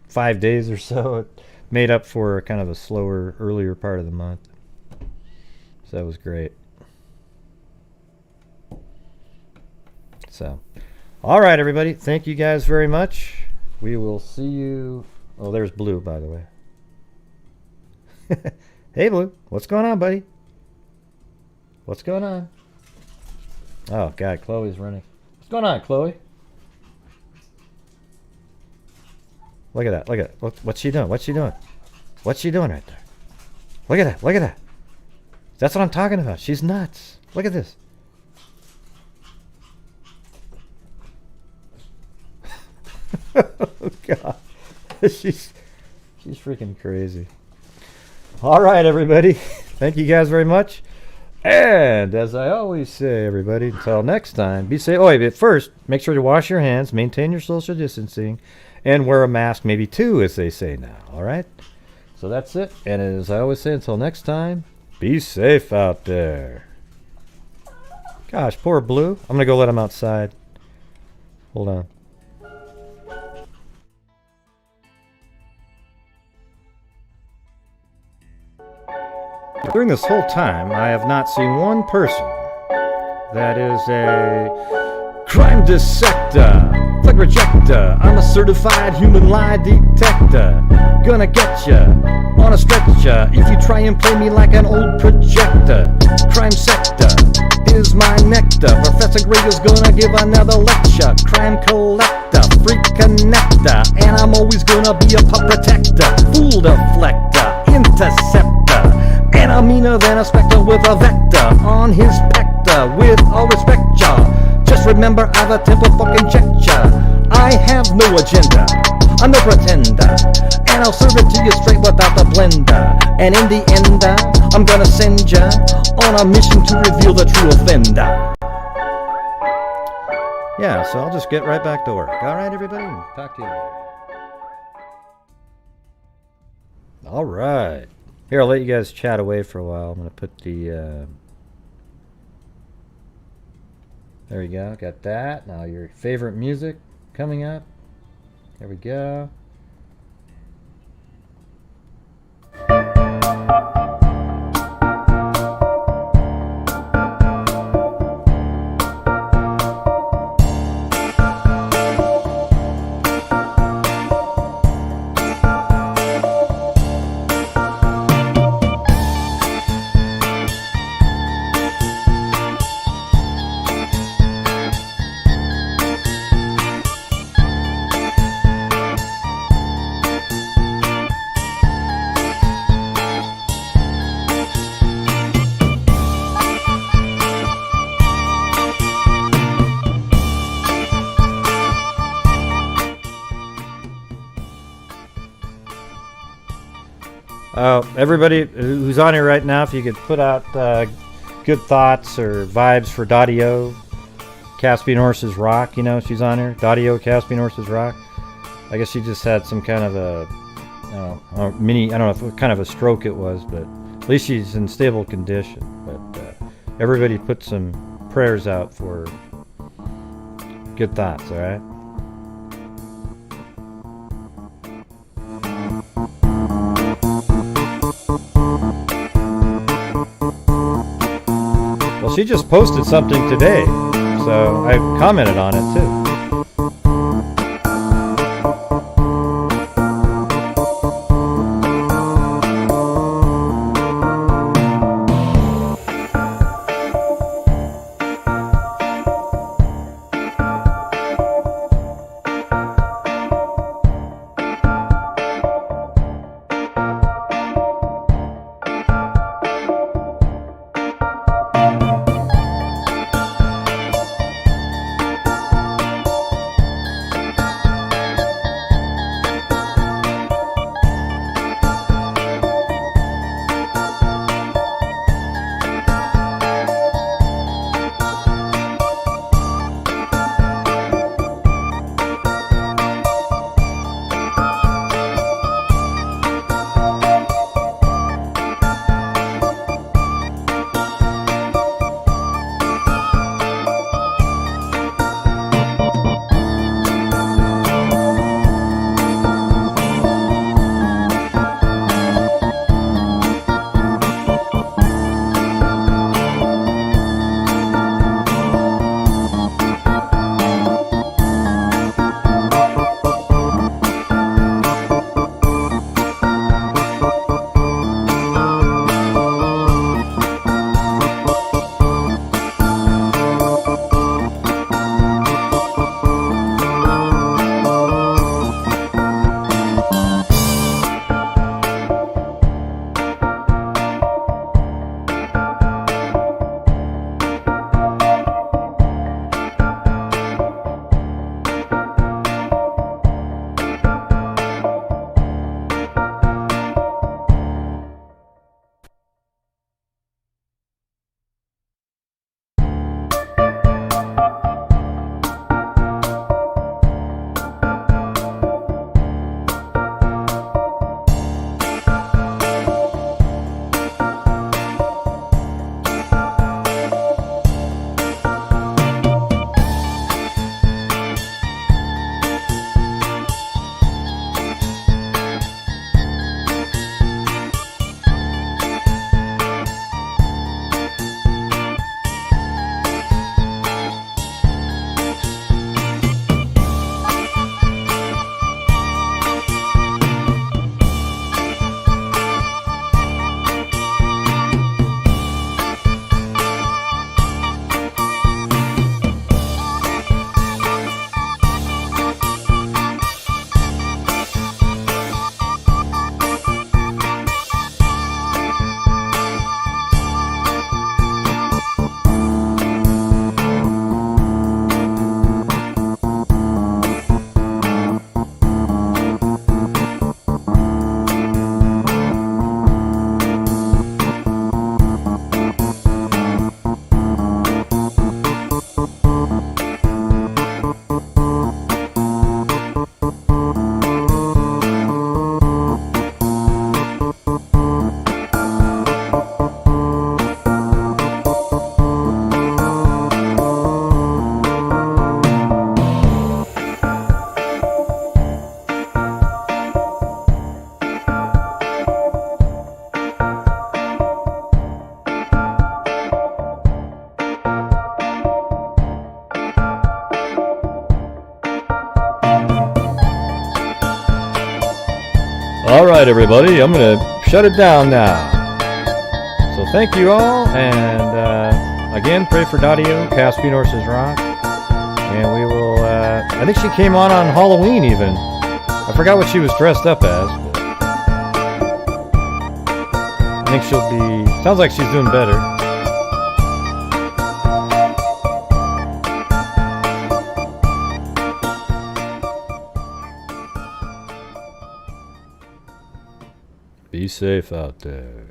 5 days or so. It made up for kind of a slower, earlier part of the month. So that was great. So, all right, everybody. Thank you guys very much. We will see you. Oh, there's Blue, by the way. Hey, Blue. What's going on, buddy? What's going on? Oh, God. Chloe's running. What's going on, Chloe? Look at that. Look at that. What's she doing? What's she doing? What's she doing right there? Look at that. Look at that. That's what I'm talking about. She's nuts. Look at this. Oh, God. She's freaking crazy. All right, everybody. Thank you guys very much. And as I always say, everybody, until next time, be safe. Oh, wait, but first, make sure to wash your hands, maintain your social distancing, and wear a mask, maybe 2, as they say now. All right? So that's it. And as I always say, until next time, be safe out there. Gosh, poor Blue. I'm going to go let him outside. Hold on. During this whole time, I have not seen one person that is a crime dissector, thug rejector. I'm a certified human lie detector. Gonna get ya on a stretcher if you try and play me like an old projector. Crime sector is my nectar. Professor Gregor's gonna give another lecture. Crime collector. freak connector, and I'm always gonna be a pup protector, fool deflector, interceptor, and I'm meaner than a spectre with a vector on his pector. With all respect, ya, just remember I've a temper fucking check ya. I have no agenda, I'm no pretender, and I'll serve it to you straight without the blender. And in the end, I'm gonna send ya on a mission to reveal the true offender. Yeah, so I'll just get right back to work. All right, everybody, talk to you later. All right. Here, I'll let you guys chat away for a while. I'm gonna put the, there we go, got that. Now your favorite music coming up. There we go. Everybody who's on here right now, if you could put out good thoughts or vibes for Dottie-O, Caspian Horses Rock, you know, she's on here. Dottie-O, Caspian Horses Rock. I guess she just had some kind of a, I don't know what kind of a stroke it was, but at least she's in stable condition. But everybody put some prayers out for good thoughts, all right? Well, she just posted something today, so I commented on it too. right, everybody, I'm going to shut it down now. So thank you all, and again, pray for Dadio, Caspian Horses Rock, and we will, I think she came on Halloween even. I forgot what she was dressed up as, but I think she'll be, sounds like she's doing better. Be safe out there.